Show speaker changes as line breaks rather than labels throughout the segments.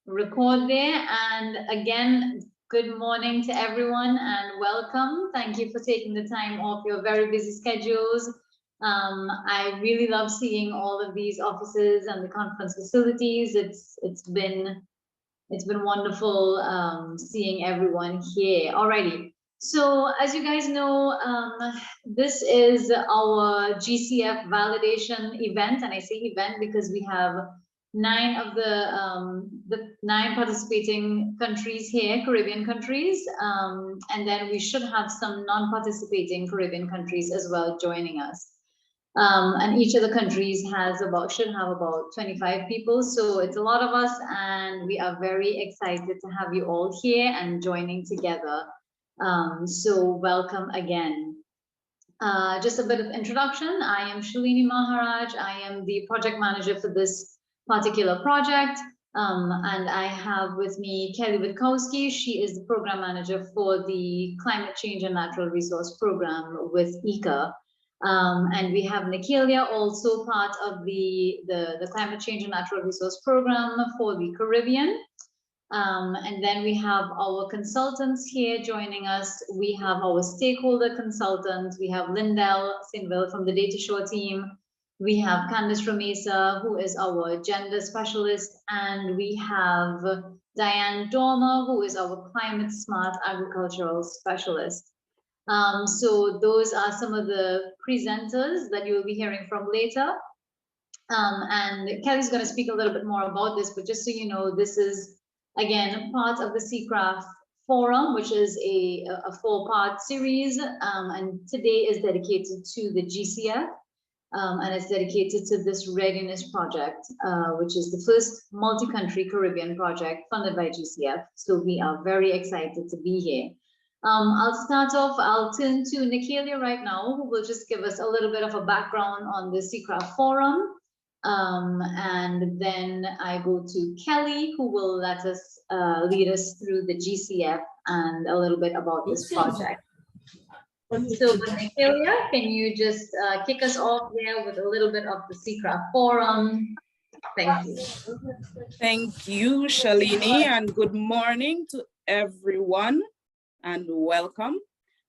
record there. And again, good morning to everyone and welcome. Thank you for taking the time off your very busy schedules. I really love seeing all of these offices and the conference facilities. It's been wonderful seeing everyone here. Alrighty. So as you guys know, this is our GCF validation event, and I say event because we have 9 of the 9 participating countries here, Caribbean countries, and then we should have some non-participating Caribbean countries as well joining us. And each of the countries should have about 25 people, so it's a lot of us, and we are very excited to have you all here and joining together. So welcome again. Just a bit of introduction. I am Shalini Maharaj. I am the project manager for this particular project, and I have with me Kelly Witkowski. She is the program manager for the Climate Change and Natural Resource Program with IICA. And we have Nikelia, also part of the Climate Change and Natural Resource Program for the Caribbean. And then we have our consultants here joining us. We have our stakeholder consultants. We have Lindell Sinville from the Data Shore team. We have Candice Ramesa, who is our gender specialist. And we have Diane Dormer, who is our climate smart agricultural specialist. So those are some of the presenters that you will be hearing from later. And Kelly's going to speak a little bit more about this, but just so you know, this is, again, part of the CCRAF forum, which is a 4-part series. And today is dedicated to the GCF, and it's dedicated to this readiness project, which is the first multi-country Caribbean project funded by GCF. So we are very excited to be here. I'll start off, I'll turn to Nikelia right now, who will just give us a little bit of a background on the CCRAF forum. And then I go to Kelly, who will let us lead us through the GCF and a little bit about this project. So Nikelia, can you just kick us off there with a little bit of the CCRAF forum? Thank you.
Thank you, Shalini, and good morning to everyone. And welcome.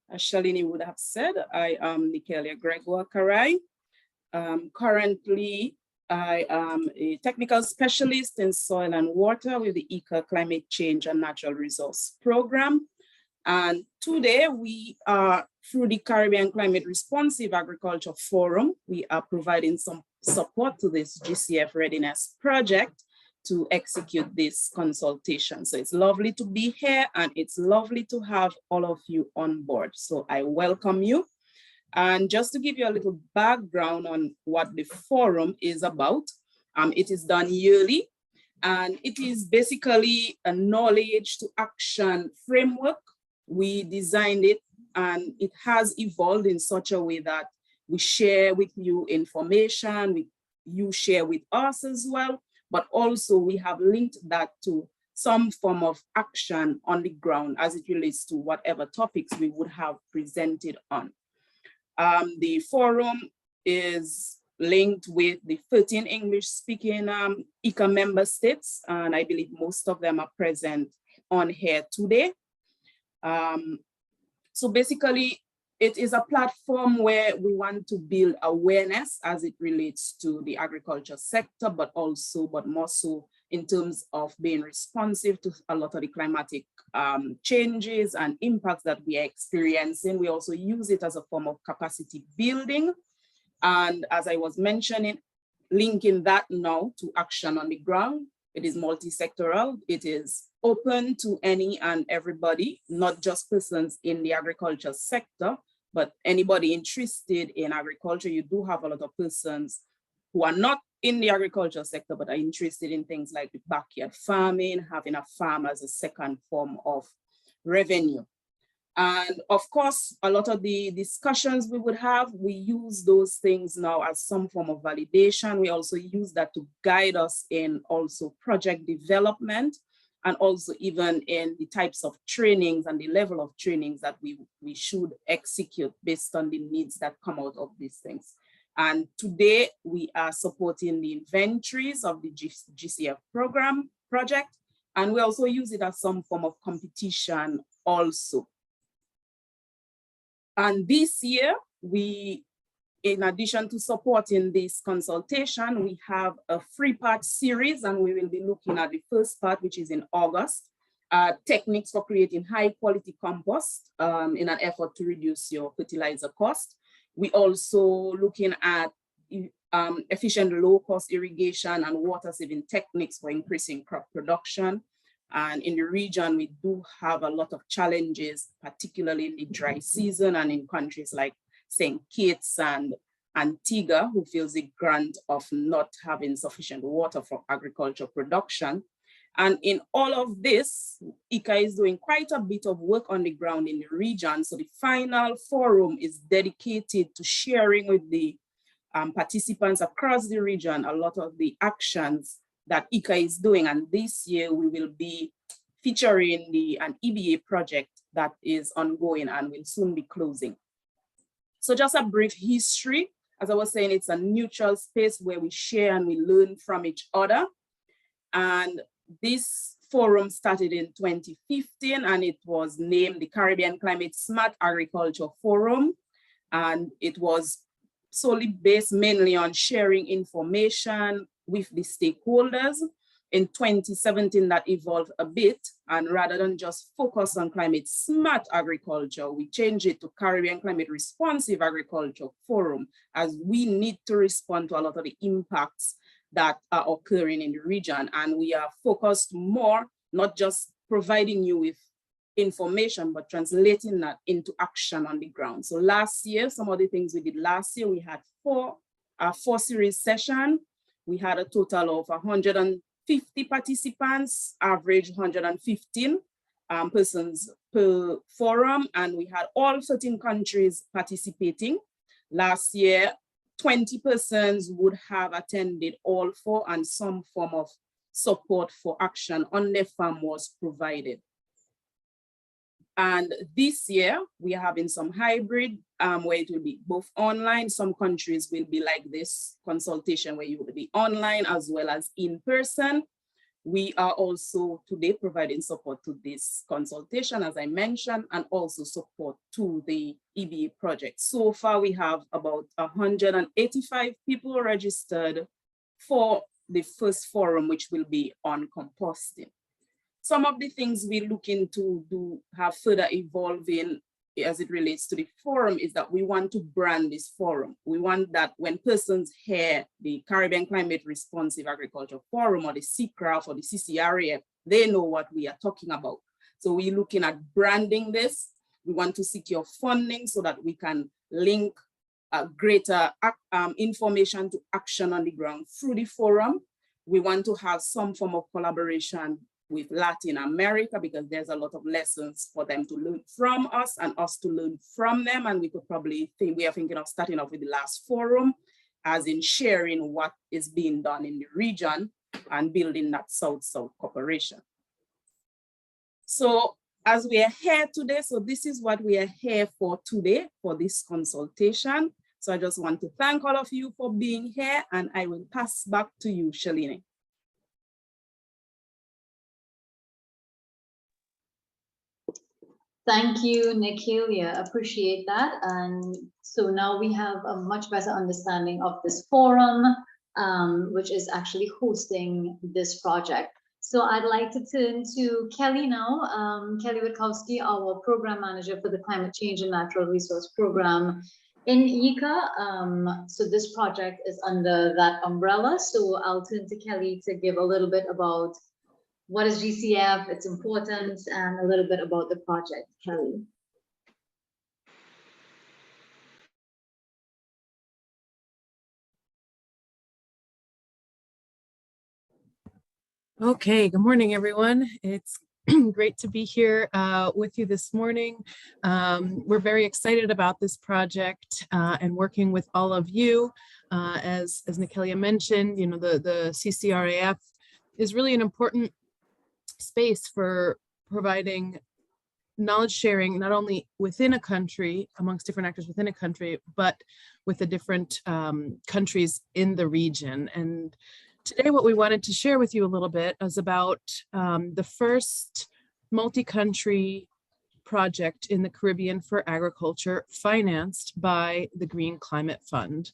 As Shalini would have said, I am Nikelia Gregoire-Karai. Currently, I am a technical specialist in soil and water with the IICA Climate Change and Natural Resource Program. And today we are, through the Caribbean Climate Responsive Agriculture Forum, we are providing some support to this GCF readiness project to execute this consultation. So it's lovely to be here and it's lovely to have all of you on board. So I welcome you. And just to give you a little background on what the forum is about, it is done yearly and it is basically a knowledge to action framework. We designed it and it has evolved in such a way that we share with you information, you share with us as well. But also we have linked that to some form of action on the ground as it relates to whatever topics we would have presented on. The forum is linked with the 13 English-speaking IICA member states, and I believe most of them are present on here today. So basically, it is a platform where we want to build awareness as it relates to the agriculture sector, but more so in terms of being responsive to a lot of the climatic changes and impacts that we are experiencing. We also use it as a form of capacity building. And as I was mentioning, linking that now to action on the ground, it is multi-sectoral. It is open to any and everybody, not just persons in the agriculture sector, but anybody interested in agriculture. You do have a lot of persons who are not in the agriculture sector, but are interested in things like the backyard farming, having a farm as a second form of revenue. And of course, a lot of the discussions we would have, we use those things now as some form of validation. We also use that to guide us in also project development, and also even in the types of trainings and the level of trainings that we should execute based on the needs that come out of these things. And today we are supporting the inventories of the GCF project, And we also use it as some form of competition also. And this year, in addition to supporting this consultation, we have a 3-part series, and we will be looking at the first part, which is in August, techniques for creating high quality compost in an effort to reduce your fertilizer cost. We also looking at efficient low cost irrigation and water saving techniques for increasing crop production. And in the region, we do have a lot of challenges, particularly in the dry season and in countries like St. Kitts and Antigua, who feels the brunt of not having sufficient water for agricultural production. And in all of this, IICA is doing quite a bit of work on the ground in the region. So the final forum is dedicated to sharing with the participants across the region a lot of the actions that IICA is doing. And this year we will be featuring an EBA project that is ongoing and will soon be closing. So just a brief history. As I was saying, it's a neutral space where we share and we learn from each other. And this forum started in 2015, and it was named the Caribbean Climate Smart Agriculture Forum. And it was solely based mainly on sharing information with the stakeholders. In 2017, that evolved a bit, and rather than just focus on climate smart agriculture, we changed it to Caribbean Climate Responsive Agriculture Forum, as we need to respond to a lot of the impacts that are occurring in the region. And we are focused more, not just providing you with information, but translating that into action on the ground. So last year, some of the things we did last year, we had four series sessions. We had a total of 150 participants, average 115 persons per forum, and we had all 13 countries participating. Last year, 20 persons would have attended all 4, and some form of support for action on their farm was provided. And this year, we are having some hybrid where it will be both online. Some countries will be like this consultation where you will be online as well as in person. We are also today providing support to this consultation, as I mentioned, and also support to the EBA project. So far, we have about 185 people registered for the first forum, which will be on composting. Some of the things we're looking to have further evolving as it relates to the forum is that we want to brand this forum. We want that when persons hear the Caribbean Climate Responsive Agriculture Forum or the CCRAF or the CCRAF, they know what we are talking about. So we're looking at branding this. We want to secure funding so that we can link greater information to action on the ground through the forum. We want to have some form of collaboration with Latin America, because there's a lot of lessons for them to learn from us and us to learn from them. And we could probably think, we are thinking of starting off with the last forum, as in sharing what is being done in the region and building that South-South cooperation. So as we are here today, so this is what we are here for today for this consultation. So I just want to thank all of you for being here, and I will pass back to you, Shalini.
Thank you, Nikhilya. Appreciate that. And so now we have a much better understanding of this forum, which is actually hosting this project. So I'd like to turn to Kelly now. Kelly Witkowski, our program manager for the Climate Change and Natural Resource Program in IICA. So this project is under that umbrella. So I'll turn to Kelly to give a little bit about what is GCF, its importance, and a little bit about the project. Kelly.
Okay, good morning, everyone. It's great to be here with you this morning. We're very excited about this project and working with all of you. As Nikhilya mentioned, you know, the CCRAF is really an important space for providing knowledge sharing, not only within a country, amongst different actors within a country, but with the different countries in the region. And Today, what we wanted to share with you a little bit is about the first multi-country project in the Caribbean for agriculture financed by the Green Climate Fund.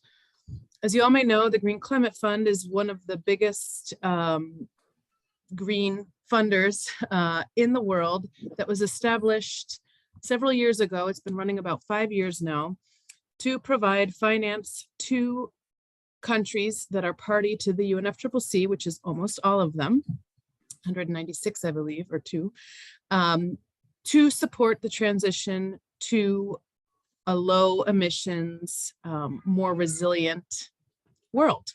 As you all may know, the Green Climate Fund is one of the biggest green funders in the world that was established several years ago. It's been running about 5 years now to provide finance to countries that are party to the UNFCCC, which is almost all of them, 196, I believe, or two, to support the transition to a low emissions, more resilient world.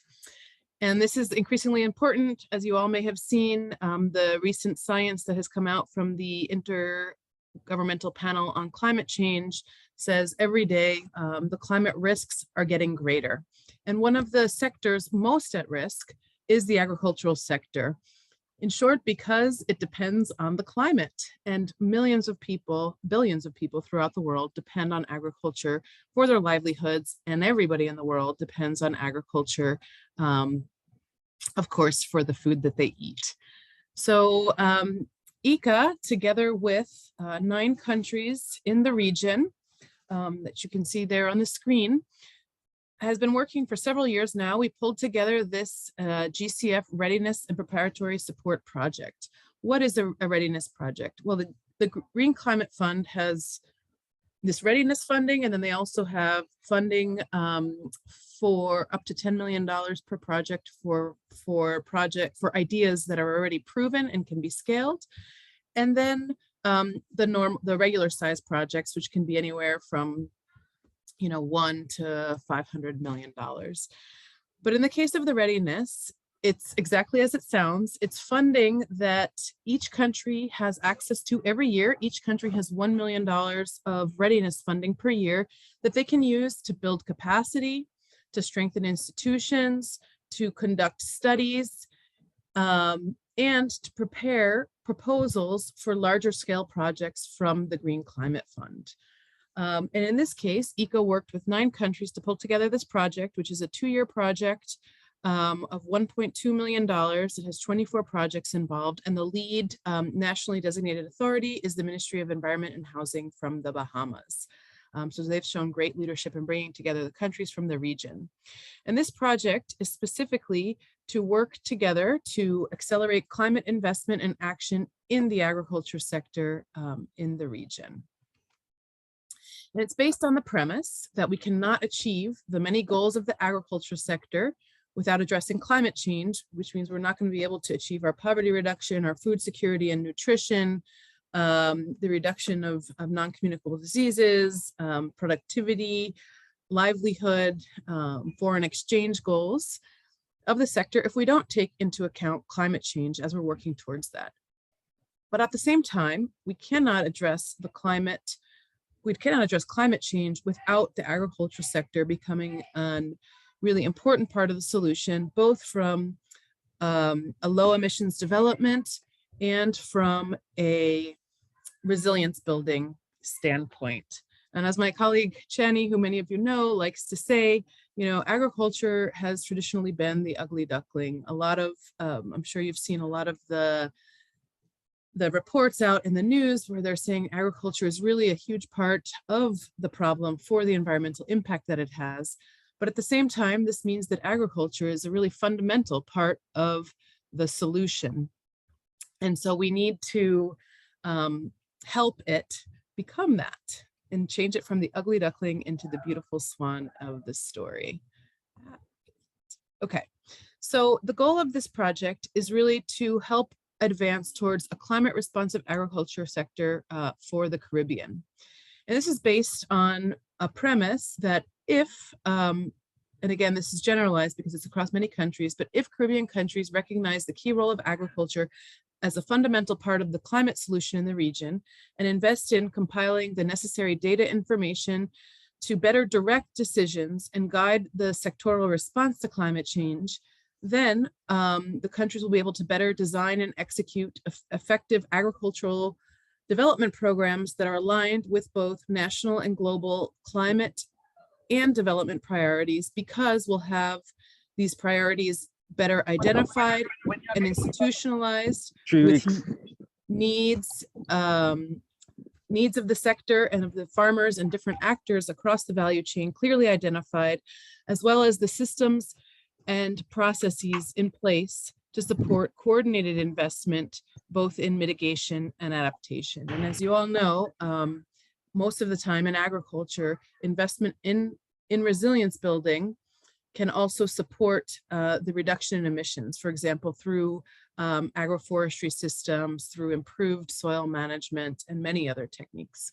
And this is increasingly important, as you all may have seen, the recent science that has come out from the Intergovernmental Panel on Climate Change says every day the climate risks are getting greater. And one of the sectors most at risk is the agricultural sector. In short, because it depends on the climate, and millions of people, billions of people throughout the world depend on agriculture for their livelihoods, and everybody in the world depends on agriculture, of course, for the food that they eat. So IICA, together with 9 countries in the region that you can see there on the screen, has been working for several years now. We pulled together this GCF Readiness and Preparatory Support Project. What is a readiness project? Well, the Green Climate Fund has this readiness funding, and then they also have funding for up to $10 million per project for ideas that are already proven and can be scaled. And then the regular size projects, which can be anywhere from $1 to $500 million. But in the case of the readiness, it's exactly as it sounds. It's funding that each country has access to every year. Each country has $1 million of readiness funding per year that they can use to build capacity, to strengthen institutions, to conduct studies, and to prepare proposals for larger scale projects from the Green Climate Fund. And in this case, IICA worked with 9 countries to pull together this project, which is a 2-year project of $1.2 million. It has 24 projects involved, and the lead nationally designated authority is the Ministry of Environment and Housing from the Bahamas. So they've shown great leadership in bringing together the countries from the region. And this project is specifically to work together to accelerate climate investment and action in the agriculture sector in the region. And it's based on the premise that we cannot achieve the many goals of the agriculture sector without addressing climate change, which means we're not going to be able to achieve our poverty reduction, our food security and nutrition, the reduction of non-communicable diseases, productivity, livelihood, foreign exchange goals of the sector if we don't take into account climate change as we're working towards that. But at the same time, we cannot address climate change without the agriculture sector becoming a really important part of the solution, both from a low emissions development and from a resilience building standpoint. And as my colleague Chani, who many of you know, likes to say, agriculture has traditionally been the ugly duckling. A lot of, I'm sure you've seen a lot of the reports out in the news where they're saying agriculture is really a huge part of the problem for the environmental impact that it has. But at the same time, this means that agriculture is a really fundamental part of the solution. And so we need to help it become that and change it from the ugly duckling into the beautiful swan of the story. Okay, so the goal of this project is really to help advance towards a climate responsive agriculture sector for the Caribbean. And this is based on a premise that if, and again, this is generalized because it's across many countries, but if Caribbean countries recognize the key role of agriculture as a fundamental part of the climate solution in the region and invest in compiling the necessary data information to better direct decisions and guide the sectoral response to climate change, then the countries will be able to better design and execute effective agricultural development programs that are aligned with both national and global climate and development priorities, because we'll have these priorities better identified and institutionalized,
3
with
weeks.
needs of the sector and of the farmers and different actors across the value chain clearly identified, as well as the systems and processes in place to support coordinated investment, both in mitigation and adaptation. And as you all know, most of the time in agriculture, investment in resilience building can also support the reduction in emissions, for example, through agroforestry systems, through improved soil management, and many other techniques.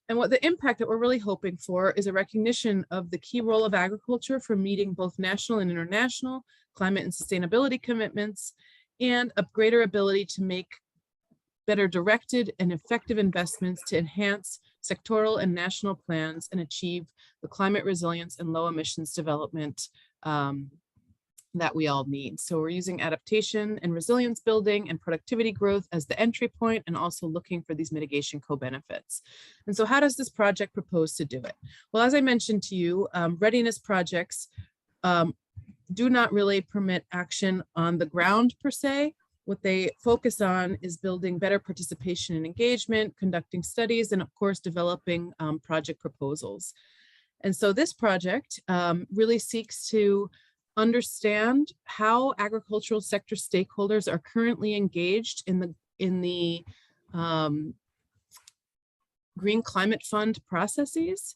And what the impact that we're really hoping for is a recognition of the key role of agriculture for meeting both national and international climate and sustainability commitments, and a greater ability to make better directed and effective investments to enhance sectoral and national plans and achieve the climate resilience and low emissions development that we all need. So we're using adaptation and resilience building and productivity growth as the entry point, and also looking for these mitigation co-benefits. And so how does this project propose to do it? Well, as I mentioned to you, readiness projects do not really permit action on the ground per se. What they focus on is building better participation and engagement, conducting studies, and of course, developing project proposals. And so this project really seeks to understand how agricultural sector stakeholders are currently engaged in the Green Climate Fund processes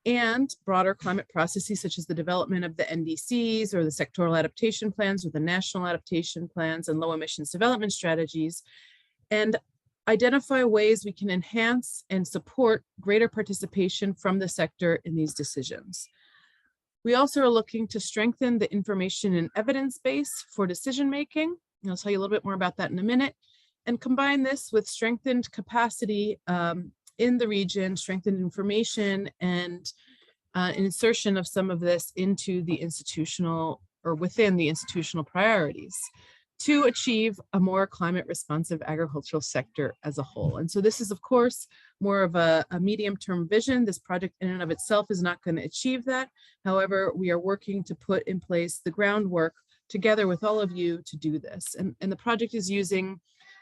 and broader climate processes, such as the development of the NDCs or the sectoral adaptation plans or the national adaptation plans and low emissions development strategies, and identify ways we can enhance and support greater participation from the sector in these decisions. We also are looking to strengthen the information and evidence base for decision-making. I'll tell you a little bit more about that in a minute, and combine this with strengthened capacity in the region, strengthened information, and insertion of some of this into the institutional or within the institutional priorities to achieve a more climate responsive agricultural sector as a whole. And so this is, of course, more of a medium-term vision. This project in and of itself is not going to achieve that. However, we are working to put in place the groundwork together with all of you to do this. And the project is using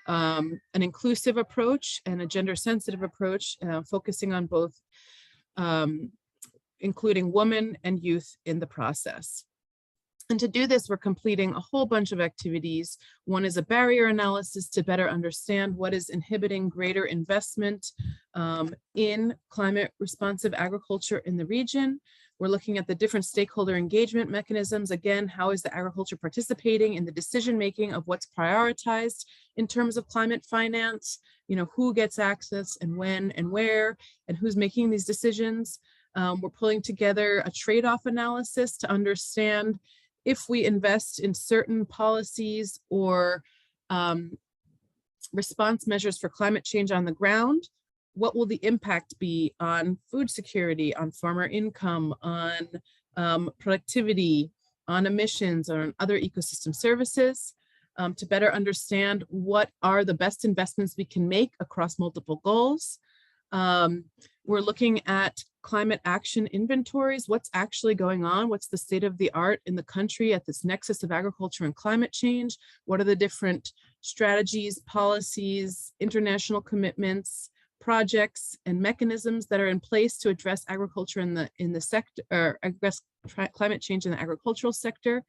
an inclusive approach and a gender-sensitive approach, focusing on both including women and youth in the process. And to do this, we're completing a whole bunch of activities. One is a barrier analysis to better understand what is inhibiting greater investment in climate responsive agriculture in the region. We're looking at the different stakeholder engagement mechanisms. Again, how is the agriculture participating in the decision-making of what's prioritized in terms of climate finance? You know, who gets access and when and where, and who's making these decisions? We're pulling together a trade-off analysis to understand if we invest in certain policies or response measures for climate change on the ground, what will the impact be on food security, on farmer income, on productivity, on emissions, or on other ecosystem services, to better understand what are the best investments we can make across multiple goals. We're looking at climate action inventories. What's actually going on? What's the state of the art in the country at this nexus of agriculture and climate change? What are the different strategies, policies, international commitments, projects, and mechanisms that are in place to address agriculture in the sector, or address climate change in the agricultural sector?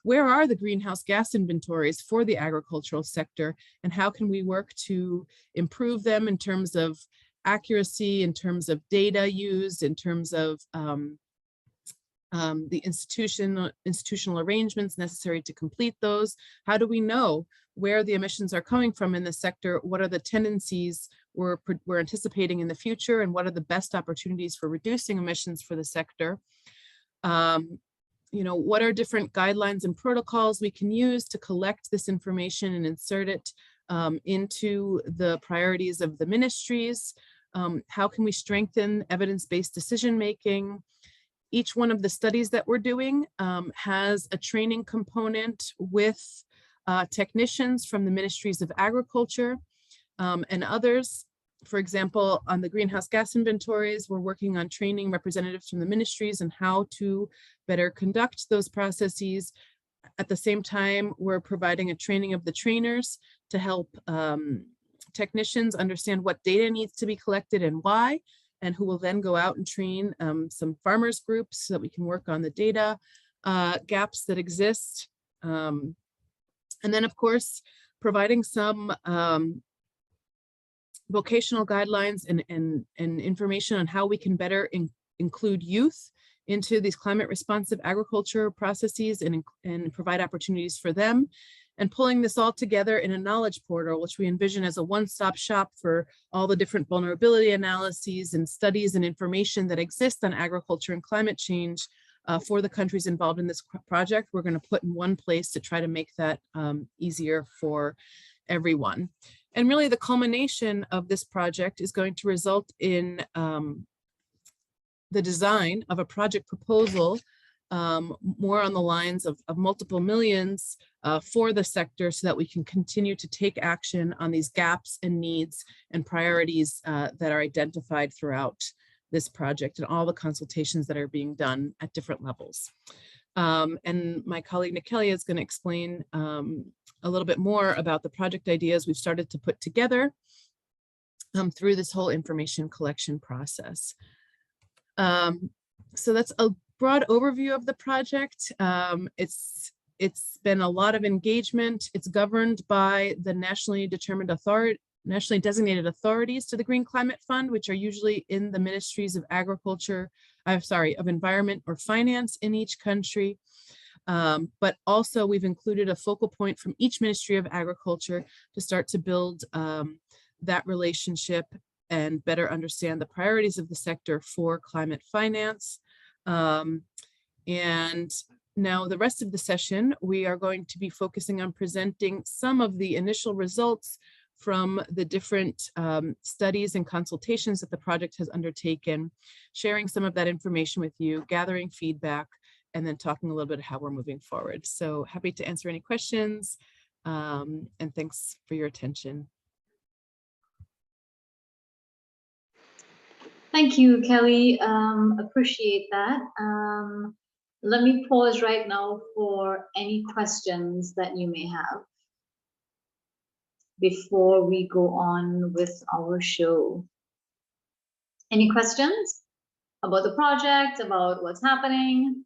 Where are the greenhouse gas inventories for the agricultural sector, and how can we work to improve them in terms of accuracy, in terms of data used, in terms of the institutional arrangements necessary to complete those? How do we know where the emissions are coming from in the sector? What are the tendencies we're anticipating in the future, and what are the best opportunities for reducing emissions for the sector? You know, what are different guidelines and protocols we can use to collect this information and insert it into the priorities of the ministries? How can we strengthen evidence-based decision-making? Each one of the studies that we're doing has a training component with technicians from the ministries of agriculture and others. For example, on the greenhouse gas inventories, we're working on training representatives from the ministries and how to better conduct those processes. At the same time, we're providing a training of the trainers to help technicians understand what data needs to be collected and why, and who will then go out and train some farmers groups so that we can work on the data gaps that exist. And then, of course, providing some vocational guidelines and information on how we can better include youth into these climate responsive agriculture processes and provide opportunities for them, and pulling this all together in a knowledge portal, which we envision as a one-stop shop for all the different vulnerability analyses and studies and information that exist on agriculture and climate change for the countries involved in this project. We're going to put in one place to try to make that easier for everyone. And really the culmination of this project is going to result in the design of a project proposal more on the lines of multiple millions for the sector, so that we can continue to take action on these gaps and needs and priorities that are identified throughout this project and all the consultations that are being done at different levels. And my colleague Nikelia is going to explain a little bit more about the project ideas we've started to put together through this whole information collection process. So that's a broad overview of the project. It's been a lot of engagement. It's governed by the nationally designated authorities to the Green Climate Fund, which are usually in the ministries of agriculture, of environment or finance in each country. But also we've included a focal point from each Ministry of Agriculture to start to build that relationship and better understand the priorities of the sector for climate finance. And now the rest of the session, we are going to be focusing on presenting some of the initial results from the different studies and consultations that the project has undertaken, sharing some of that information with you, gathering feedback, and then talking a little bit how we're moving forward. So happy to answer any questions, and thanks for your attention.
Thank you, Kelly. Appreciate that. Let me pause right now for any questions that you may have before we go on with our show. Any questions about the project, about what's happening?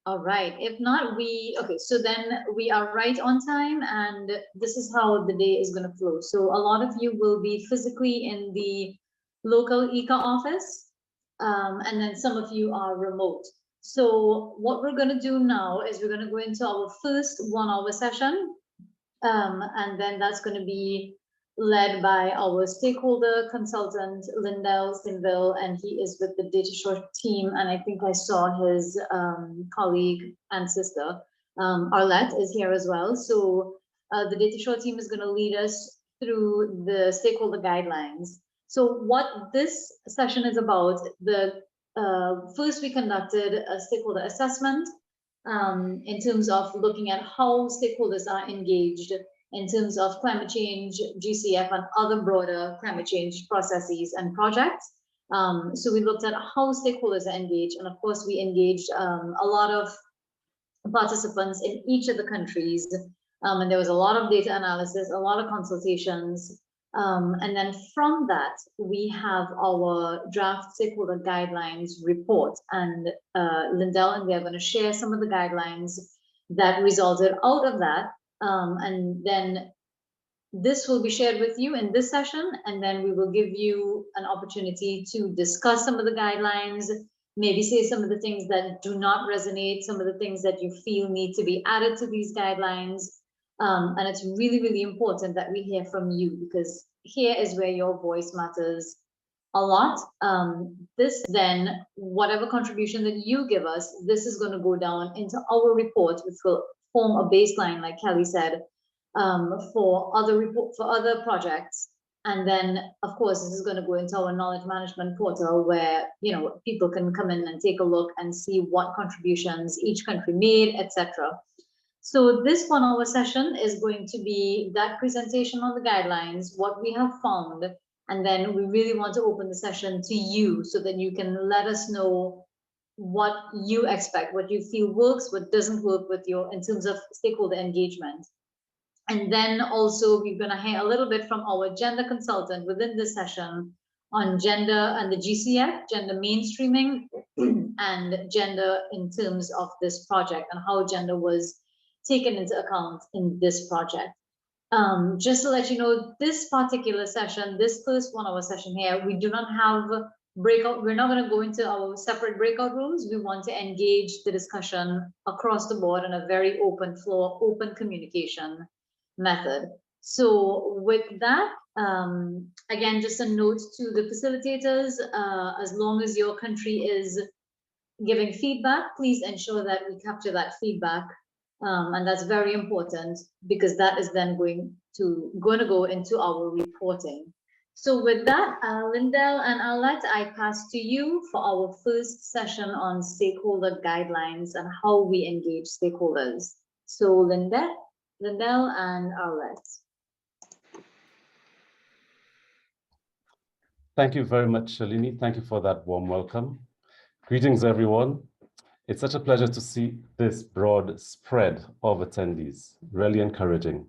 All right, if not, okay, so then we are right on time, and this is how the day is going to flow. So a lot of you will be physically in the local IICA office, and then some of you are remote. So what we're going to do now is we're going to go into our first 1 hour session, and then that's going to be led by our stakeholder consultant, Lindell Sinville, and he is with the Data Shore team. And I think I saw his colleague and sister, Arlette, is here as well. So the Data Shore team is going to lead us through the stakeholder guidelines. So what this session is about, first we conducted a stakeholder assessment in terms of looking at how stakeholders are engaged in terms of climate change, GCF, and other broader climate change processes and projects. So we looked at how stakeholders are engaged, and of course we engaged a lot of participants in each of the countries, and there was a lot of data analysis, a lot of consultations, and then from that we have our draft stakeholder guidelines report, and Lindell and they are going to share some of the guidelines that resulted out of that. And then this will be shared with you in this session, and then we will give you an opportunity to discuss some of the guidelines, maybe say some of the things that do not resonate, some of the things that you feel need to be added to these guidelines. And it's really, really important that we hear from you, because here is where your voice matters a lot. This then, whatever contribution that you give us, this is going to go down into our report, which will form a baseline, like Kelly said, for other projects. And then, of course, this is going to go into our knowledge management portal, where people can come in and take a look and see what contributions each country made, etc. So this 1 hour session is going to be that presentation on the guidelines, what we have found, and then we really want to open the session to you so that you can let us know what you expect, what you feel works, what doesn't work with your, in terms of stakeholder engagement. And then also we're going to hear a little bit from our gender consultant within this session on gender and the GCF, gender mainstreaming, and gender in terms of this project and how gender was taken into account in this project. Just to let you know, this particular session, this first 1 hour session here, we do not have breakout. We're not going to go into our separate breakout rooms. We want to engage the discussion across the board in a very open floor, open communication method. So with that, again, just a note to the facilitators, as long as your country is giving feedback, please ensure that we capture that feedback. And that's very important because that is then going to go into our reporting. So with that, Lindell and Arlette, I pass to you for our first session on stakeholder guidelines and how we engage stakeholders. So Lindell and Arlette.
Thank you very much, Shalini. Thank you for that warm welcome. Greetings, everyone. It's such a pleasure to see this broad spread of attendees, really encouraging.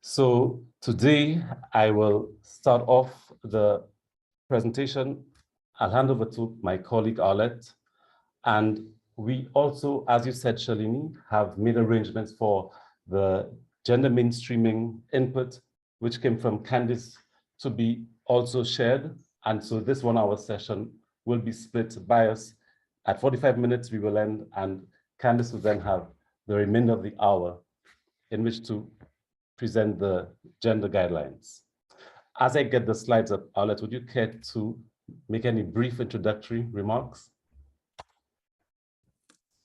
So today I will start off the presentation. I'll hand over to my colleague Arlette. And we also, as you said, Shalini, have made arrangements for the gender mainstreaming input, which came from Candice, to be also shared. And so this 1 hour session will be split by us. At 45 minutes, we will end, and Candice will then have the remainder of the hour in which to present the gender guidelines. As I get the slides up, Arlette, would you care to make any brief introductory remarks?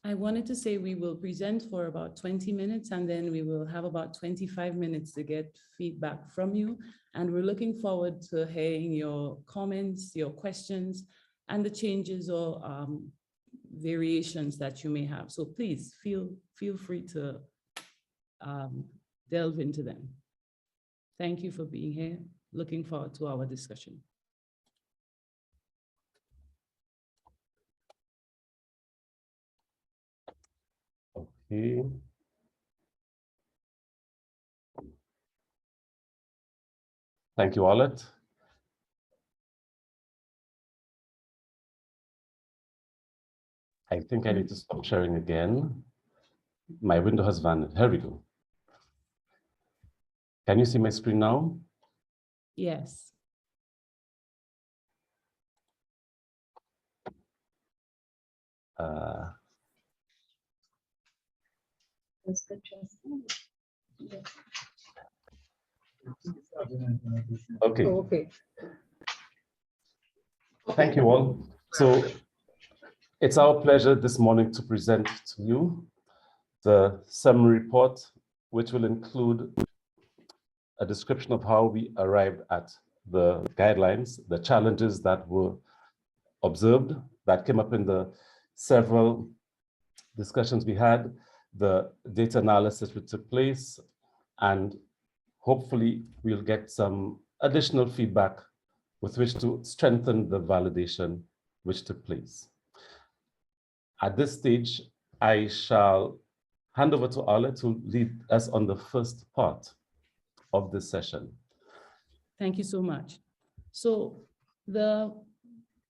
I wanted to say we will present for about 20 minutes and then we will have about 25 minutes to get feedback from you. And we're looking forward to hearing your comments, your questions, and the changes or variations that you may have. So please feel free to delve into them. Thank you for being here. Looking forward to our discussion.
Okay. Thank you, Arlette. I think I need to stop sharing again. My window has vanished. Here we go. Can you see my screen now?
Yes.
Okay.
Oh, okay.
Thank you all. So it's our pleasure this morning to present to you the summary report, which will include a description of how we arrived at the guidelines, the challenges that were observed, that came up in the several discussions we had, the data analysis which took place, and hopefully we'll get some additional feedback with which to strengthen the validation which took place. At this stage, I shall hand over to Arlette to lead us on the first part of this session.
Thank you so much. So the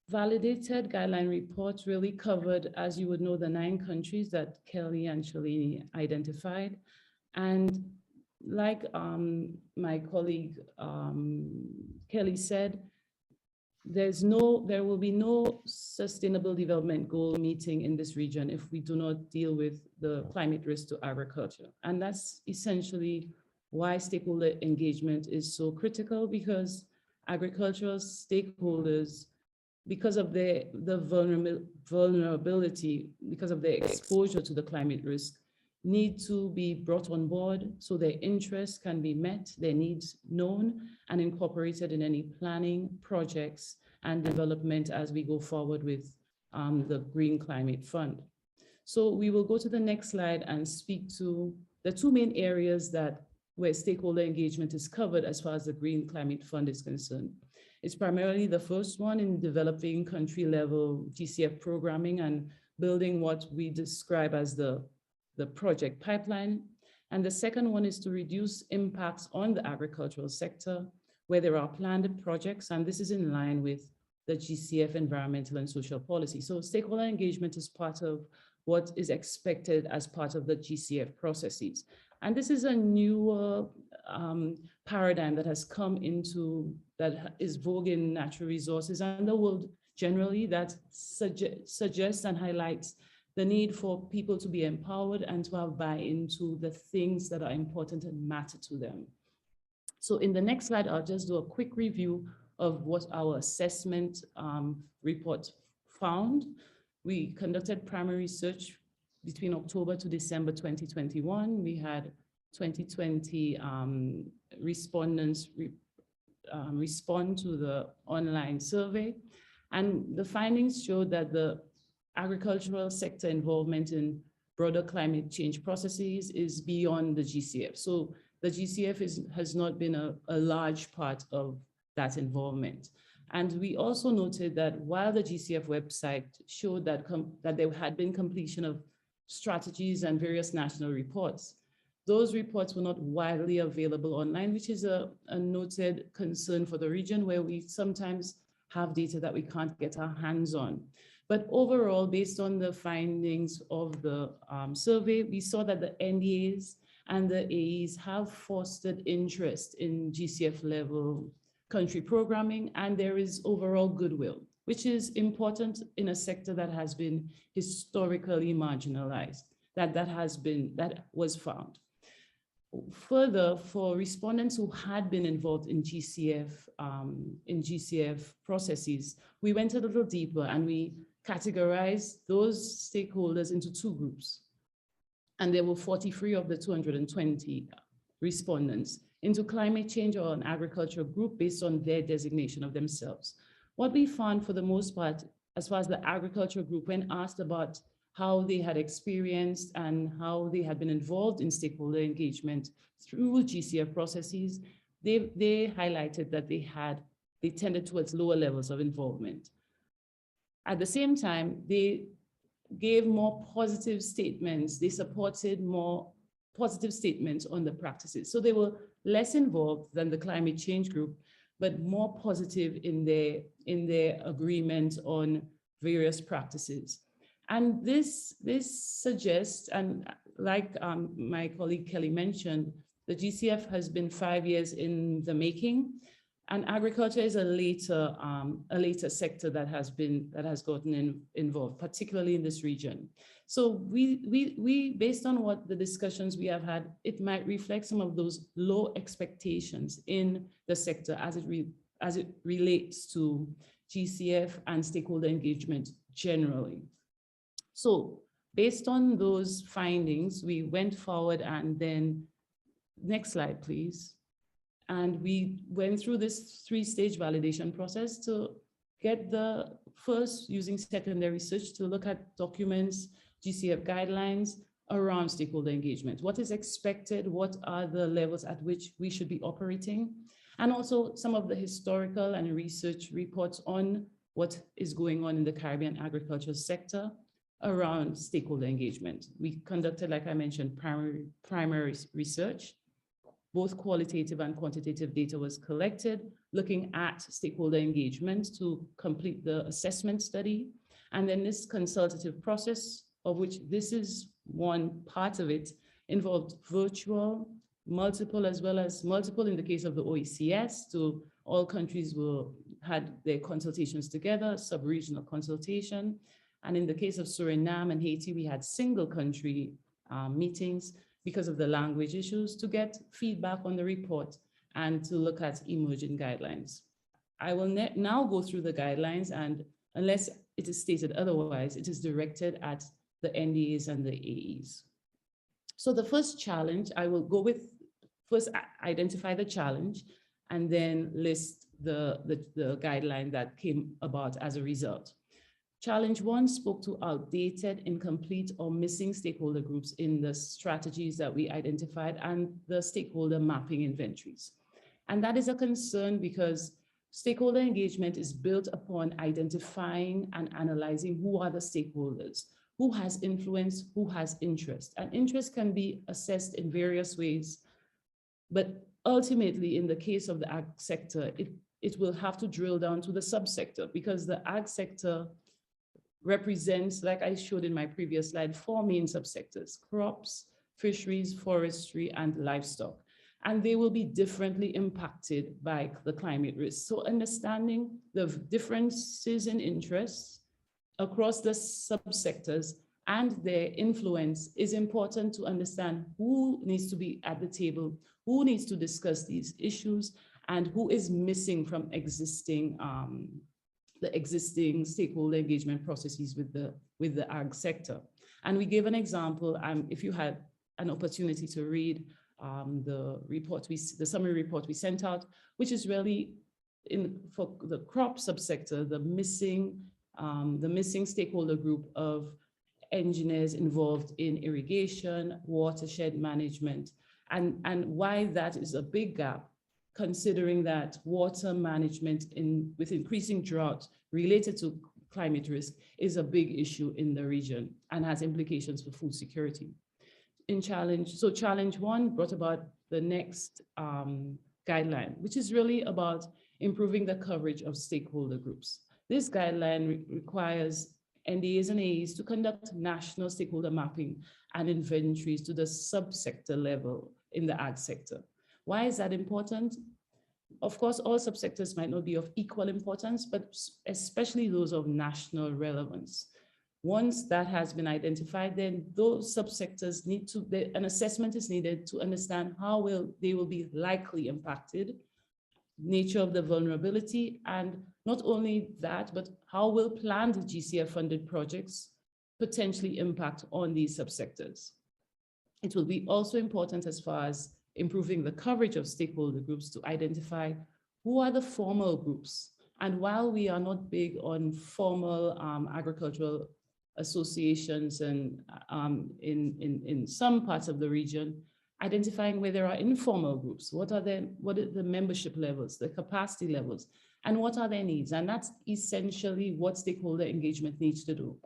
validated guideline report really covered, as you would know, the 9 countries that Kelly and Shalini identified. And like my colleague Kelly said, there will be no sustainable development goal meeting in this region if we do not deal with the climate risk to agriculture. And that's essentially why stakeholder engagement is so critical, because agricultural stakeholders, because of the vulnerability, because of their exposure to the climate risk, need to be brought on board so their interests can be met, their needs known, and incorporated in any planning, projects, and development as we go forward with the Green Climate Fund. So we will go to the next slide and speak to the 2 main areas where stakeholder engagement is covered as far as the Green Climate Fund is concerned. It's primarily the first one in developing country level GCF programming and building what we describe as the project pipeline. And the second one is to reduce impacts on the agricultural sector where there are planned projects, and this is in line with the GCF environmental and social policy. So stakeholder engagement is part of what is expected as part of the GCF processes. And this is a newer paradigm that has come into, that is vogue in natural resources and the world generally, that suggests and highlights the need for people to be empowered and to have buy-in to the things that are important and matter to them. So in the next slide, I'll just do a quick review of what our assessment report found. We conducted primary research between October to December 2021. We had 2020 respondents respond to the online survey. And the findings showed that the agricultural sector involvement in broader climate change processes is beyond the GCF. So the GCF has not been a large part of that involvement. And we also noted that while the GCF website showed that there had been completion of strategies and various national reports, those reports were not widely available online, which is a noted concern for the region, where we sometimes have data that we can't get our hands on. But overall, based on the findings of the survey, we saw that the NDAs and the AEs have fostered interest in GCF level country programming, and there is overall goodwill, which is important in a sector that has been historically marginalized, that was found. Further, for respondents who had been involved in GCF processes, we went a little deeper and we categorized those stakeholders into two groups. And there were 43 of the 220 respondents into climate change or an agricultural group based on their designation of themselves. What we found for the most part, as far as the agricultural group, when asked about how they had experienced and how they had been involved in stakeholder engagement through GCF processes, they highlighted that they tended towards lower levels of involvement. At the same time, they gave more positive statements. They supported more positive statements on the practices. So they were less involved than the climate change group, but more positive in their agreement on various practices. And this suggests, and like my colleague Kelly mentioned, the GCF has been 5 years in the making, and agriculture is a later sector that has gotten involved, particularly in this region. So we based on what the discussions we have had, it might reflect some of those low expectations in the sector as it relates to GCF and stakeholder engagement generally. So based on those findings, we went forward, and then next slide, please. And we went through this 3-stage validation process to get the first, using secondary research, to look at documents, GCF guidelines around stakeholder engagement. What is expected? What are the levels at which we should be operating? And also some of the historical and research reports on what is going on in the Caribbean agriculture sector around stakeholder engagement. We conducted, like I mentioned, primary research. Both qualitative and quantitative data was collected, looking at stakeholder engagement to complete the assessment study. And then this consultative process, of which this is one part of it, involved virtual, multiple, as well as multiple in the case of the OECS, to all countries had their consultations together, sub-regional consultation. And in the case of Suriname and Haiti, we had single country meetings because of the language issues, to get feedback on the report and to look at emerging guidelines. I will now go through the guidelines, and unless it is stated otherwise, it is directed at the NDAs and the AEs. So the first challenge, I will go with, first identify the challenge, and then list the guideline that came about as a result. Challenge 1 spoke to outdated, incomplete, or missing stakeholder groups in the strategies that we identified and the stakeholder mapping inventories. And that is a concern because Stakeholder engagement is built upon identifying and analyzing who are the stakeholders, who has influence, who has interest. And interest can be assessed in various ways, but ultimately in the case of the ag sector, it will have to drill down to the subsector, because the ag sector represents, like I showed in my previous slide, 4 main subsectors: crops, fisheries, forestry, and livestock. And they will be differently impacted by the climate risk. So understanding the differences in interests across the subsectors and their influence is important to understand who needs to be at the table, who needs to discuss these issues, and who is missing from the existing stakeholder engagement processes with the ag sector. And we gave an example, if you had an opportunity to read the summary report we sent out, which is really for the crop subsector, the missing stakeholder group of engineers involved in irrigation, watershed management, and why that is a big gap, considering that water management with increasing drought related to climate risk is a big issue in the region and has implications for food security. Challenge 1 brought about the next guideline, which is really about improving the coverage of stakeholder groups. This guideline requires NDAs and AEs to conduct national stakeholder mapping and inventories to the subsector level in the ag sector. Why is that important? Of course, all subsectors might not be of equal importance, but especially those of national relevance. Once that has been identified, then those subsectors an assessment is needed to understand how they will be likely impacted, nature of the vulnerability, and not only that, but how will planned GCF-funded projects potentially impact on these subsectors. It will be also important as far as improving the coverage of stakeholder groups to identify who are the formal groups. And while we are not big on formal agricultural associations and in some parts of the region, identifying where there are informal groups, what are the membership levels, the capacity levels, and what are their needs. And that's essentially what stakeholder engagement needs to do,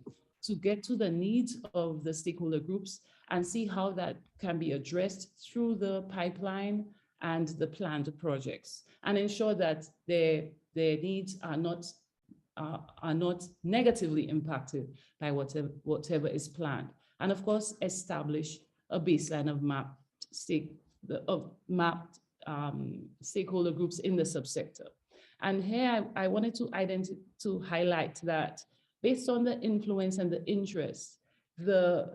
to get to the needs of the stakeholder groups and see how that can be addressed through the pipeline and the planned projects, and ensure that their needs are not negatively impacted by whatever is planned. And of course, establish a baseline of mapped stakeholder groups in the subsector. And here I wanted to highlight that based on the influence and the interest, the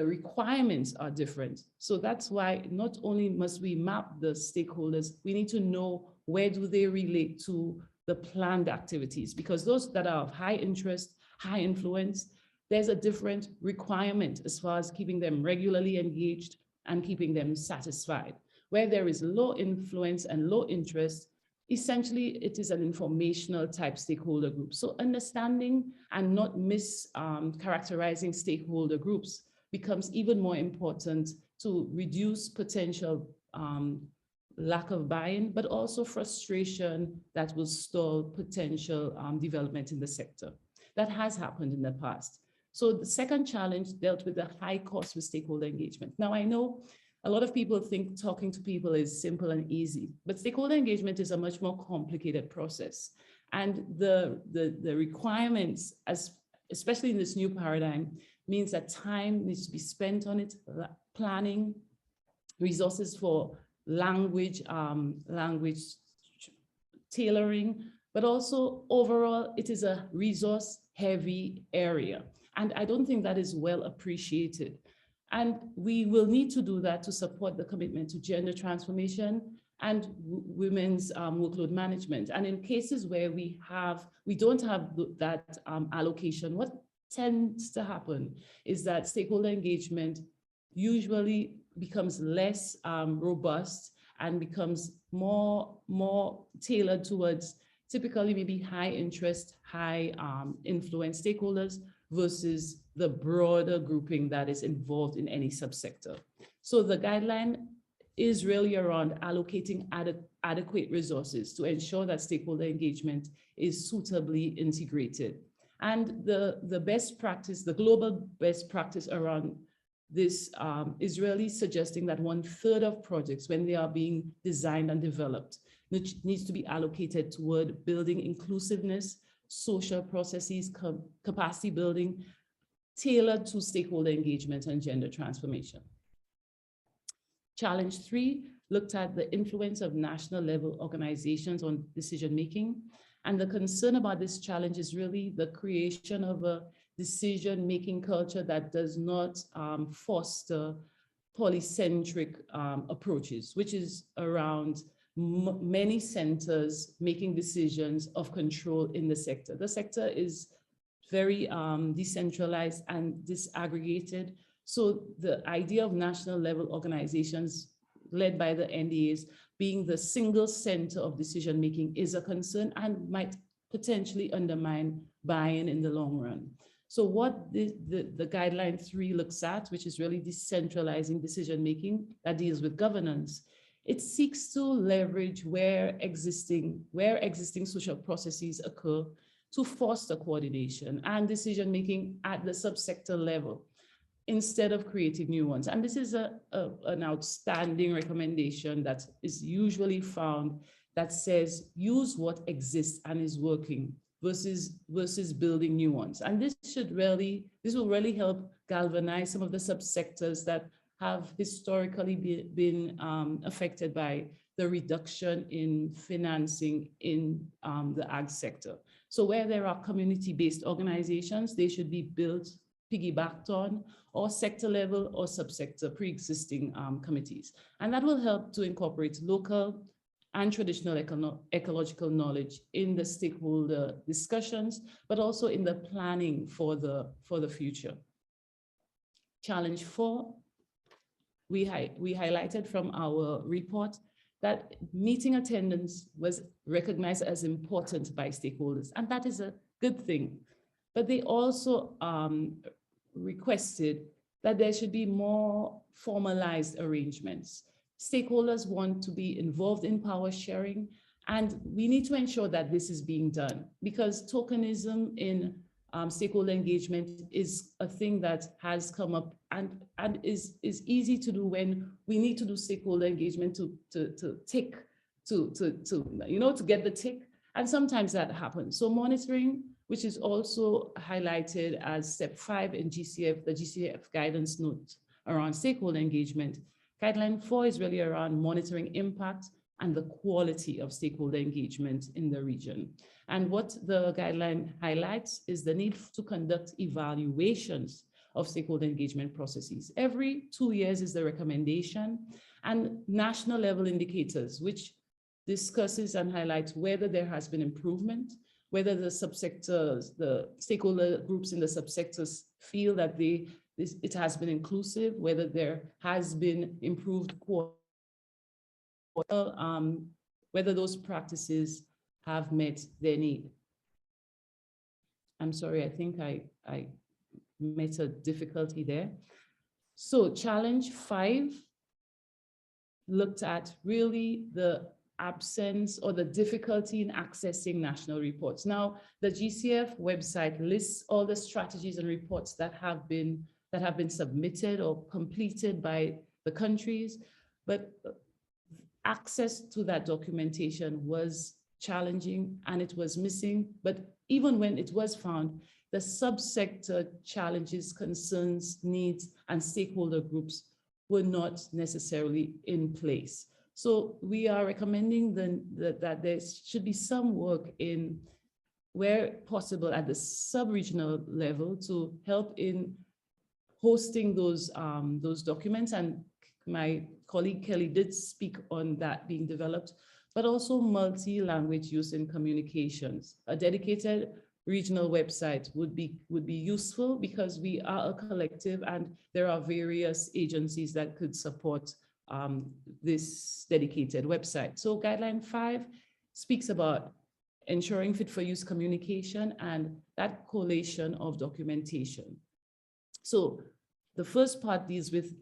requirements are different. So that's why not only must we map the stakeholders, we need to know where do they relate to the planned activities, because those that are of high interest, high influence, there's a different requirement as far as keeping them regularly engaged and keeping them satisfied. Where there is low influence and low interest, essentially it is an informational type stakeholder group. So understanding and not characterizing stakeholder groups becomes even more important to reduce potential lack of buy-in, but also frustration that will stall potential development in the sector. That has happened in the past. So the second challenge dealt with the high cost with stakeholder engagement. Now I know a lot of people think talking to people is simple and easy, but stakeholder engagement is a much more complicated process. And the requirements, especially in this new paradigm, means that time needs to be spent on it, planning, resources for language tailoring, but also overall, it is a resource heavy area. And I don't think that is well appreciated. And we will need to do that to support the commitment to gender transformation and women's workload management. And in cases where we don't have that allocation, what tends to happen is that stakeholder engagement usually becomes less robust and becomes more tailored towards typically maybe high interest, high influence stakeholders versus the broader grouping that is involved in any subsector. So the guideline is really around allocating adequate resources to ensure that stakeholder engagement is suitably integrated. And the best practice, the global best practice around this is really suggesting that 1/3 of projects, when they are being designed and developed, needs to be allocated toward building inclusiveness, social processes, capacity building, tailored to stakeholder engagement and gender transformation. Challenge 3 looked at the influence of national level organizations on decision-making. And the concern about this challenge is really the creation of a decision-making culture that does not foster polycentric approaches, which is around many centers making decisions of control in the sector. The sector is very decentralized and disaggregated. So the idea of national level organizations led by the NDAs being the single center of decision-making is a concern and might potentially undermine buy-in in the long run. So what the guideline 3 looks at, which is really decentralizing decision-making that deals with governance, it seeks to leverage where existing social processes occur to foster coordination and decision-making at the subsector level, instead of creating new ones. And this is an outstanding recommendation that is usually found that says, use what exists and is working versus building new ones. And this will really help galvanize some of the subsectors that have historically been affected by the reduction in financing in the ag sector. So where there are community-based organizations, they should be built, piggybacked on, or sector level or subsector pre-existing committees. And that will help to incorporate local and traditional ecological knowledge in the stakeholder discussions, but also in the planning for the future. Challenge 4, we highlighted from our report that meeting attendance was recognized as important by stakeholders, and that is a good thing. But they also requested that there should be more formalized arrangements. Stakeholders want to be involved in power sharing, and we need to ensure that this is being done, because tokenism in stakeholder engagement is a thing that has come up and is easy to do when we need to do stakeholder engagement to get the tick, and sometimes that happens. So monitoring, which is also highlighted as step 5 in GCF, the GCF guidance note around stakeholder engagement. Guideline 4 is really around monitoring impact and the quality of stakeholder engagement in the region. And what the guideline highlights is the need to conduct evaluations of stakeholder engagement processes. Every 2 years is the recommendation, and national level indicators, which discusses and highlights whether there has been improvement, whether the subsectors, the stakeholder groups in the subsectors feel that it has been inclusive, whether there has been improved quality, whether those practices have met their need. I'm sorry, I think I met a difficulty there. So challenge 5 looked at really the absence or the difficulty in accessing national reports. Now, the GCF website lists all the strategies and reports that have been submitted or completed by the countries, but access to that documentation was challenging and it was missing. But even when it was found, the subsector challenges, concerns, needs, and stakeholder groups were not necessarily in place. So we are recommending that there should be some work in, where possible, at the sub-regional level to help in hosting those documents. And my colleague Kelly did speak on that being developed, but also multi-language use in communications. A dedicated regional website would be useful, because we are a collective and there are various agencies that could support this dedicated website. So guideline 5 speaks about ensuring fit for use communication and that collation of documentation. So the first part deals with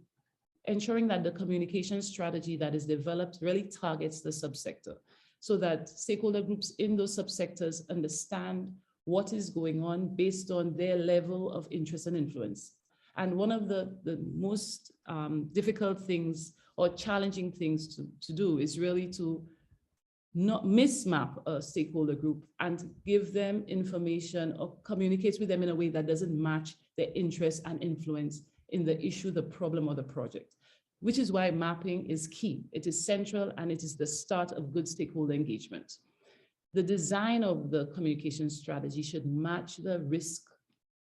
ensuring that the communication strategy that is developed really targets the subsector so that stakeholder groups in those subsectors understand what is going on based on their level of interest and influence. And one of the most difficult things or challenging things to do is really to not mismap a stakeholder group and give them information or communicate with them in a way that doesn't match their interest and influence in the issue, the problem, or the project, which is why mapping is key. It is central and it is the start of good stakeholder engagement. The design of the communication strategy should match the risk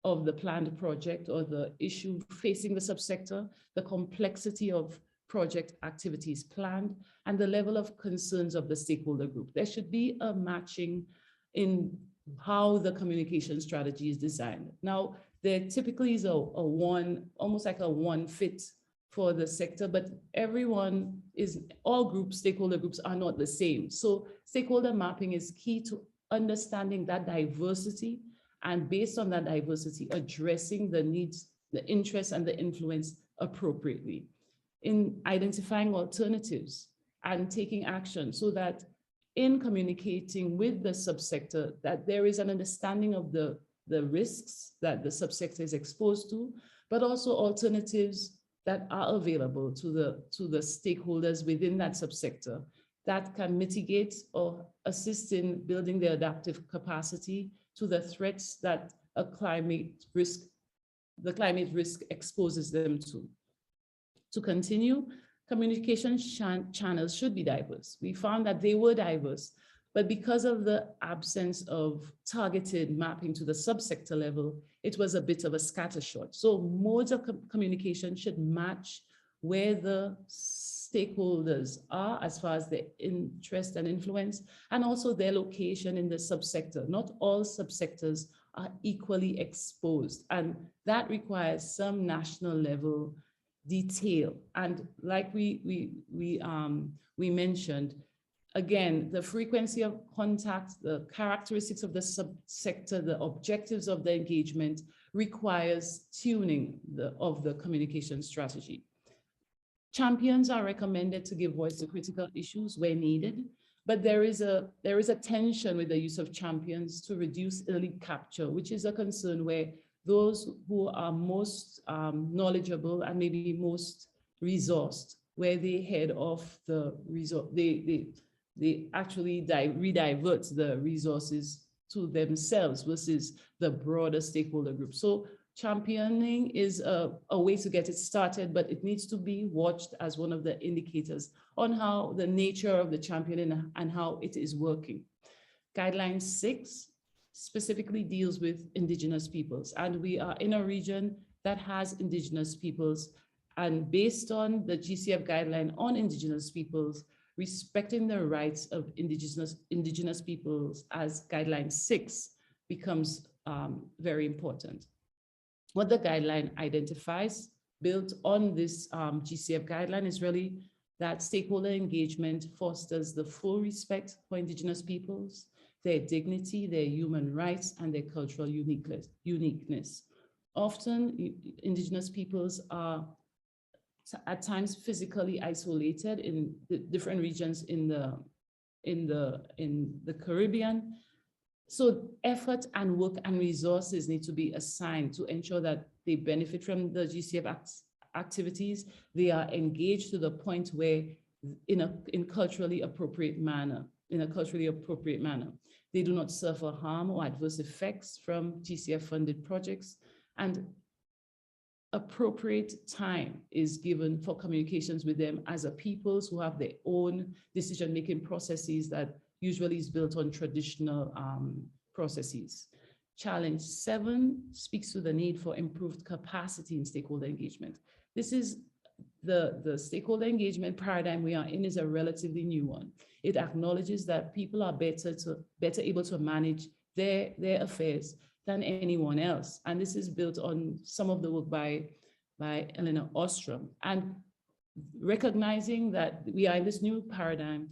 of the planned project or the issue facing the subsector, the complexity of project activities planned, and the level of concerns of the stakeholder group. There should be a matching in how the communication strategy is designed. Now, there typically is almost like a one fit for the sector, but all groups, stakeholder groups are not the same. So stakeholder mapping is key to understanding that diversity, and based on that diversity, addressing the needs, the interests, and the influence appropriately in identifying alternatives and taking action so that in communicating with the subsector, that there is an understanding of the risks that the subsector is exposed to, but also alternatives that are available to the stakeholders within that subsector that can mitigate or assist in building their adaptive capacity to the threats that the climate risk exposes them to. To continue, communication channels should be diverse. We found that they were diverse, but because of the absence of targeted mapping to the subsector level, it was a bit of a scattershot. So modes of communication should match where the stakeholders are as far as their interest and influence, and also their location in the subsector. Not all subsectors are equally exposed, and that requires some national level detail. And like we mentioned, again, the frequency of contact, the characteristics of the subsector, the objectives of the engagement requires tuning of the communication strategy. Champions are recommended to give voice to critical issues where needed, but there is a tension with the use of champions to reduce early capture, which is a concern where those who are most knowledgeable and maybe most resourced, where they head off the resource, they actually redivert the resources to themselves versus the broader stakeholder group. So championing is a way to get it started, but it needs to be watched as one of the indicators on how the nature of the championing and how it is working. Guideline 6 specifically deals with indigenous peoples, and we are in a region that has indigenous peoples, and based on the GCF guideline on indigenous peoples, respecting the rights of indigenous peoples as guideline 6 becomes very important. What the guideline identifies, built on this GCF guideline, is really that stakeholder engagement fosters the full respect for indigenous peoples, their dignity, their human rights, and their cultural uniqueness. Often, indigenous peoples are at times physically isolated in the different regions in the Caribbean. So effort and work and resources need to be assigned to ensure that they benefit from the GCF activities. They are engaged to the point where in a culturally appropriate manner, they do not suffer harm or adverse effects from GCF funded projects, and appropriate time is given for communications with them as a peoples who have their own decision-making processes that usually is built on traditional processes. Challenge 7 speaks to the need for improved capacity in stakeholder engagement. This is the stakeholder engagement paradigm we are in is a relatively new one. It acknowledges that people are better able to manage their affairs than anyone else. And this is built on some of the work by Eleanor Ostrom. And recognizing that we are in this new paradigm,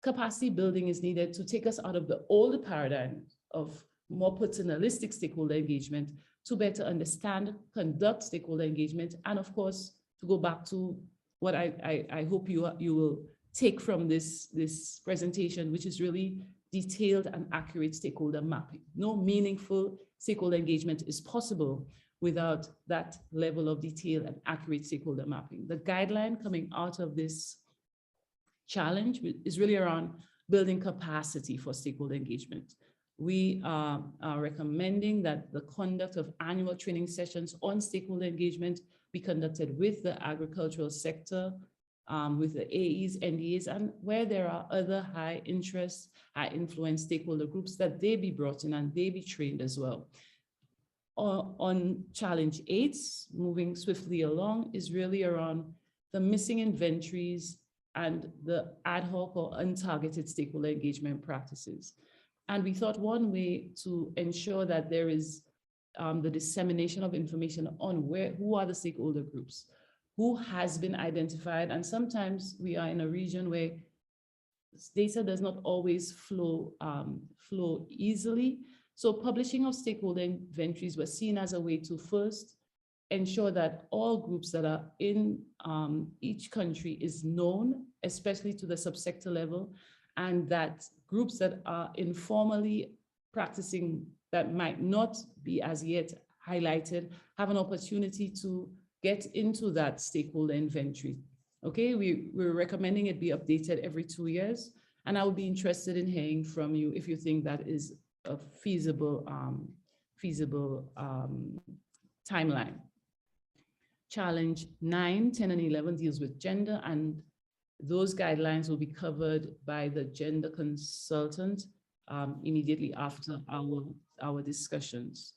capacity building is needed to take us out of the older paradigm of more paternalistic stakeholder engagement to better understand, conduct stakeholder engagement, and of course, to go back to what I hope you will take from this presentation, which is really detailed and accurate stakeholder mapping. No meaningful stakeholder engagement is possible without that level of detail and accurate stakeholder mapping. The guideline coming out of this challenge is really around building capacity for stakeholder engagement. We are recommending that the conduct of annual training sessions on stakeholder engagement be conducted with the agricultural sector, with the AEs, NDAs, and where there are other high interest, high influence stakeholder groups, that they be brought in and they be trained as well. On challenge 8, moving swiftly along, is really around the missing inventories and the ad hoc or untargeted stakeholder engagement practices. And we thought one way to ensure that there is the dissemination of information on who are the stakeholder groups, who has been identified. And sometimes we are in a region where data does not always flow easily. So publishing of stakeholder inventories was seen as a way to first ensure that all groups that are in each country is known, especially to the subsector level, and that groups that are informally practicing that might not be as yet highlighted have an opportunity to get into that stakeholder inventory. Okay, we're recommending it be updated every 2 years, and I would be interested in hearing from you if you think that is a feasible timeline. Challenge 9, 10, and 11 deals with gender, and those guidelines will be covered by the gender consultant immediately after our discussions.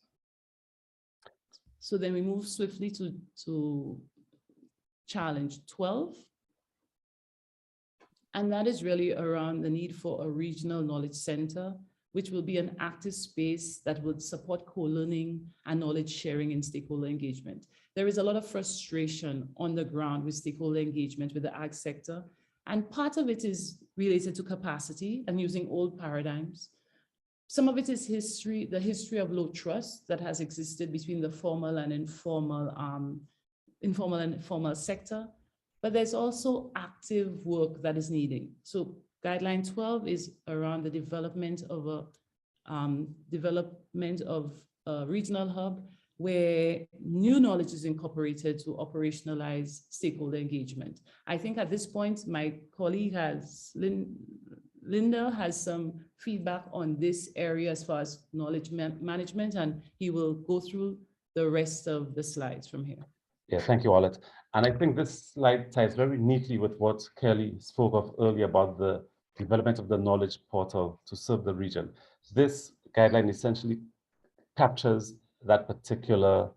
So then we move swiftly to challenge 12. And that is really around the need for a regional knowledge center, which will be an active space that would support co-learning and knowledge sharing and stakeholder engagement. There is a lot of frustration on the ground with stakeholder engagement with the ag sector. And part of it is related to capacity and using old paradigms. Some of it is the history of low trust that has existed between the formal and informal sector. But there's also active work that is needed. So guideline 12 is around the development of a regional hub where new knowledge is incorporated to operationalize stakeholder engagement. I think at this point, my colleague Linda has some feedback on this area as far as knowledge management, and he will go through the rest of the slides from here.
Yeah, thank you, Arlette. And I think this slide ties very neatly with what Kelly spoke of earlier about the development of the knowledge portal to serve the region. This guideline essentially captures that particular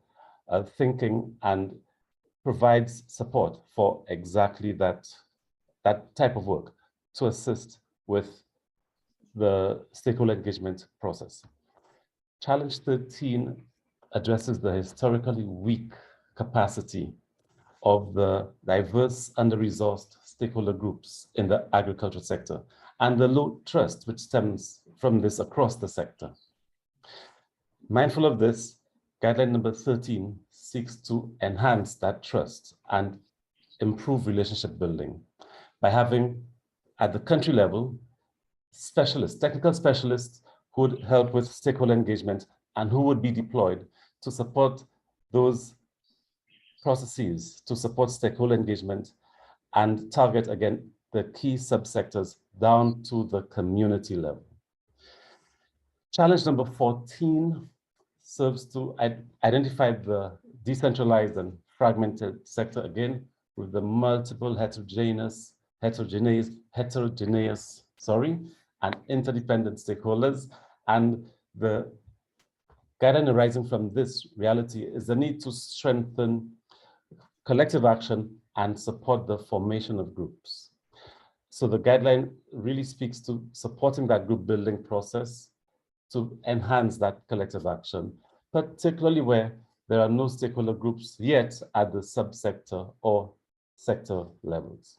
thinking and provides support for exactly that type of work to assist with the stakeholder engagement process. Challenge 13 addresses the historically weak capacity of the diverse, under-resourced stakeholder groups in the agriculture sector and the low trust which stems from this across the sector. Mindful of this, guideline number 13 seeks to enhance that trust and improve relationship building by having, at the country level, specialists, technical specialists who would help with stakeholder engagement and who would be deployed to support those processes, to support stakeholder engagement and target, again, the key subsectors down to the community level. Challenge number 14 serves to identify the decentralized and fragmented sector, again, with the multiple heterogeneous, and interdependent stakeholders. And the guideline arising from this reality is the need to strengthen collective action and support the formation of groups. So the guideline really speaks to supporting that group building process to enhance that collective action, particularly where there are no stakeholder groups yet at the subsector or sector levels.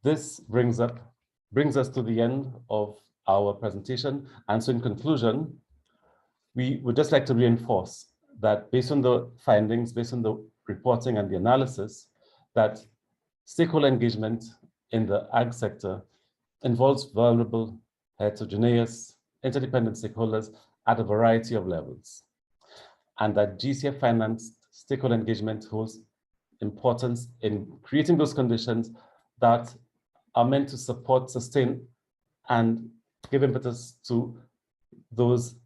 This brings us to the end of our presentation. And so in conclusion, we would just like to reinforce that based on the findings, based on the reporting and the analysis that stakeholder engagement in the ag sector involves vulnerable, heterogeneous, interdependent stakeholders at a variety of levels, and that GCF financed stakeholder engagement holds importance in creating those conditions that are meant to support, sustain, and give impetus to those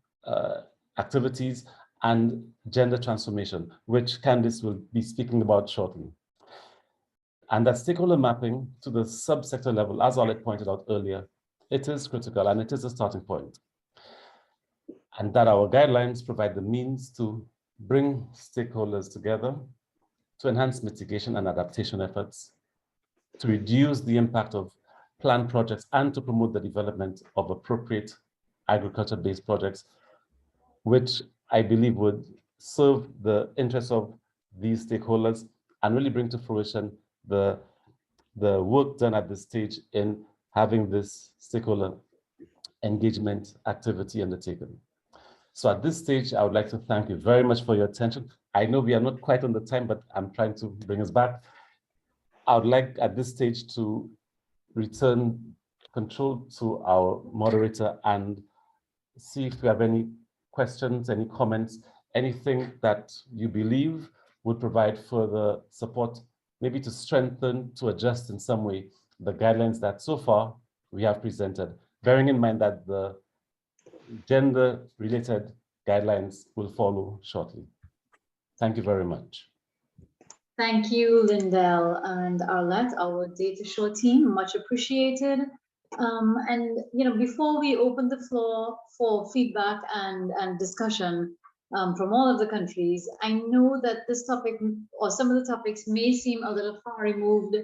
activities and gender transformation, which Candice will be speaking about shortly. And that stakeholder mapping to the subsector level, as Olet pointed out earlier, it is critical and it is a starting point. And that our guidelines provide the means to bring stakeholders together to enhance mitigation and adaptation efforts, to reduce the impact of planned projects, and to promote the development of appropriate agriculture-based projects, which I believe would serve the interests of these stakeholders and really bring to fruition the work done at this stage in having this stakeholder engagement activity undertaken. So at this stage, I would like to thank you very much for your attention. I know we are not quite on the time, but I'm trying to bring us back. I would like at this stage to return control to our moderator and see if we have any questions, any comments, anything that you believe would provide further support, maybe to strengthen, to adjust in some way the guidelines that so far we have presented, bearing in mind that the gender-related guidelines will follow shortly. Thank you very much.
Thank you, Lindell and Arlette, our data show team, much appreciated. And before we open the floor for feedback and discussion from all of the countries, I know that this topic or some of the topics may seem a little far removed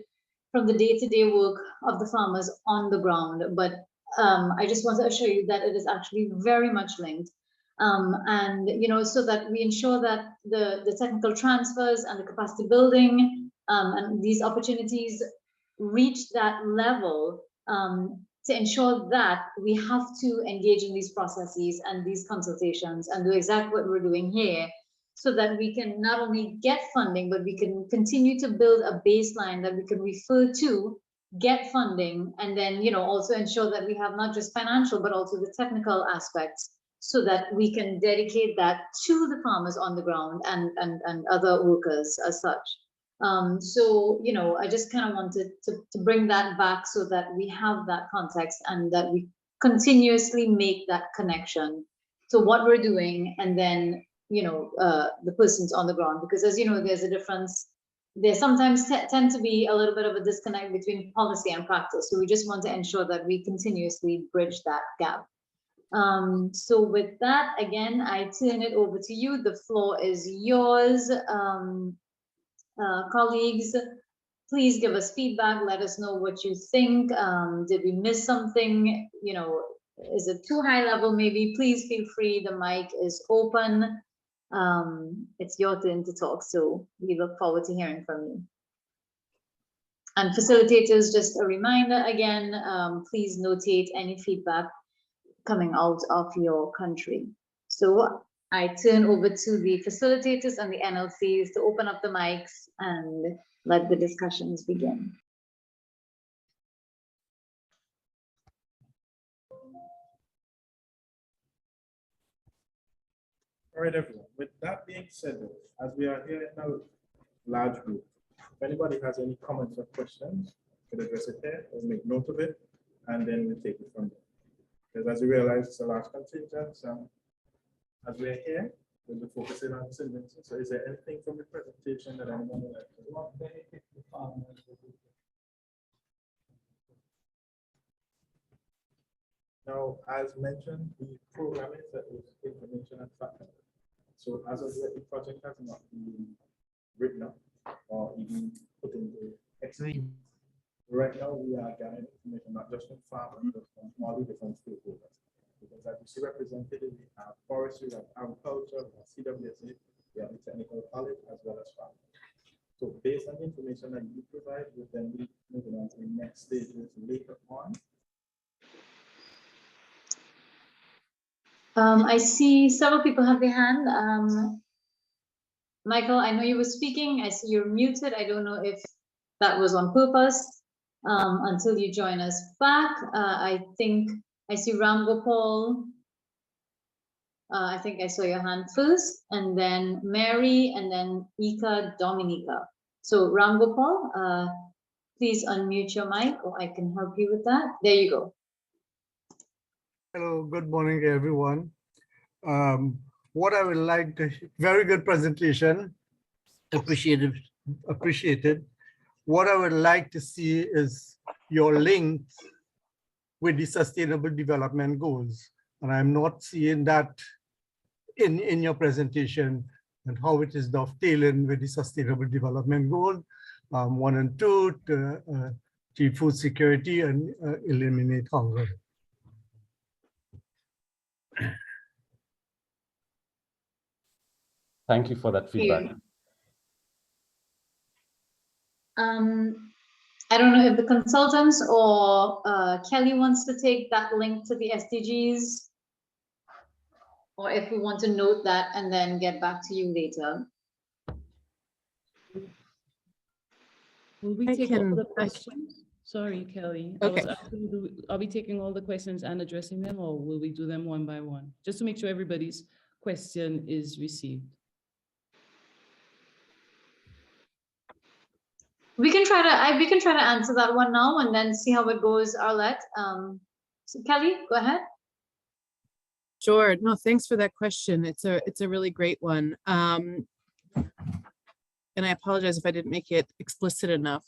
from the day-to-day work of the farmers on the ground, but I just want to assure you that it is actually very much linked. And so that we ensure that the technical transfers and the capacity building and these opportunities reach that level, to ensure that we have to engage in these processes and these consultations and do exactly what we're doing here, so that we can not only get funding, but we can continue to build a baseline that we can refer to, get funding, and then also ensure that we have not just financial but also the technical aspects, so that we can dedicate that to the farmers on the ground and other workers as such. So I just kind of wanted to bring that back so that we have that context and that we continuously make that connection to what we're doing, and then the persons on the ground, because as you know, there's a difference. There sometimes tend to be a little bit of a disconnect between policy and practice. So we just want to ensure that we continuously bridge that gap. So with that, again, I turn it over to you. The floor is yours. Colleagues, please give us feedback. Let us know what you think. Did we miss something? Is it too high level? Maybe please feel free. The mic is open. It's your turn to talk, so we look forward to hearing from you. And facilitators, just a reminder again, please notate any feedback coming out of your country. So I turn over to the facilitators and the NLCs to open up the mics and let the discussions begin.
All right, everyone. With that being said, as we are here in a large group, if anybody has any comments or questions, you can address it there or make note of it, and then we'll take it from there. Because as you realize, it's a large contingent, as we're here, we'll be focusing on resilience. So is there anything from the presentation that anyone would like to do? Now, as mentioned, the program is that is information and fact. So as of yet, the project has not been written up or even put into execution. Right now, we are gathering information not just from farmers, but from all the different stakeholders. Because as you see represented, we have forestry, we have agriculture, we have CWSA, we have the technical college, as well as farmers. So based on the information that you provide, we then be moving on to the next stages later on.
I see several people have their hand. Michael, I know you were speaking. I see you're muted. I don't know if that was on purpose until you join us back. I think I see Ram Gopal. I think I saw your hand first, and then Mary, and then Ika Dominica. So Ram Gopal, please unmute your mic, or I can help you with that. There you go.
Hello, good morning, everyone. What I would like to, very good presentation, appreciated. What I would like to see is your links with the Sustainable Development Goals. And I'm not seeing that in your presentation and how it is dovetailing with the Sustainable Development Goal 1 and 2 to achieve food security and eliminate hunger.
Thank you for that feedback.
I don't know if the consultants or Kelly wants to take that link to the SDGs, or if we want to note that and then get back to you later.
Will we take all the questions? Sorry, Kelly.
Okay.
Are we taking all the questions and addressing them, or will we do them one by one? Just to make sure everybody's question is received.
We can try to answer that one now and then see how it goes, Arlette. So Kelly, go ahead.
Sure. No, thanks for that question. It's a really great one. And I apologize if I didn't make it explicit enough.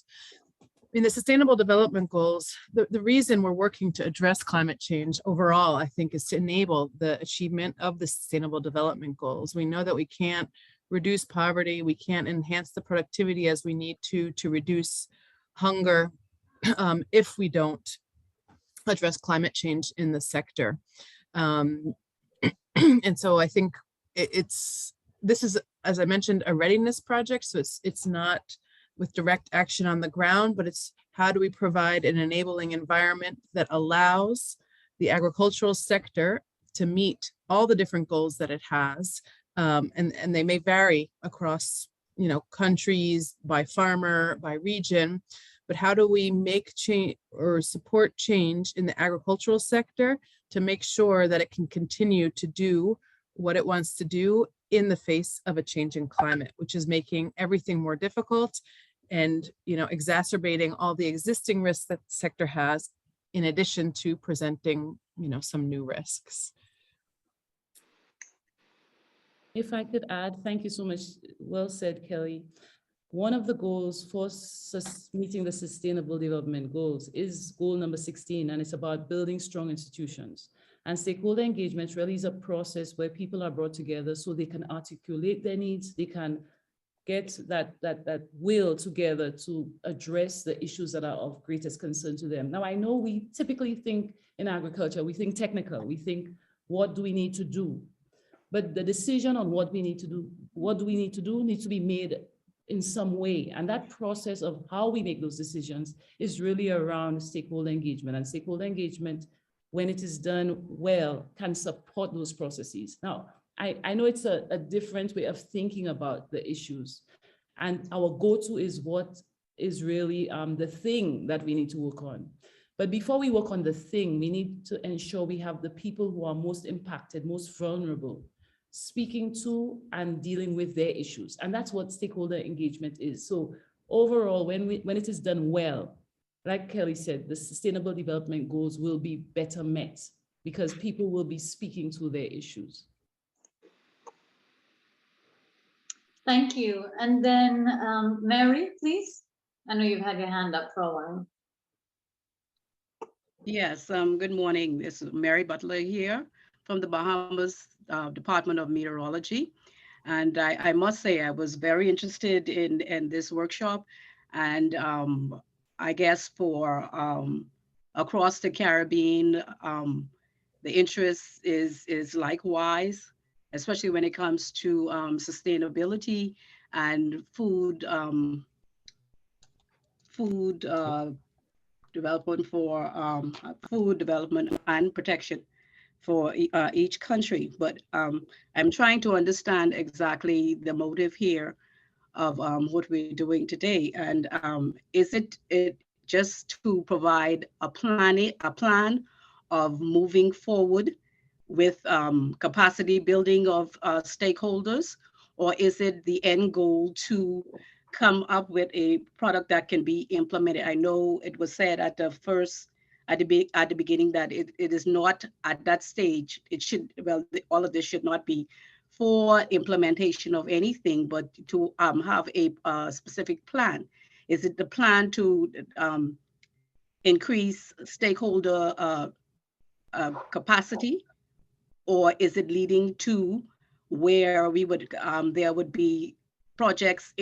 In the Sustainable Development Goals, the reason we're working to address climate change overall, I think, is to enable the achievement of the Sustainable Development Goals. We know that we can't reduce poverty, we can't enhance the productivity as we need to reduce hunger if we don't address climate change in the sector. And so I think this is, as I mentioned, a readiness project. So it's not with direct action on the ground, but it's how do we provide an enabling environment that allows the agricultural sector to meet all the different goals that it has. And they may vary across, countries, by farmer, by region, but how do we make change or support change in the agricultural sector to make sure that it can continue to do what it wants to do in the face of a changing climate, which is making everything more difficult and, exacerbating all the existing risks that the sector has, in addition to presenting, some new risks.
If I could add, thank you so much. Well said, Kelly. One of the goals for meeting the Sustainable Development Goals is goal number 16, and it's about building strong institutions. And stakeholder engagement really is a process where people are brought together so they can articulate their needs, they can get that will together to address the issues that are of greatest concern to them. Now, I know we typically think in agriculture, we think technical, we think, what do we need to do? But the decision on what do we need to do needs to be made in some way. And that process of how we make those decisions is really around stakeholder engagement. And stakeholder engagement, when it is done well, can support those processes. Now, I know it's a different way of thinking about the issues. And our go-to is what is really the thing that we need to work on. But before we work on the thing, we need to ensure we have the people who are most impacted, most vulnerable, speaking to and dealing with their issues. And that's what stakeholder engagement is. So overall, when it is done well, like Kelly said, the Sustainable Development Goals will be better met because people will be speaking to their issues.
Thank you. And then Mary, please. I know you've had your hand up for a while.
Yes, good morning. This is Mary Butler here from the Bahamas Department of Meteorology. And I must say, I was very interested in this workshop. And I guess for across the Caribbean, the interest is likewise, especially when it comes to sustainability and food development for food development and protection for each country, but I'm trying to understand exactly the motive here of what we're doing today. And is it just to provide a plan of moving forward with capacity building of stakeholders, or is it the end goal to come up with a product that can be implemented? I know it was said at the beginning that it is not at that stage. It should, well, all of this should not be for implementation of anything, but to have a specific plan. Is it the plan to increase stakeholder capacity, or is it leading to where we would there would be projects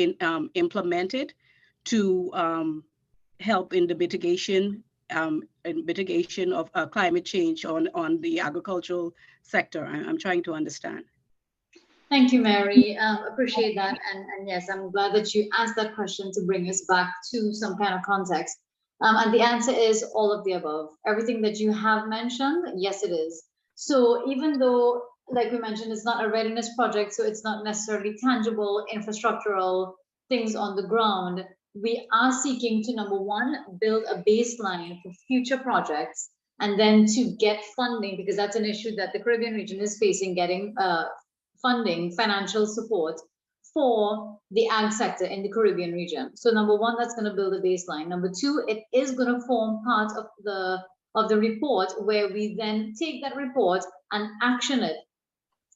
implemented to help in the mitigation of climate change on the agricultural sector? I'm trying to understand.
Thank you, Mary. Appreciate that. And yes, I'm glad that you asked that question to bring us back to some kind of context. And the answer is all of the above. Everything that you have mentioned, yes, it is. So even though, like we mentioned, it's not a readiness project, so it's not necessarily tangible infrastructural things on the ground, we are seeking to, number one, build a baseline for future projects, and then to get funding, because that's an issue that the Caribbean region is facing, getting funding, financial support for the ag sector in the Caribbean region. So number one, that's going to build a baseline. Number two, it is going to form part of the report, where we then take that report and action it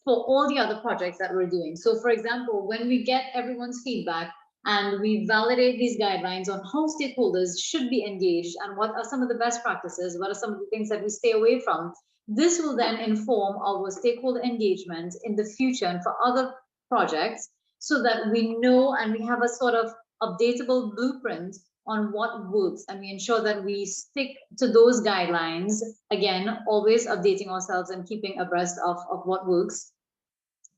for all the other projects that we're doing. So for example, when we get everyone's feedback and we validate these guidelines on how stakeholders should be engaged and what are some of the best practices, what are some of the things that we stay away from, this will then inform our stakeholder engagement in the future and for other projects, so that we know and we have a sort of updatable blueprint on what works, and we ensure that we stick to those guidelines, again, always updating ourselves and keeping abreast of what works,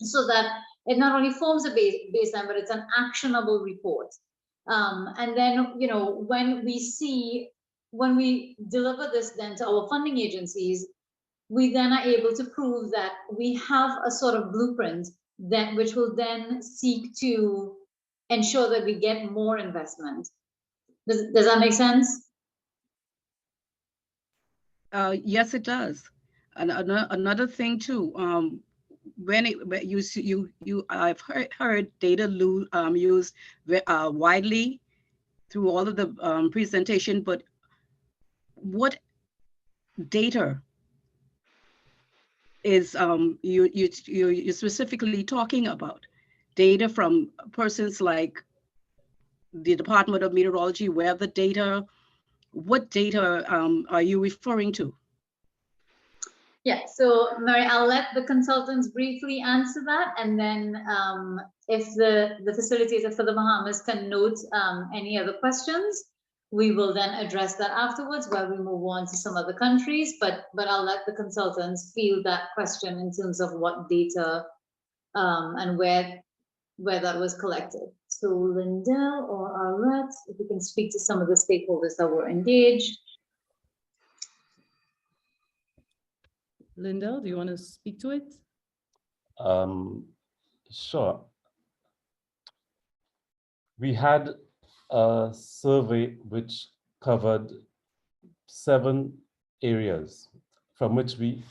so that it not only forms a baseline, but it's an actionable report. And then, you know, when we deliver this then to our funding agencies, we then are able to prove that we have a sort of blueprint that which will then seek to ensure that we get more investment. Does that make sense?
Yes, it does. And another thing too, I've heard data used widely through all of the presentation, but what data is you're specifically talking about? Data from persons like the Department of Meteorology, weather data? What data are you referring to?
Yeah, so Mary, I'll let the consultants briefly answer that, and then if the facilitator for the Bahamas can note any other questions, we will then address that afterwards while we move on to some other countries, but I'll let the consultants field that question in terms of what data and where that was collected. So Linda or Arlette, if you can speak to some of the stakeholders that were engaged.
Linda, do you want to speak to it?
Sure. We had a survey which covered 7 areas from which we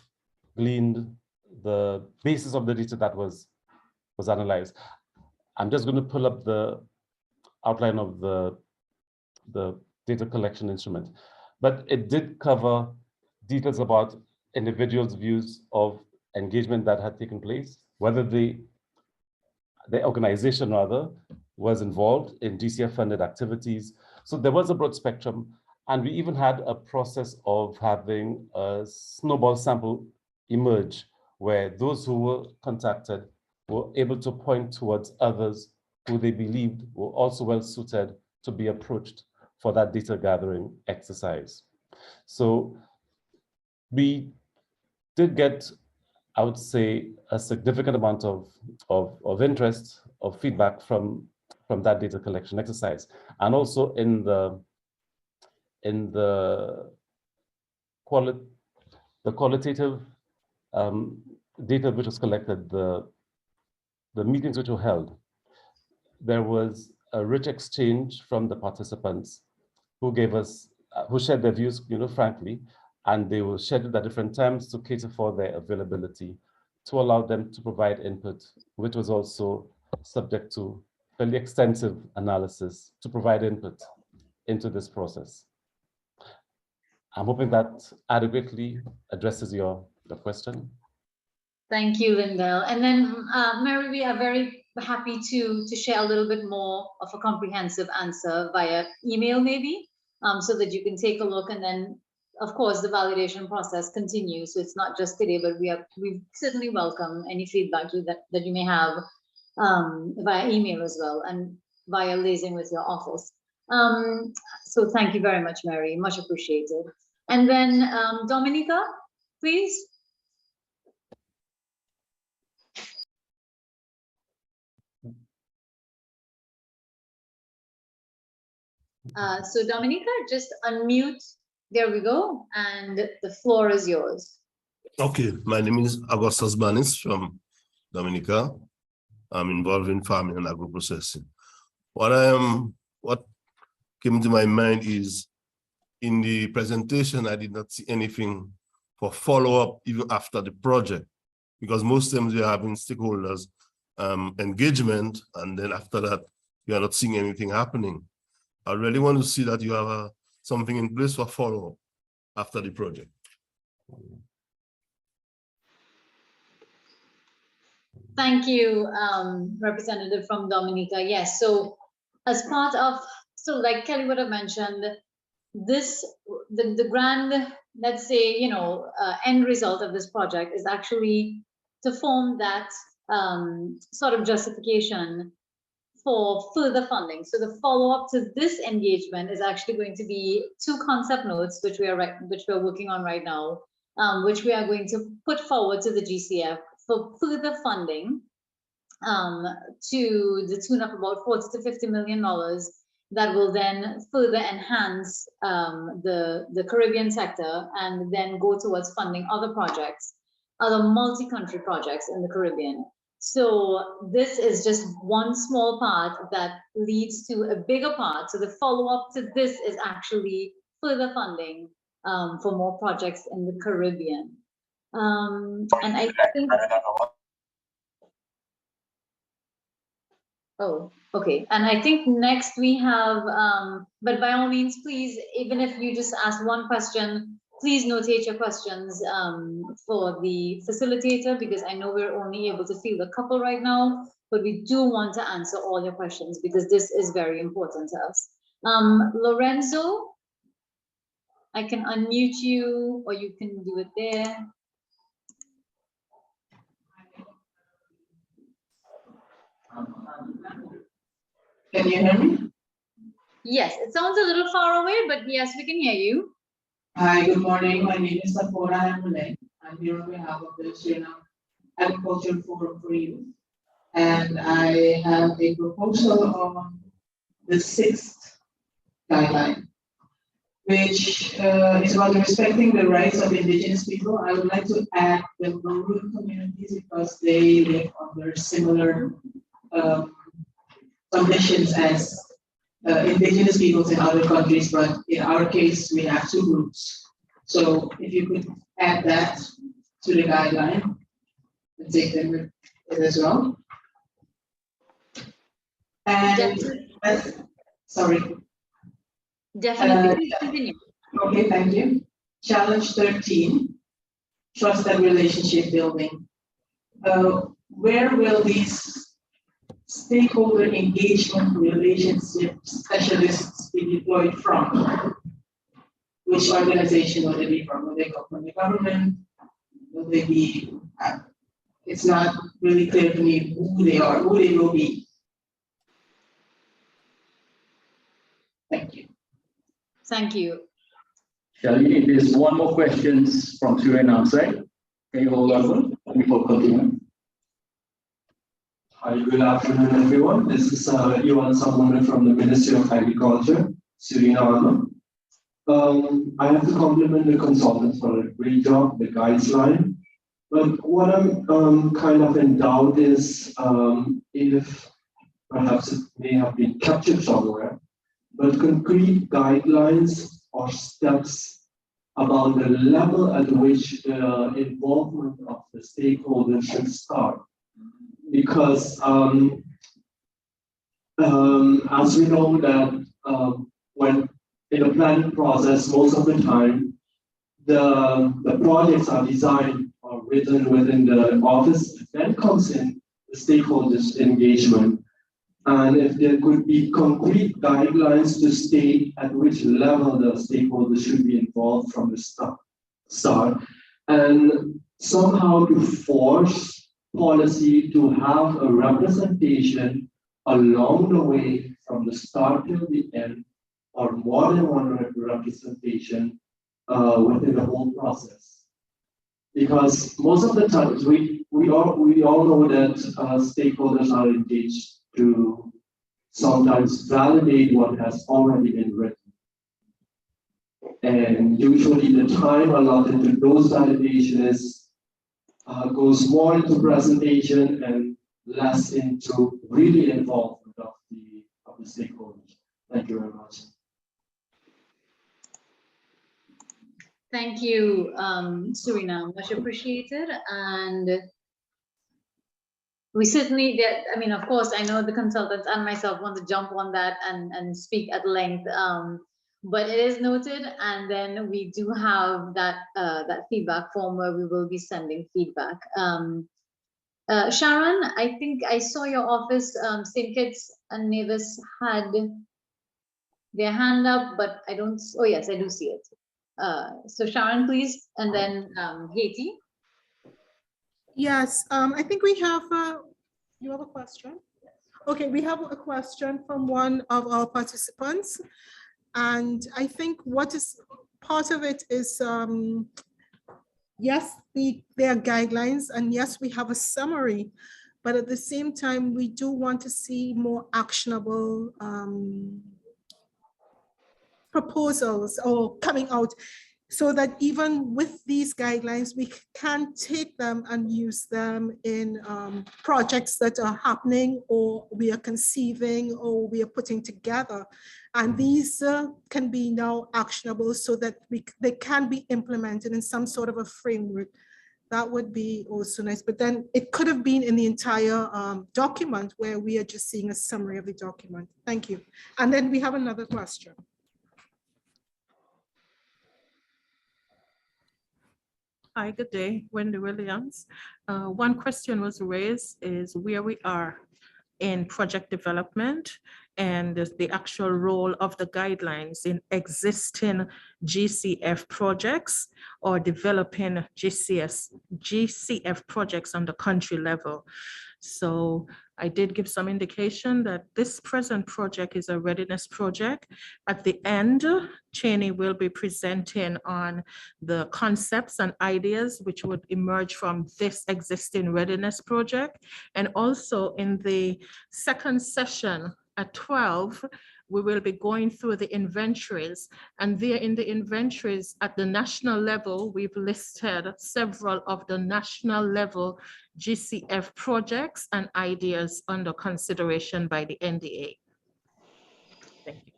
gleaned the basis of the data that was analyzed. I'm just going to pull up the outline of the data collection instrument, but it did cover details about individuals' views of engagement that had taken place, whether the organization rather was involved in DCF-funded activities. So there was a broad spectrum, and we even had a process of having a snowball sample emerge, where those who were contacted were able to point towards others who they believed were also well suited to be approached for that data gathering exercise. So we did get, I would say, a significant amount of interest, of feedback from that data collection exercise, and also in the qualitative data which was collected, the meetings which were held, there was a rich exchange from the participants who gave us, who shared their views, frankly, and they were scheduled at different times to cater for their availability, to allow them to provide input, which was also subject to fairly extensive analysis to provide input into this process. I'm hoping that adequately addresses your question.
Thank you, Lindell. And then, Mary, we are very happy to share a little bit more of a comprehensive answer via email, maybe, so that you can take a look. And then, of course, the validation process continues. So it's not just today, but we certainly welcome any feedback that you may have via email as well, and via liaising with your office. So thank you very much, Mary, much appreciated. And then Dominica, please. So Dominica, just unmute. There we go. And the floor is yours.
Okay, my name is Augustus Banis from Dominica. I'm involved in farming and agro-processing. What came to my mind is, in the presentation, I did not see anything for follow-up even after the project, because most times you're having stakeholders engagement, and then after that, you are not seeing anything happening. I really want to see that you have something in place for follow-up after the project.
Thank you, Representative from Dominica. Yes, so as part of, so like Kelly would have mentioned, the grand, let's say, end result of this project is actually to form that sort of justification for further funding. So the follow-up to this engagement is actually going to be 2 concept notes, which we are working on right now, which we are going to put forward to the GCF for further funding to the tune of about $40 to $50 million that will then further enhance the Caribbean sector and then go towards funding other projects, other multi-country projects in the Caribbean. So this is just one small part that leads to a bigger part. So the follow-up to this is actually further funding for more projects in the Caribbean. And I think, oh, okay. And I think next we have, but by all means, please, even if you just ask one question, please notate your questions for the facilitator, because I know we're only able to field a couple right now, but we do want to answer all your questions because this is very important to us. Lorenzo, I can unmute you, or you can do it there.
Can you hear me?
Yes, it sounds a little far away, but yes, we can hear you.
Hi, good morning. My name is Sapora Amule. I'm here on behalf of the Suriname Agriculture Forum for Youth. And I have a proposal on the 6th guideline, which is about respecting the rights of indigenous people. I would like to add the rural communities because they live under similar conditions as indigenous peoples in other countries, but in our case, we have 2 groups. So if you could add that to the guideline and take them with it as well. And sorry.
Definitely, continue.
Okay, thank you. Challenge 13, trust and relationship building. Where will these stakeholder engagement relationship specialists be deployed from? Which organization will they be from? Will they come from the government? Will they be, it's not really clear to me who they are, who they will be. Thank you.
Thank you.
Shelley, there's one more question from Suriname side. Can you hold on before continuing?
Hi, good afternoon, everyone. This is Iwan Samona from the Ministry of Agriculture, Suriname. I have to compliment the consultants for a great job, the guideline. But what I'm kind of in doubt is if perhaps it may have been captured somewhere, but concrete guidelines or steps about the level at which the involvement of the stakeholders should start. Because as we know that when in the planning process, most of the time, the projects are designed or written within the office, then comes in the stakeholders engagement. And if there could be concrete guidelines to state at which level the stakeholders should be involved from the start, and somehow to force policy to have a representation along the way from the start till the end, or more than one representation within the whole process. Because most of the times we all know that stakeholders are engaged to sometimes validate what has already been written. And usually the time allotted to those validations goes more into presentation and less into really involvement of the stakeholders. Thank you very much.
Thank you, Suriname, much appreciated. And we certainly, I mean, of course, I know the consultants and myself want to jump on that and speak at length, but it is noted. And then we do have that that feedback form where we will be sending feedback. Sharon, I think I saw your office, St. Kitts and Nevis had their hand up, but I don't, oh yes, I do see it. So Sharon, please, and then Haiti.
Yes, I think we have, you have a question? Okay, we have a question from one of our participants. And I think what is part of it is, yes, there are guidelines, and yes, we have a summary, but at the same time, we do want to see more actionable proposals or coming out, so that even with these guidelines, we can take them and use them in projects that are happening or we are conceiving or we are putting together. And these can be now actionable so that they can be implemented in some sort of a framework. That would be also nice. But then it could have been in the entire document where we are just seeing a summary of the document. Thank you. And then we have another question. Hi, good day, Wendy Williams. One question was raised is where we are in project development and the actual role of the guidelines in existing GCF projects or developing GCF projects on the country level. So I did give some indication that this present project is a readiness project. At the end, Cheney will be presenting on the concepts and ideas which would emerge from this existing readiness project. And also in the second session at 12, we will be going through the inventories, and there in the inventories at the national level, we've listed several of the national level GCF projects and ideas under consideration by the NDA. Thank you.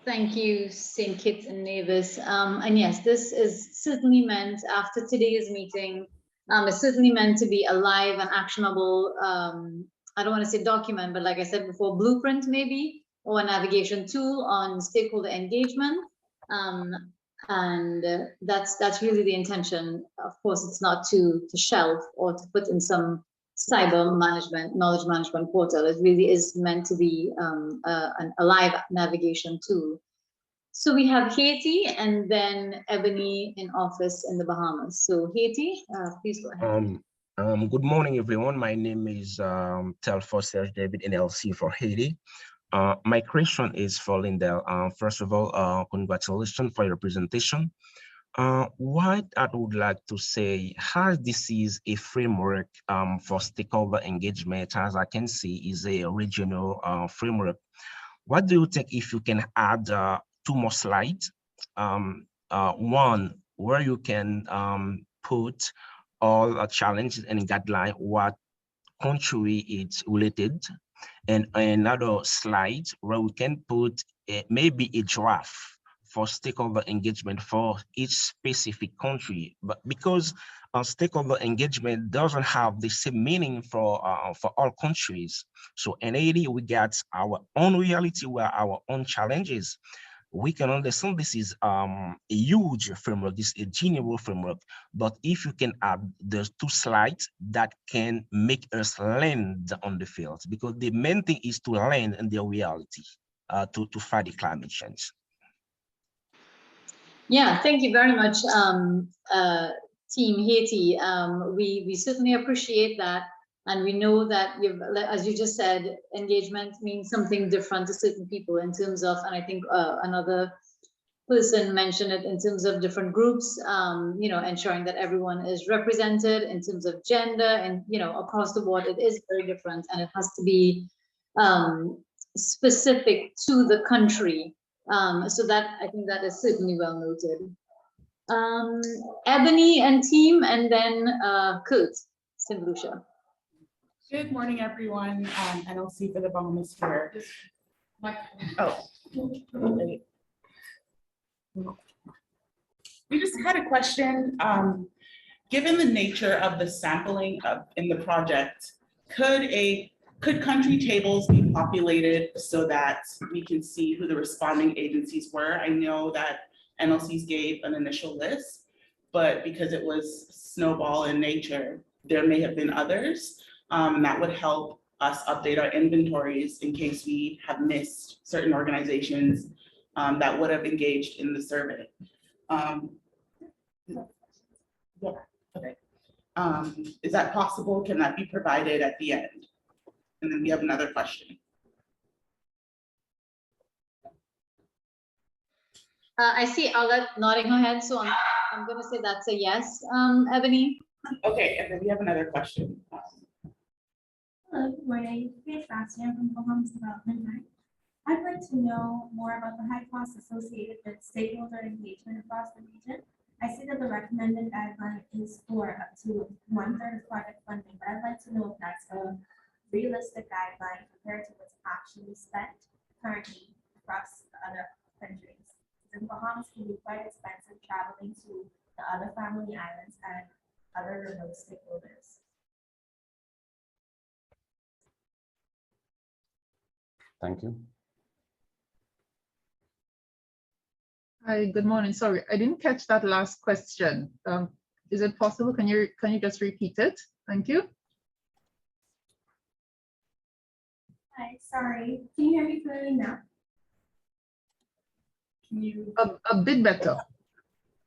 Thank you, St. Kitts and Nevis. And yes, this is certainly meant, after today's meeting, it's certainly meant to be a live and actionable, I don't want to say document, but like I said before, blueprint maybe, or a navigation tool on stakeholder engagement. And that's really the intention. Of course, it's not to shelf or to put in some cyber management, knowledge management portal. It really is meant to be a live navigation tool. So we have Haiti and then Ebony in office in the Bahamas. So Haiti, please go ahead.
Good morning, everyone. My name is Telfo Serge David NLC for Haiti. My question is for Lindell. First of all, congratulations for your presentation. What I would like to say, as this is a framework for stakeholder engagement, as I can see, is a regional framework. What do you think if you can add 2 more slides? One where you can put all challenges and guideline, what country it's related, and another slide where we can put maybe a draft for stakeholder engagement for each specific country, but because stakeholder engagement doesn't have the same meaning for all countries. So in Haiti, we got our own reality, where our own challenges. We can understand this is a huge framework, this is a general framework, but if you can add those two slides, that can make us land on the field, because the main thing is to land in the reality to fight the climate change.
Yeah, thank you very much, Team Haiti. We certainly appreciate that. And we know that, as you just said, engagement means something different to certain people in terms of, and I think another person mentioned it in terms of different groups, ensuring that everyone is represented in terms of gender, and, across the board, it is very different, and it has to be specific to the country. So that, I think that is certainly well noted. Ebony and team, and then Kurt, St. Lucia.
Good morning, everyone. NLC for the Bahamas here. We just had a question. Given the nature of the sampling in the project, could country tables be populated so that we can see who the responding agencies were? I know that NLCs gave an initial list, but because it was snowball in nature, there may have been others. That would help us update our inventories in case we have missed certain organizations that would have engaged in the survey. Is that possible? Can that be provided at the end? And then we have another question.
I see Alet nodding her head, so I'm going to say that's a yes, Ebony.
Okay, and then we have another question.
Hello, good morning. I'm from Bahamas Development Bank. I'd like to know more about the high costs associated with stakeholder engagement across the region. I see that the recommended guideline is for up to 1/3 of project funding, but I'd like to know if that's a realistic guideline compared to what's actually spent currently across the other countries. The Bahamas can be quite expensive traveling to the other family islands and other remote stakeholders.
Thank you.
Hi, good morning. Sorry, I didn't catch that last question. Is it possible? Can you just repeat it? Thank you.
Hi, sorry. Can you hear me clearly now?
Can you a bit better?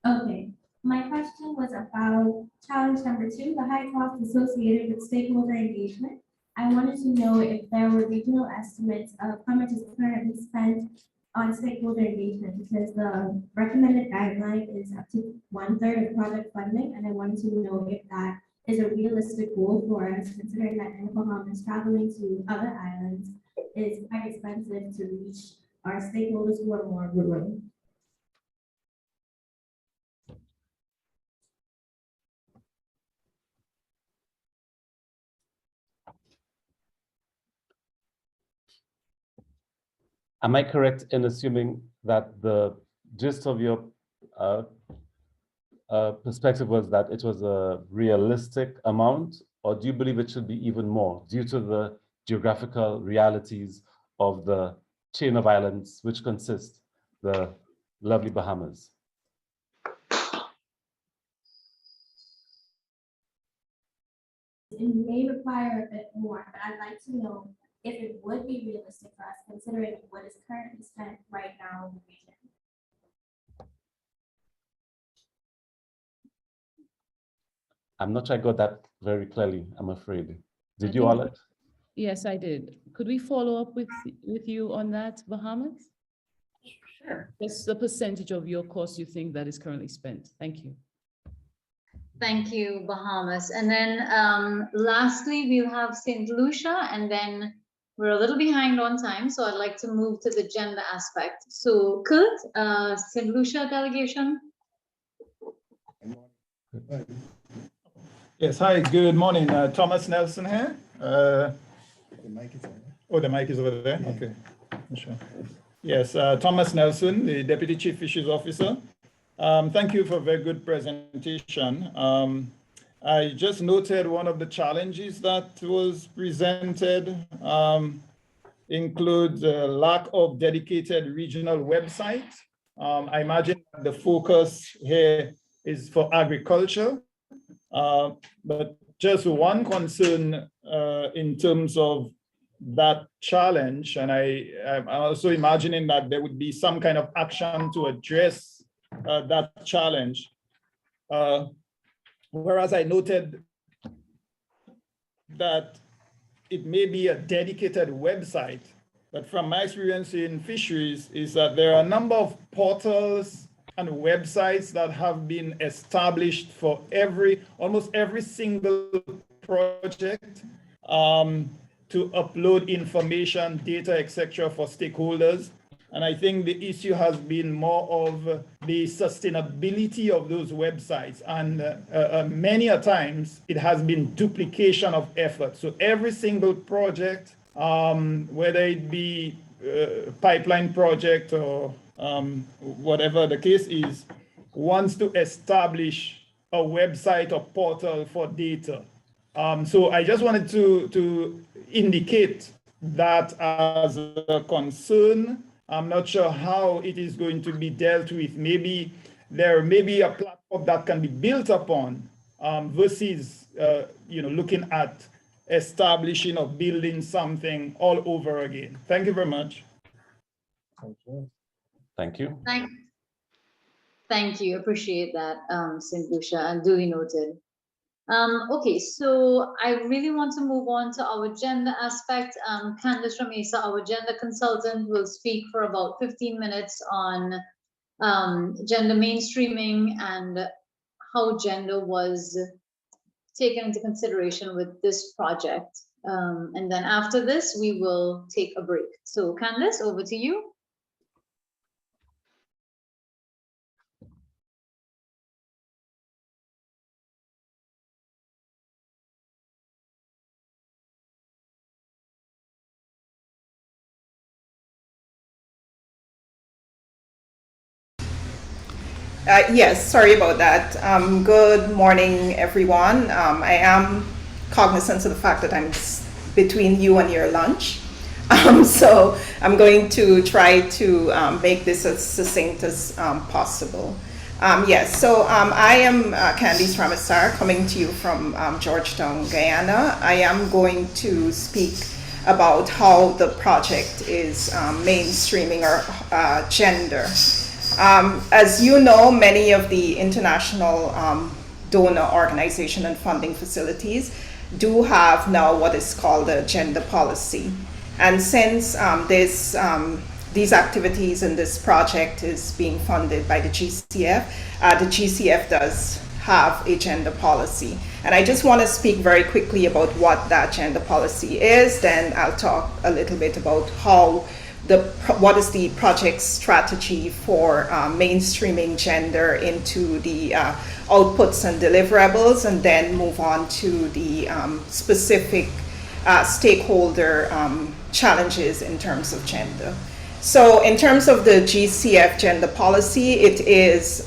Okay. My question was about challenge number 2, the high cost associated with stakeholder engagement. I wanted to know if there were regional estimates of how much is currently spent on stakeholder engagement, because the recommended guideline is up to 1/3 of project funding, and I wanted to know if that is a realistic goal for us, considering that in the Bahamas, traveling to other islands is quite expensive to reach our stakeholders who are more rural.
Am I correct in assuming that the gist of your perspective was that it was a realistic amount, or do you believe it should be even more due to the geographical realities of the chain of islands which consist the lovely Bahamas?
It may require a bit more, but I'd like to know if it would be realistic for us, considering what is currently spent right now in the region.
I'm not sure I got that very clearly, I'm afraid. Did you, Alet?
Yes, I did. Could we follow up with you on that, Bahamas?
Sure.
What's the percentage of your cost you think that is currently spent? Thank you.
Thank you, Bahamas. And then lastly, we'll have St. Lucia, and then we're a little behind on time, so I'd like to move to the gender aspect. So Kurt, St. Lucia delegation.
Yes, hi, good morning. Thomas Nelson here. The mic is over there. Oh, the mic is over there? Yeah. Okay, sure. Yes, Thomas Nelson, the Deputy Chief Fisheries Officer. Thank you for a very good presentation. I just noted one of the challenges that was presented includes a lack of dedicated regional website. I imagine the focus here is for agriculture. But just one concern in terms of that challenge, and I'm also imagining that there would be some kind of action to address that challenge. Whereas I noted that it may be a dedicated website, but from my experience in fisheries is that there are a number of portals and websites that have been established for almost every single project to upload information, data, etc. for stakeholders. And I think the issue has been more of the sustainability of those websites. And many a times it has been duplication of effort. So every single project, whether it be pipeline project or whatever the case is, wants to establish a website or portal for data. So I just wanted to indicate that as a concern. I'm not sure how it is going to be dealt with. Maybe there may be a platform that can be built upon versus looking at establishing or building something all over again. Thank you very much.
Thank you. Thank you.
Thank you. Appreciate that, St. Lucia, and duly noted. Okay, so I really want to move on to our gender aspect. Candice Ramesa, our gender consultant, will speak for about 15 minutes on gender mainstreaming and how gender was taken into consideration with this project. And then after this, we will take a break. So Candice, over to you.
Yes, sorry about that. Good morning, everyone. I am cognizant of the fact that I'm between you and your lunch. So I'm going to try to make this as succinct as possible. Yes, so I am Candice Ramesa, coming to you from Georgetown, Guyana. I am going to speak about how the project is mainstreaming our gender. As you know, many of the international donor organization and funding facilities do have now what is called a gender policy. And since these activities and this project is being funded by the GCF does have a gender policy. And I just want to speak very quickly about what that gender policy is, then I'll talk a little bit about what is the project strategy for mainstreaming gender into the outputs and deliverables, and then move on to the specific stakeholder challenges in terms of gender. So in terms of the GCF gender policy, it is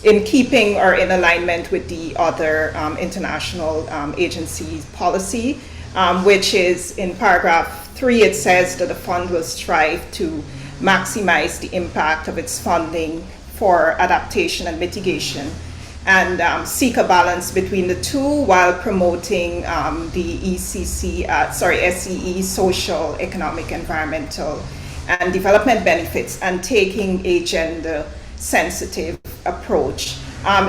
in keeping or in alignment with the other international agencies policy, which is in paragraph 3, it says that the fund will strive to maximize the impact of its funding for adaptation and mitigation, and seek a balance between the two while promoting the SEE, social, economic, environmental, and development benefits, and taking a gender-sensitive approach.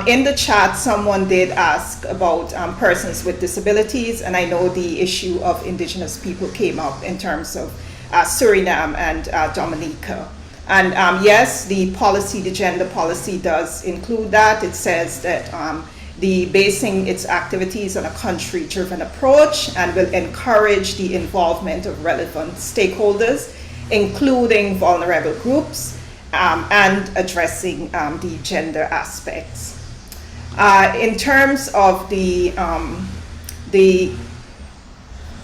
In the chat, someone did ask about persons with disabilities, and I know the issue of indigenous people came up in terms of Suriname and Dominica. And yes, the gender policy does include that. It says that basing its activities on a country-driven approach and will encourage the involvement of relevant stakeholders, including vulnerable groups, and addressing the gender aspects. In terms of the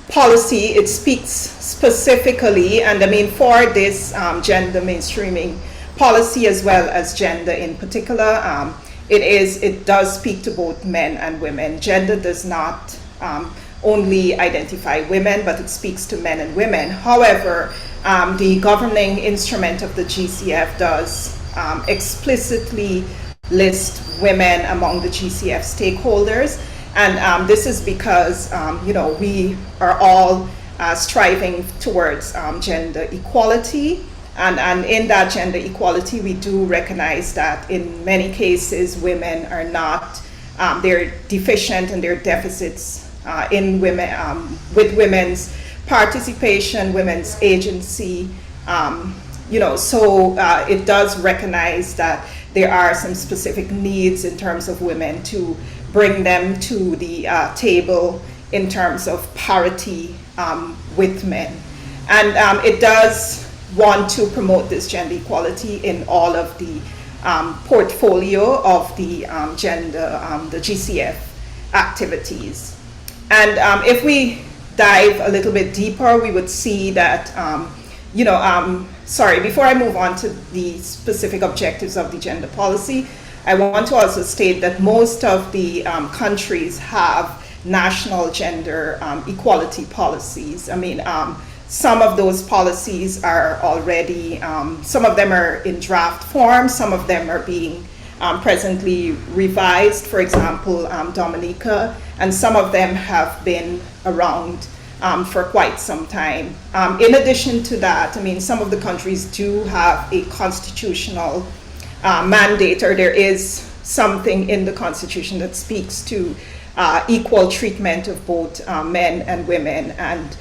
policy, it speaks specifically, and I mean for this gender mainstreaming policy as well as gender in particular, it does speak to both men and women. Gender does not only identify women, but it speaks to men and women. However, the governing instrument of the GCF does explicitly list women among the GCF stakeholders. And this is because, you know, we are all striving towards gender equality. And in that gender equality, we do recognize that in many cases, women are not, they're deficient in their deficits in women, with women's participation, women's agency, you know, so it does recognize that there are some specific needs in terms of women to bring them to the table in terms of parity with men. And it does want to promote this gender equality in all of the portfolio of the the GCF activities. And if we dive a little bit deeper, we would see that, you know, sorry, before I move on to the specific objectives of the gender policy, I want to also state that most of the countries have national gender equality policies. I mean, some of those policies are already, some of them are in draft form, some of them are being presently revised, for example, Dominica, and some of them have been around for quite some time. In addition to that, I mean, some of the countries do have a constitutional mandate, or there is something in the Constitution that speaks to equal treatment of both men and women, and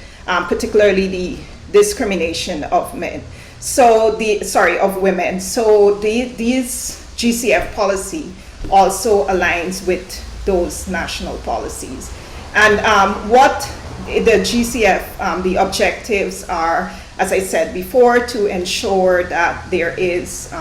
particularly the discrimination of men. So of women. So these GCF policy also aligns with those national policies. And what the GCF, the objectives are, as I said before, to ensure that there is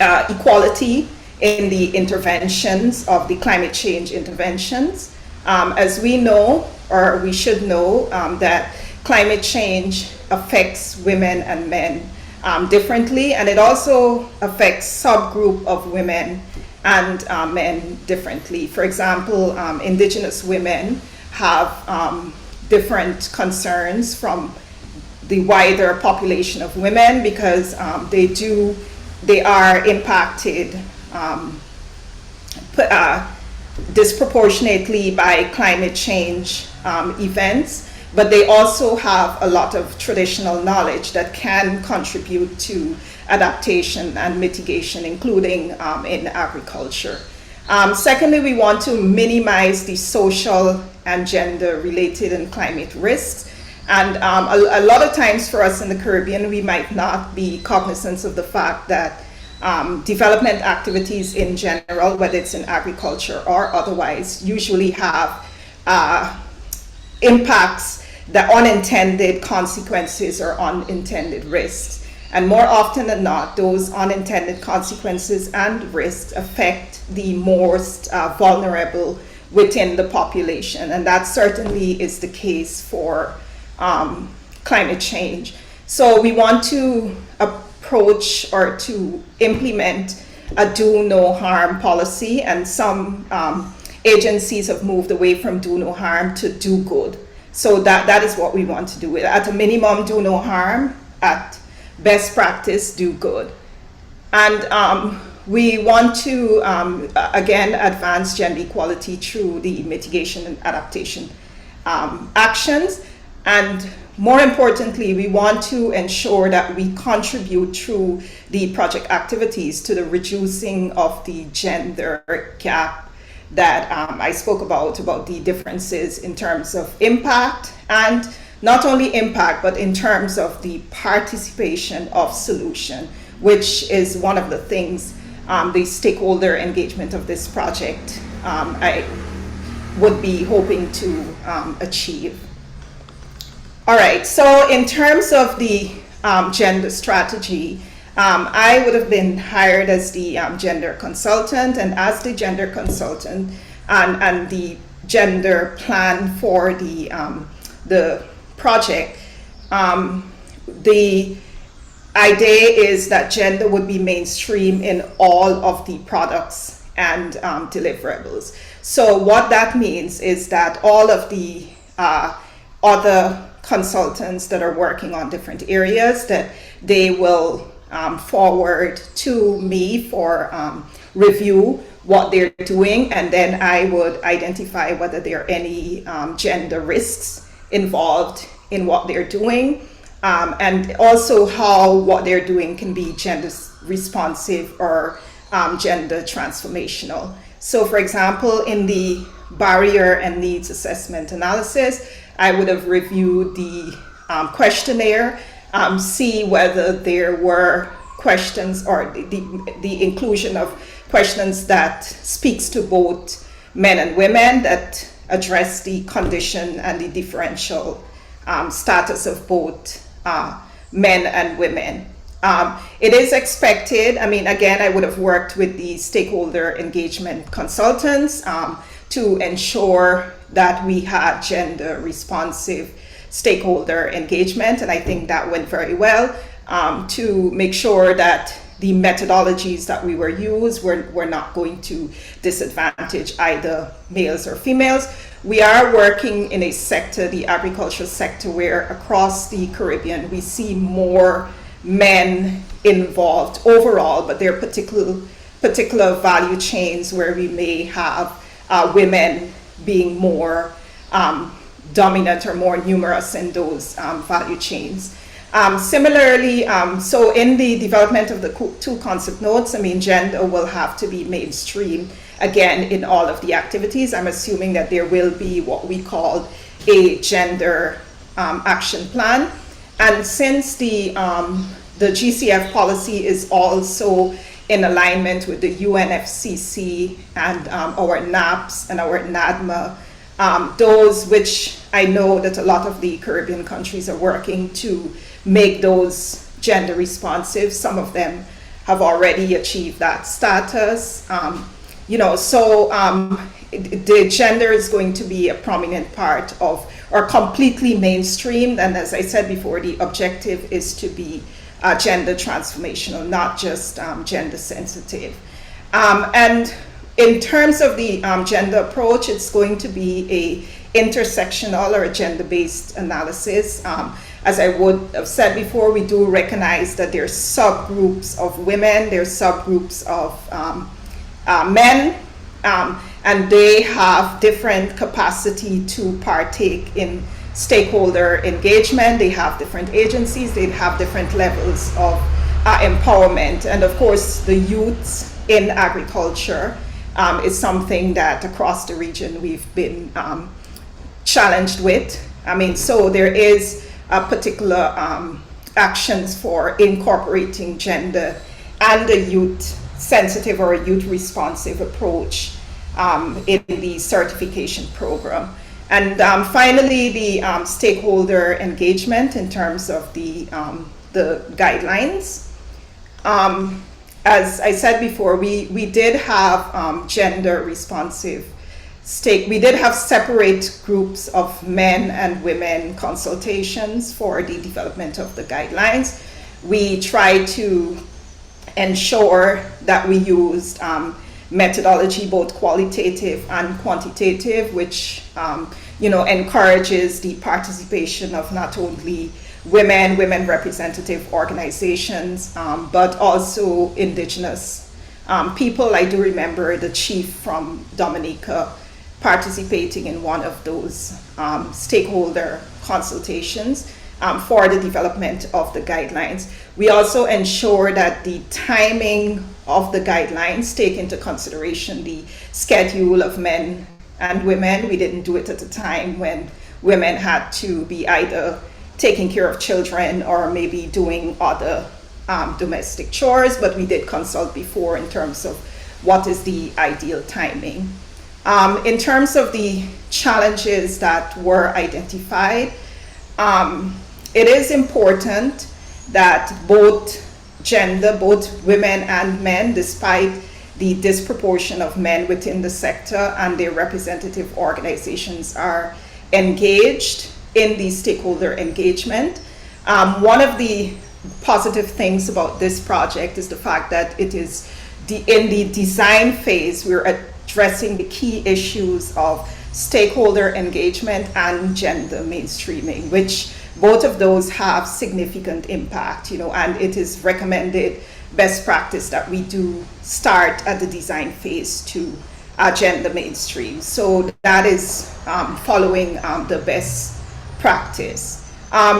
equality in the interventions of the climate change interventions. As we know, or we should know, that climate change affects women and men differently, and it also affects subgroup of women and men differently. For example, indigenous women have different concerns from the wider population of women because they are impacted disproportionately by climate change events, but they also have a lot of traditional knowledge that can contribute to adaptation and mitigation, including in agriculture. Secondly, we want to minimize the social and gender-related and climate risks. And a lot of times for us in the Caribbean, we might not be cognizant of the fact that development activities in general, whether it's in agriculture or otherwise, usually have impacts, the unintended consequences or unintended risks. And more often than not, those unintended consequences and risks affect the most vulnerable within the population. And that certainly is the case for climate change. So we want to approach or to implement a do no harm policy, and some agencies have moved away from do no harm to do good. So that is what we want to do. At a minimum, do no harm. At best practice, do good. And we want to, again, advance gender equality through the mitigation and adaptation actions. And more importantly, we want to ensure that we contribute through the project activities to the reducing of the gender gap that I spoke about the differences in terms of impact, and not only impact, but in terms of the participation of solution, which is one of the things, the stakeholder engagement of this project, I would be hoping to achieve. All right, so in terms of the gender strategy, I would have been hired as the gender consultant, and as the gender consultant and the gender plan for the project, the idea is that gender would be mainstream in all of the products and deliverables. So what that means is that all of the other consultants that are working on different areas, that they will forward to me for review what they're doing, and then I would identify whether there are any gender risks involved in what they're doing, and also how what they're doing can be gender responsive or gender transformational. So for example, in the barrier and needs assessment analysis, I would have reviewed the questionnaire, see whether there were questions or the inclusion of questions that speaks to both men and women, that address the condition and the differential status of both men and women. It is expected, I mean, again, I would have worked with the stakeholder engagement consultants to ensure that we had gender responsive stakeholder engagement, and I think that went very well, to make sure that the methodologies that we were used were not going to disadvantage either males or females. We are working in a sector, the agricultural sector, where across the Caribbean we see more men involved overall, but there are particular value chains where we may have women being more dominant or more numerous in those value chains. Similarly, so in the development of the two concept notes, I mean, gender will have to be mainstream again in all of the activities. I'm assuming that there will be what we call a gender action plan. And since the GCF policy is also in alignment with the UNFCCC and our NAPS and our NADMA, those which I know that a lot of the Caribbean countries are working to make those gender responsive. Some of them have already achieved that status. The gender is going to be a prominent part of, or completely mainstreamed. And as I said before, the objective is to be gender transformational, not just gender sensitive. And in terms of the gender approach, it's going to be a intersectional or a gender-based analysis. As I would have said before, we do recognize that there are subgroups of women, there are subgroups of men, and they have different capacity to partake in stakeholder engagement. They have different agencies, they have different levels of empowerment. And of course, the youth in agriculture is something that across the region we've been challenged with. I mean, so there is a particular actions for incorporating gender and a youth sensitive or a youth responsive approach in the certification program. And finally, the stakeholder engagement in terms of the guidelines. As I said before, we did have gender responsive we did have separate groups of men and women consultations for the development of the guidelines. We tried to ensure that we used methodology, both qualitative and quantitative, which encourages the participation of not only women representative organizations, but also indigenous people. I do remember the chief from Dominica participating in one of those stakeholder consultations for the development of the guidelines. We also ensure that the timing of the guidelines take into consideration the schedule of men and women. We didn't do it at a time when women had to be either taking care of children or maybe doing other domestic chores, but we did consult before in terms of what is the ideal timing. In terms of the challenges that were identified, it is important that both gender, both women and men, despite the disproportion of men within the sector, and their representative organizations are engaged in the stakeholder engagement. One of the positive things about this project is the fact that it is in the design phase. We're addressing the key issues of stakeholder engagement and gender mainstreaming, which both of those have significant impact, and it is recommended best practice that we do start at the design phase to gender mainstream. So that is following the best practice.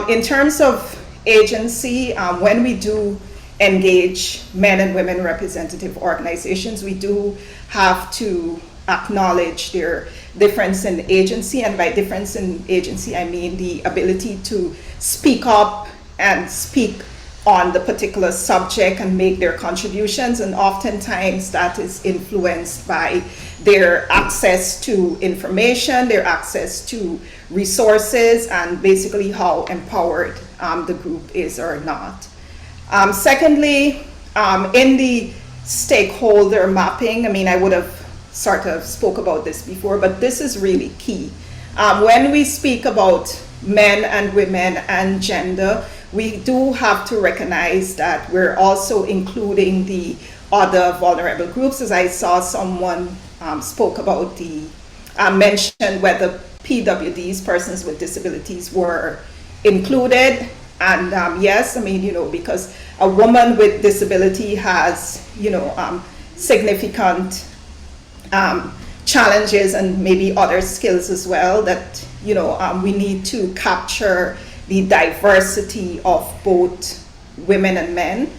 In terms of agency, when we do engage men and women representative organizations, we do have to acknowledge their difference in agency, and by difference in agency, I mean the ability to speak up and speak on the particular subject and make their contributions, and oftentimes that is influenced by their access to information, their access to resources, and basically how empowered the group is or not. Secondly, in the stakeholder mapping, I would have sort of spoke about this before, but this is really key. When we speak about men and women and gender, we do have to recognize that we're also including the other vulnerable groups. As I saw someone spoke about mentioned whether PWDs, persons with disabilities, were included. And yes, because a woman with disability has, significant challenges and maybe other skills as well that, we need to capture the diversity of both women and men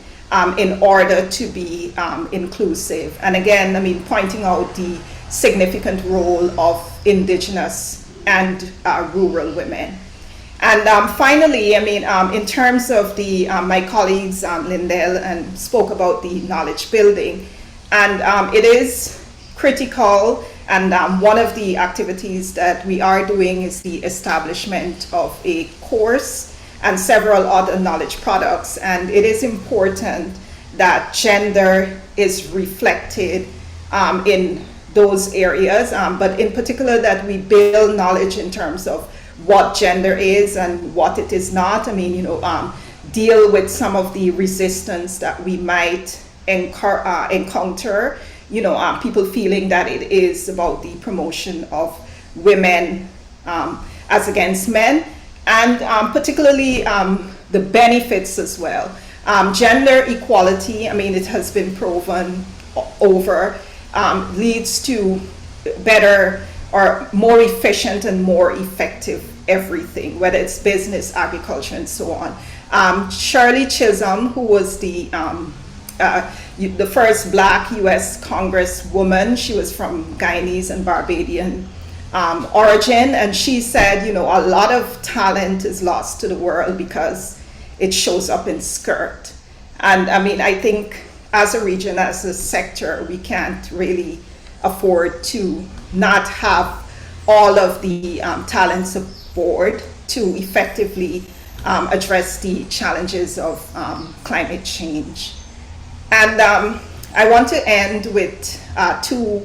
in order to be inclusive. And again, pointing out the significant role of indigenous and rural women. And finally, in terms of my colleagues, Lindell, and spoke about the knowledge building, and it is critical. And one of the activities that we are doing is the establishment of a course and several other knowledge products. And it is important that gender is reflected in those areas, but in particular that we build knowledge in terms of what gender is and what it is not. Deal with some of the resistance that we might encounter, people feeling that it is about the promotion of women as against men, and particularly the benefits as well. Gender equality, it has been proven over, leads to better or more efficient and more effective everything, whether it's business, agriculture, and so on. Shirley Chisholm, who was the first Black U.S. Congresswoman, she was from Guyanese and Barbadian origin, and she said, a lot of talent is lost to the world because it shows up in skirt. And I think as a region, as a sector, we can't really afford to not have all of the talents aboard to effectively address the challenges of climate change. And I want to end with two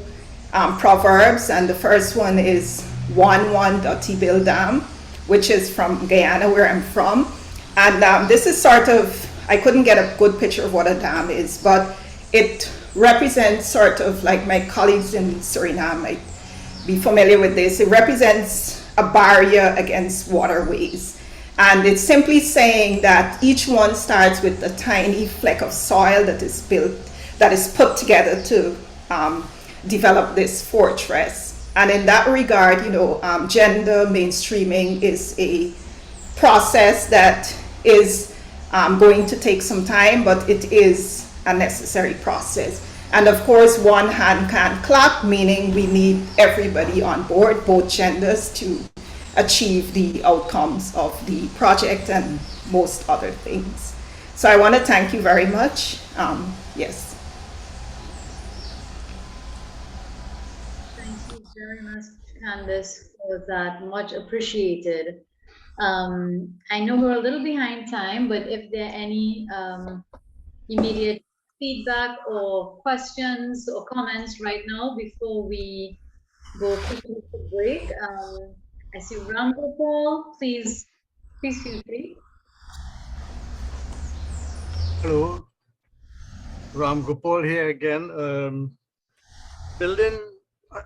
proverbs, and the first one is Doti Bildam, which is from Guyana, where I'm from. And this is sort of, I couldn't get a good picture of what a dam is, but it represents sort of like my colleagues in Suriname might be familiar with this. It represents a barrier against waterways. And it's simply saying that each one starts with a tiny fleck of soil that is put together to develop this fortress. And in that regard, gender mainstreaming is a process that is going to take some time, but it is a necessary process. And of course, one hand can't clap, meaning we need everybody on board, both genders, to achieve the outcomes of the project and most other things. So I want to thank you very much. Yes.
Thank you very much, Candace, for that. Much appreciated. I know we're a little behind time, but if there are any immediate feedback or questions or comments right now before we go quickly to break? I see Ram Gopal, please feel free.
Hello, Ram Gopal here again. Building,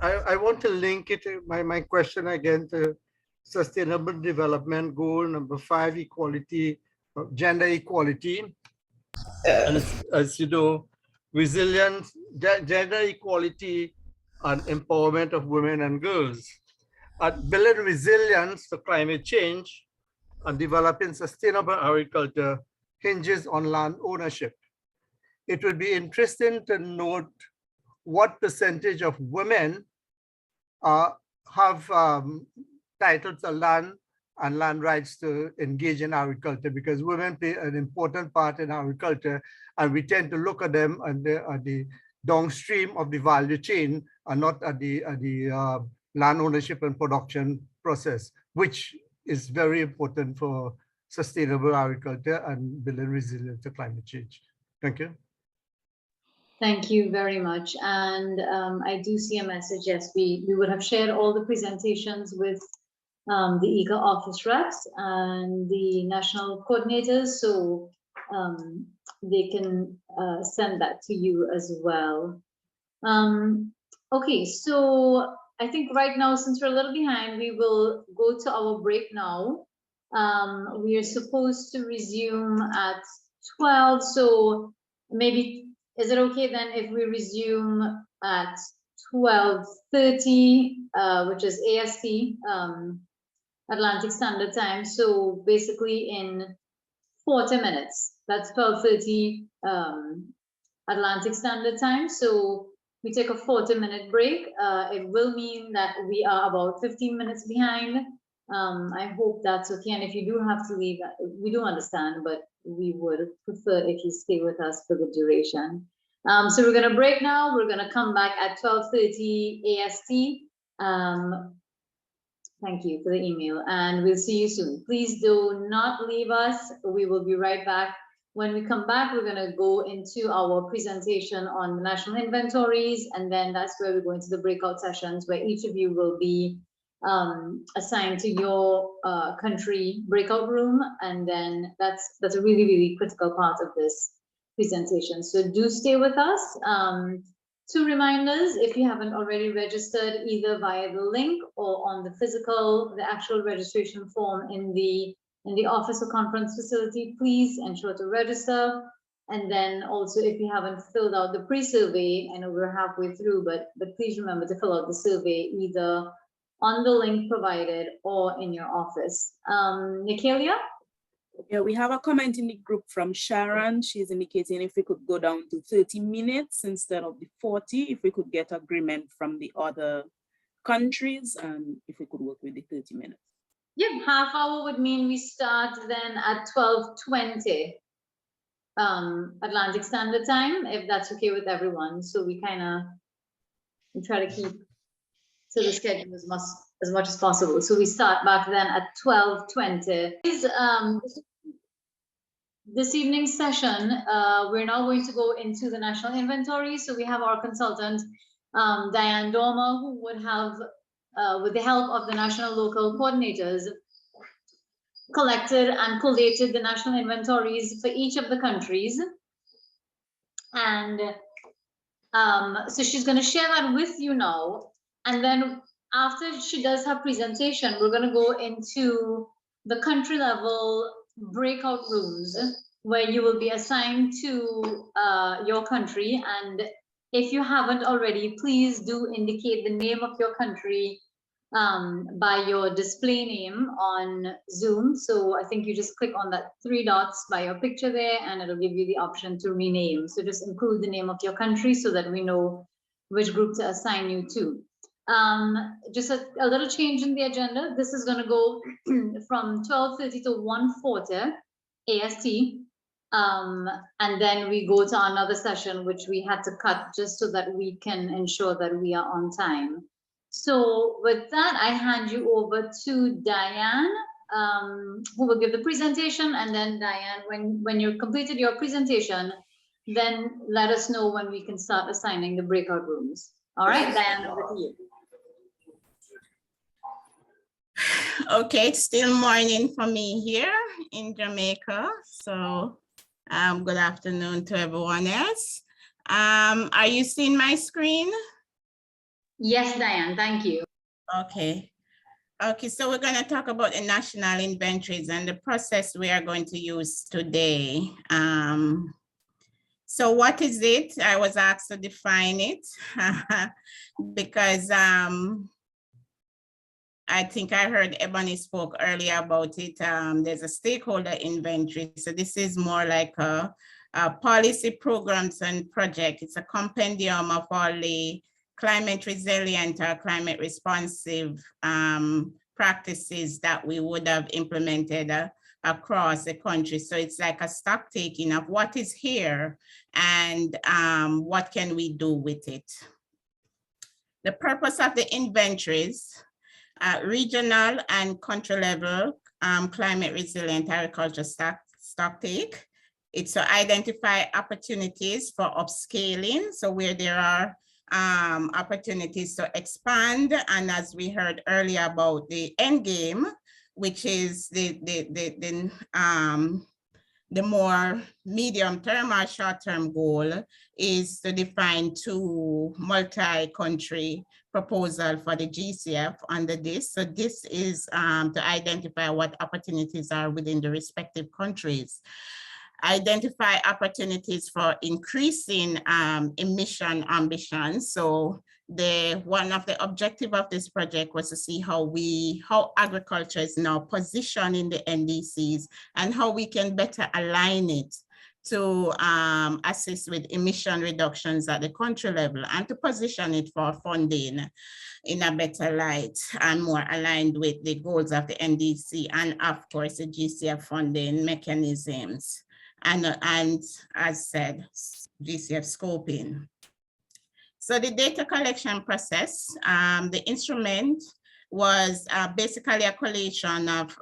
I want to link it, my question again, to Sustainable Development Goal number 5, equality, gender equality. And as you know, resilience, gender equality and empowerment of women and girls. Building resilience to climate change and developing sustainable agriculture hinges on land ownership. It would be interesting to note what percentage of women have titles to land and land rights to engage in agriculture, because women play an important part in agriculture, and we tend to look at them at the downstream of the value chain and not at the land ownership and production process, which is very important for sustainable agriculture and building resilience to climate change. Thank you.
Thank you very much. And I do see a message. Yes, we would have shared all the presentations with the IICA office reps and the national coordinators, so they can send that to you as well. Okay, so I think right now, since we're a little behind, we will go to our break now. We are supposed to resume at 12, so maybe, is it okay then if we resume at 12:30, which is AST, Atlantic Standard Time? So basically in 40 minutes, that's 12:30 Atlantic Standard Time. So we take a 40-minute break. It will mean that we are about 15 minutes behind. I hope that's okay. And if you do have to leave, we do understand, but we would prefer if you stay with us for the duration. So we're going to break now. We're going to come back at 12:30 AST. Thank you for the email, and we'll see you soon. Please do not leave us. We will be right back. When we come back, we're going to go into our presentation on the national inventories, and then that's where we go into the breakout sessions, where each of you will be assigned to your country breakout room, and then that's a really, really critical part of this presentation. So do stay with us. 2 reminders: if you haven't already registered either via the link or on the actual registration form in the office or conference facility, please ensure to register. And then also, if you haven't filled out the pre-survey, I know we're halfway through, but please remember to fill out the survey either on the link provided or in your office. Nicalia?
Yeah, we have a comment in the group from Sharon. She's indicating if we could go down to 30 minutes instead of the 40, if we could get agreement from the other countries, and if we could work with the 30 minutes.
Yeah, half hour would mean we start then at 12:20 Atlantic Standard Time, if that's okay with everyone. So we try to keep to the schedule as much as possible. So we start back then at 12:20. This evening's session, we're now going to go into the national inventory. So we have our consultant, Diane Dormer, who would have, with the help of the national local coordinators, collected and collated the national inventories for each of the countries. And so she's going to share that with you now. And then after she does her presentation, we're going to go into the country level breakout rooms where you will be assigned to your country. And if you haven't already, please do indicate the name of your country by your display name on Zoom. So I think you just click on that 3 dots by your picture there, and it'll give you the option to rename. So just include the name of your country so that we know which group to assign you to. Just a little change in the agenda. This is going to go from 12:30 to 1:40 AST. And then we go to another session, which we had to cut just so that we can ensure that we are on time. So with that, I hand you over to Diane, who will give the presentation. And then Diane, when you've completed your presentation, then let us know when we can start assigning the breakout rooms. All right, Diane, over to you.
Okay, it's still morning for me here in Jamaica. So good afternoon to everyone else. Are you seeing my screen?
Yes, Diane, thank you.
Okay. Okay, so we're going to talk about the national inventories and the process we are going to use today. So what is it? I was asked to define it because I think I heard Ebony spoke earlier about it. There's a stakeholder inventory. So this is more like a policy programs and project. It's a compendium of all the climate resilient or climate responsive practices that we would have implemented across the country. So it's like a stock taking of what is here and what can we do with it. The purpose of the inventories, regional and country level climate resilient agriculture stock take. It's to identify opportunities for upscaling. So where there are opportunities to expand, and as we heard earlier about the end game, which is the more medium term or short term goal is to define 2 multi-country proposal for the GCF under this. So this is to identify what opportunities are within the respective countries. Identify opportunities for increasing emission ambitions. So one of the objective of this project was to see how agriculture is now positioned in the NDCs and how we can better align it to assist with emission reductions at the country level and to position it for funding in a better light and more aligned with the goals of the NDC and of course the GCF funding mechanisms. And as said, GCF scoping. So the data collection process, the instrument was basically a collation of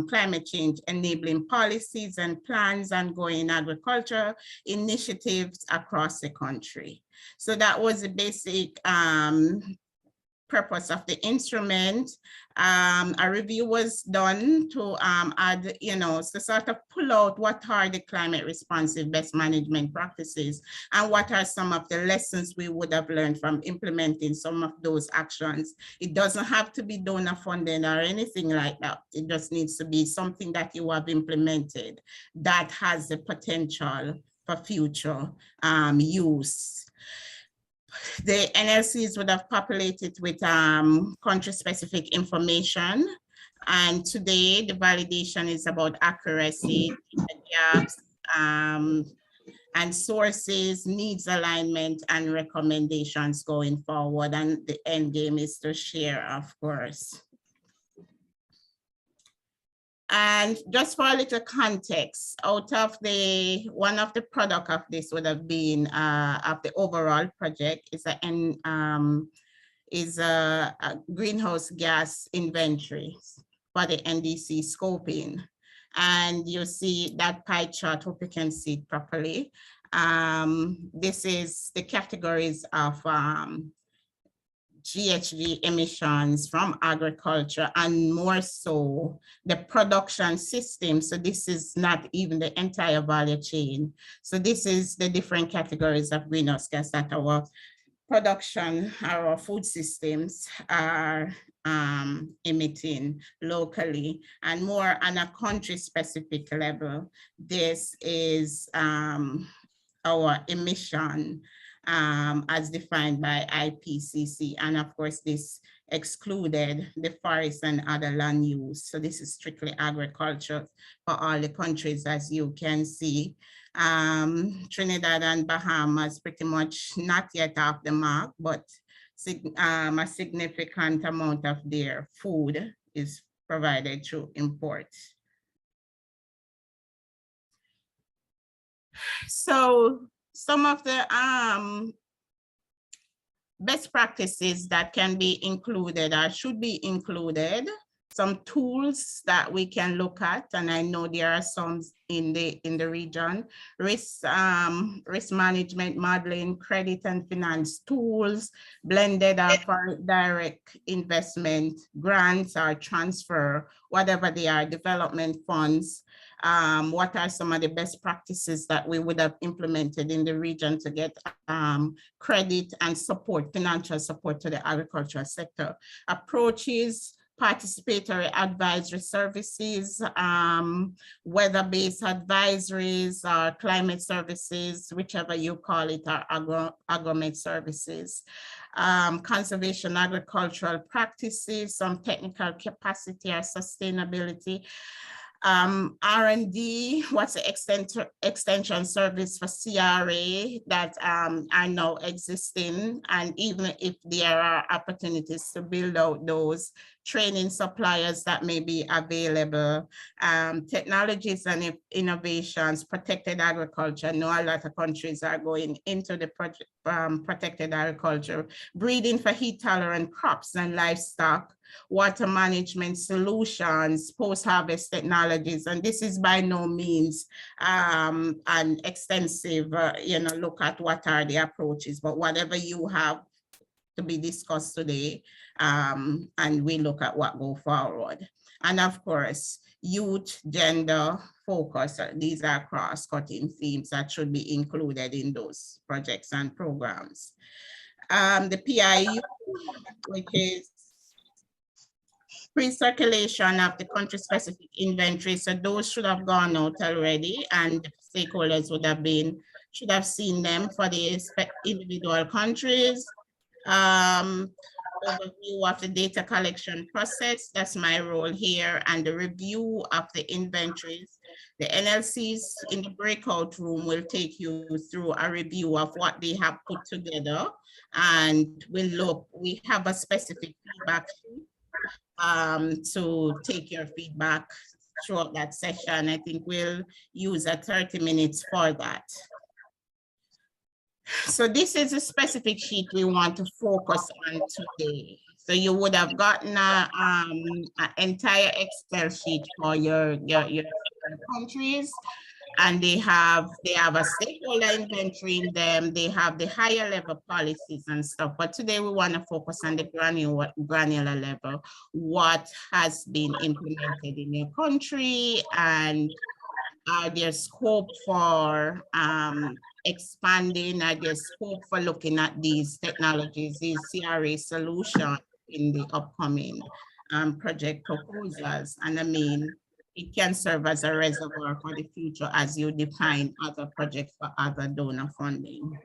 climate change enabling policies and plans ongoing agriculture initiatives across the country. So that was the basic purpose of the instrument. A review was done to add, to sort of pull out what are the climate responsive best management practices and what are some of the lessons we would have learned from implementing some of those actions. It doesn't have to be donor funded or anything like that. It just needs to be something that you have implemented that has the potential for future use. The NLCs would have populated with country-specific information. And today, the validation is about accuracy, gaps, and sources, needs alignment, and recommendations going forward. And the end game is to share, of course. And just for a little context, out of one of the product of this would have been of the overall project is a greenhouse gas inventory for the NDC scoping. And you see that pie chart, hope you can see it properly. This is the categories of GHG emissions from agriculture and more so the production system. So this is not even the entire value chain. So this is the different categories of greenhouse gas that our production, our food systems are emitting locally and more on a country specific level. This is our emission as defined by IPCC. And of course, this excluded the forest and other land use. So this is strictly agriculture for all the countries, as you can see. Trinidad and Bahamas pretty much not yet off the mark, but a significant amount of their food is provided through imports. So some of the best practices that can be included or should be included. some tools that we can look at, and I know there are some in the region: risk management modeling, credit and finance tools, blended or for direct investment, grants or transfer, whatever they are, development funds. What are some of the best practices that we would have implemented in the region to get credit and support, financial support to the agricultural sector? Approaches, participatory advisory services, weather-based advisories, or climate services, whichever you call it, or agromet services, conservation agricultural practices, some technical capacity or sustainability, R&D, what's the extension service for CRA that are now existing, and even if there are opportunities to build out those, training suppliers that may be available, technologies and innovations, protected agriculture. I know a lot of countries are going into the protected agriculture, breeding for heat-tolerant crops and livestock, water management solutions, post-harvest technologies. And this is by no means an extensive, look at what are the approaches, but whatever you have to be discussed today, and we look at what go forward. And of course, youth, gender, focus, these are cross-cutting themes that should be included in those projects and programs. The PIU, which is pre-circulation of the country-specific inventory. So those should have gone out already, and stakeholders should have seen them for the individual countries. Overview of the data collection process, that's my role here, and the review of the inventories. The NLCs in the breakout room will take you through a review of what they have put together, and we have a specific feedback sheet to take your feedback throughout that session. I think we'll use 30 minutes for that. So this is a specific sheet we want to focus on today. So you would have gotten an entire Excel sheet for your countries, and they have a stakeholder inventory in them. They have the higher level policies and stuff. But today we want to focus on the granular level. What has been implemented in your country, and are there scope for expanding, are there scope for looking at these technologies, these CRA solutions in the upcoming project proposals? And I mean, it can serve as a reservoir for the future as you define other projects for other donor funding.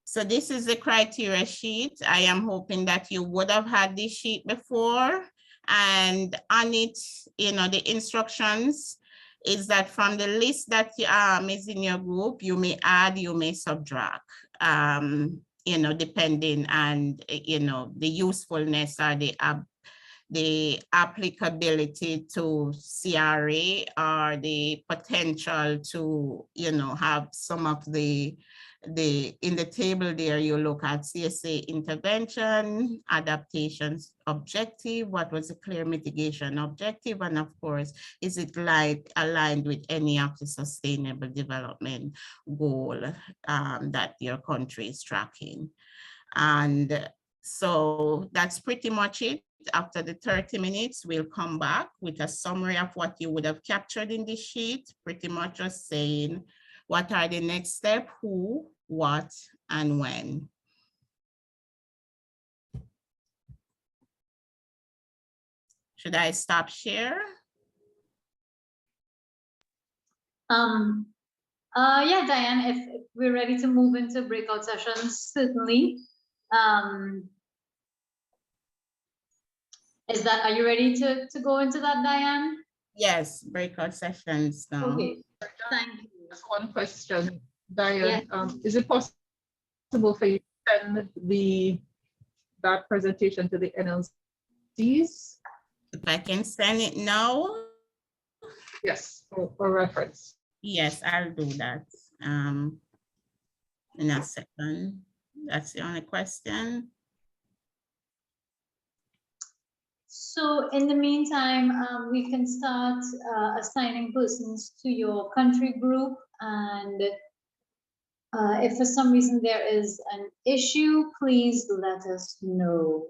So this is the criteria sheet. I am hoping that you would have had this sheet before, and on it, the instructions is that from the list that is in your group, you may add, you may subtract, depending on, the usefulness or the applicability to CRA, or the potential to, have some of in the table there, you look at CSA intervention, adaptations objective, what was the clear mitigation objective, and of course, is it aligned with any of the sustainable development goal that your country is tracking. And so that's pretty much it. After the 30 minutes, we'll come back with a summary of what you would have captured in this sheet, pretty much just saying, what are the next steps, who, what, and when. Should I stop share?
Yeah, Diane, if we're ready to move into breakout sessions, certainly. Are you ready to go into that, Diane?
Yes, breakout sessions now.
Okay, thank you.
Just one question, Diane. Yeah. Is it possible for you to send that presentation to the NLCs?
If I can send it now?
Yes, for reference.
Yes, I'll do that. in a second. That's the only question.
So in the meantime, we can start assigning persons to your country group, and if for some reason there is an issue, please let us know.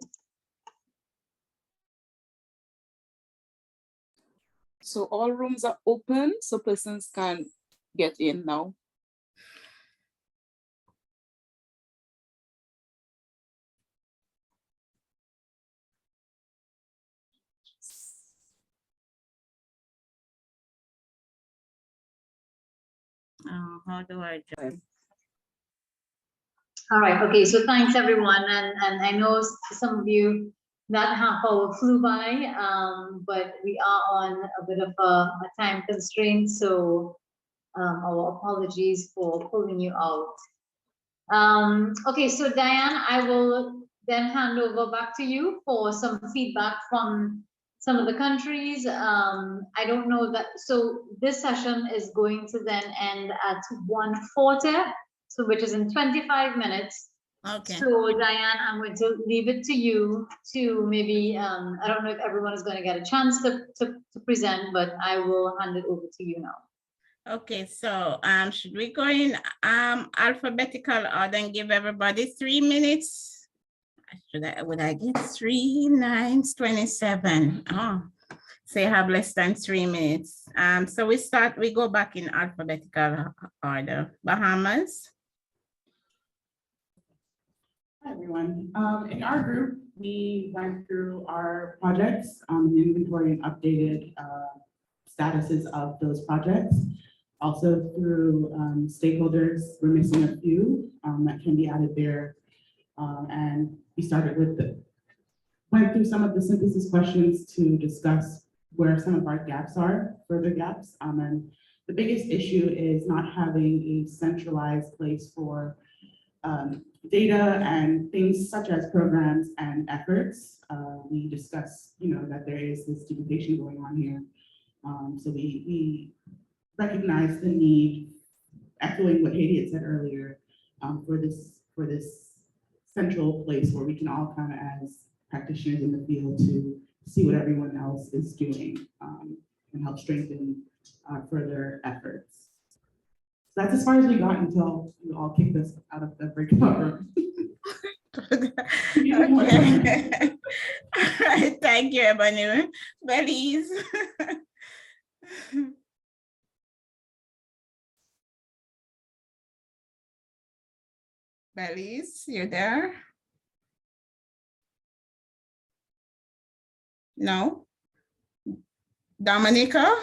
So all rooms are open, so persons can get in now.
How do I join?
All right, okay, so thanks everyone, and I know some of you, that half hour flew by, but we are on a bit of a time constraint, so our apologies for pulling you out. Okay, so Diane, I will then hand over back to you for some feedback from some of the countries. I don't know that, so this session is going to then end at 1:40, so which is in 25 minutes.
Okay.
So Diane, I'm going to leave it to you to maybe, I don't know if everyone is going to get a chance to present, but I will hand it over to you now.
Okay, so should we go in alphabetical order and give everybody 3 minutes? Would I get 3 9 27? Oh, so you have less than 3 minutes. So we go back in alphabetical order. Bahamas.
Hi, everyone. In our group, we went through our projects, inventory and updated statuses of those projects. Also through stakeholders, we're missing a few that can be added there. And we started with went through some of the synthesis questions to discuss where some of our gaps are, further gaps. And the biggest issue is not having a centralized place for data and things such as programs and efforts. We discussed, that there is this duplication going on here. So we recognize the need, echoing what Haiti had said earlier, for this central place where we can all kind of, as practitioners in the field, to see what everyone else is doing and help strengthen further efforts. So that's as far as we got until you all kicked us out of the breakout room.
Okay. All right, thank you, Ebony. Belize. Belize, you there? No? Dominica?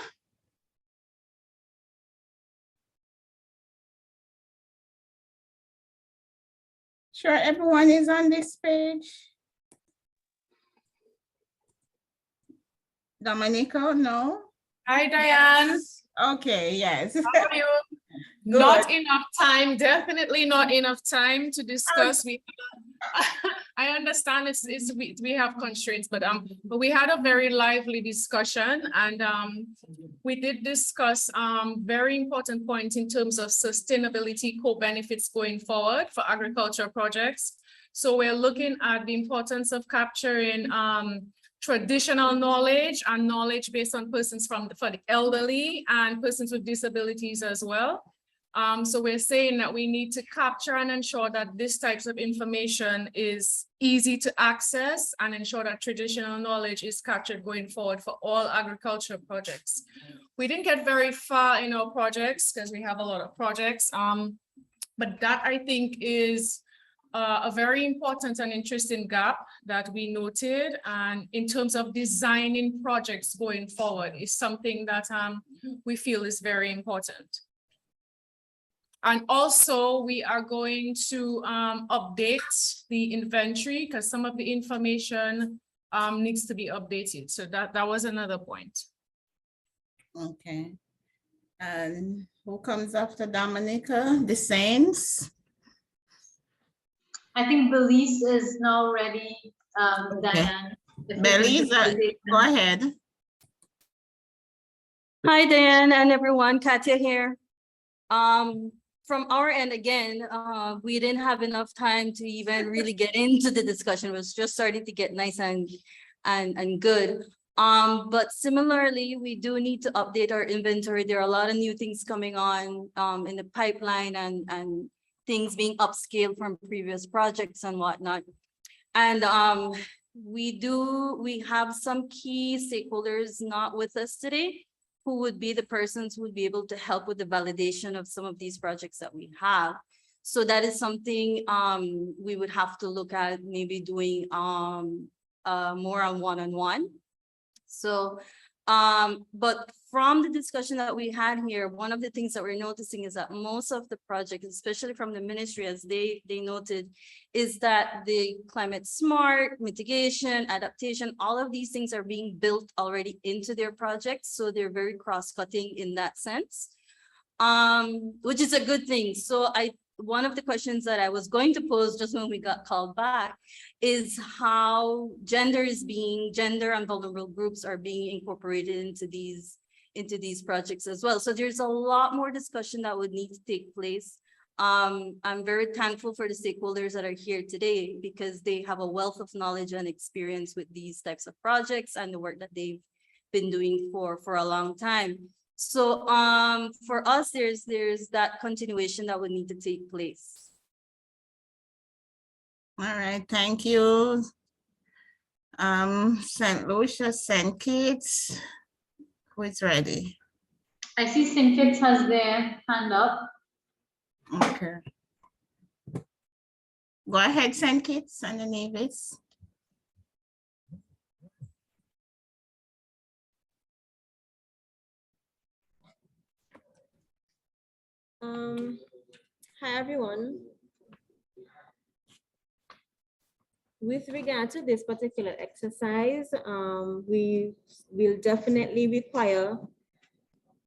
Sure, everyone is on this page. Dominica, no?
Hi, Diane.
Okay, yes.
How are you? Not enough time, definitely not enough time to discuss. I understand we have constraints, but we had a very lively discussion, and we did discuss very important points in terms of sustainability co-benefits going forward for agriculture projects. So we're looking at the importance of capturing traditional knowledge and knowledge based on persons for the elderly and persons with disabilities as well. So we're saying that we need to capture and ensure that this types of information is easy to access and ensure that traditional knowledge is captured going forward for all agriculture projects. We didn't get very far in our projects because we have a lot of projects, but that I think is a very important and interesting gap that we noted, and in terms of designing projects going forward is something that we feel is very important. And also we are going to update the inventory because some of the information needs to be updated. So that was another point.
Okay. And who comes after Dominica? The Saints?
I think Belize is now ready,
Okay.
Diane.
Belize, go ahead.
Hi, Diane and everyone, Katia here. from our end, again, we didn't have enough time to even really get into the discussion. It was just starting to get nice and good. But similarly, we do need to update our inventory. There are a lot of new things coming on in the pipeline and things being upscaled from previous projects and whatnot. And we have some key stakeholders not with us today, who would be the persons who would be able to help with the validation of some of these projects that we have. So that is something we would have to look at, maybe doing more on one-on-one. So, but from the discussion that we had here, one of the things that we're noticing is that most of the projects, especially from the ministry, as they noted, is that the climate smart, mitigation, adaptation, all of these things are being built already into their projects. So they're very cross-cutting in that sense, which is a good thing. So one of the questions that I was going to pose just when we got called back is how gender and vulnerable groups are being incorporated into these projects as well. So there's a lot more discussion that would need to take place. I'm very thankful for the stakeholders that are here today because they have a wealth of knowledge and experience with these types of projects and the work that they've been doing for a long time. So for us, there's that continuation that would need to take place.
All right, thank you. St. Lucia, St. Kitts, who is ready?
I see St. Kitts has their hand up.
Okay. Go ahead, St. Kitts and the Nevis.
Hi everyone. With regard to this particular exercise, we will definitely require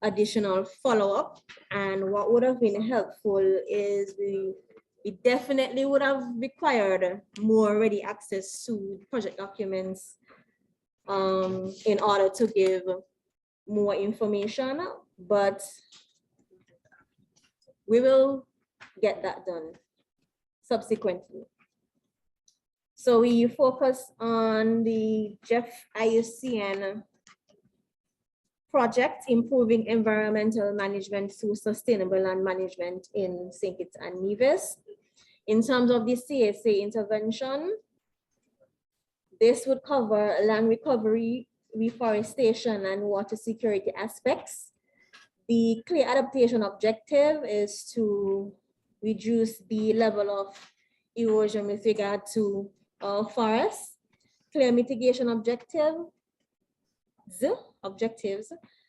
additional follow-up, and what would have been helpful is we definitely would have required more ready access to project documents in order to give more information, but we will get that done subsequently. So we focus on the Jeff IUCN project, improving environmental management through sustainable land management in St. Kitts and Nevis. In terms of the CSA intervention, this would cover land recovery, reforestation, and water security aspects. The clear adaptation objective is to reduce the level of erosion with regard to forests. Clear mitigation objectives,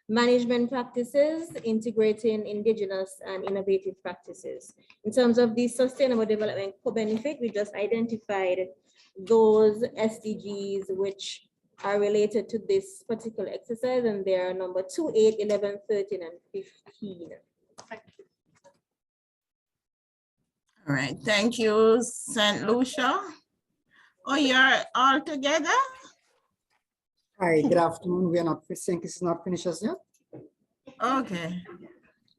management practices, integrating indigenous and innovative practices. In terms of the sustainable development co-benefit, we just identified those SDGs which are related to this particular exercise, and they are number 2, 8, 11, 13, and 15. Thank you.
All right, thank you, St. Lucia. Oh, you're all together?
Hi, good afternoon. We are not, St. Kitts is not finished as yet.
Okay.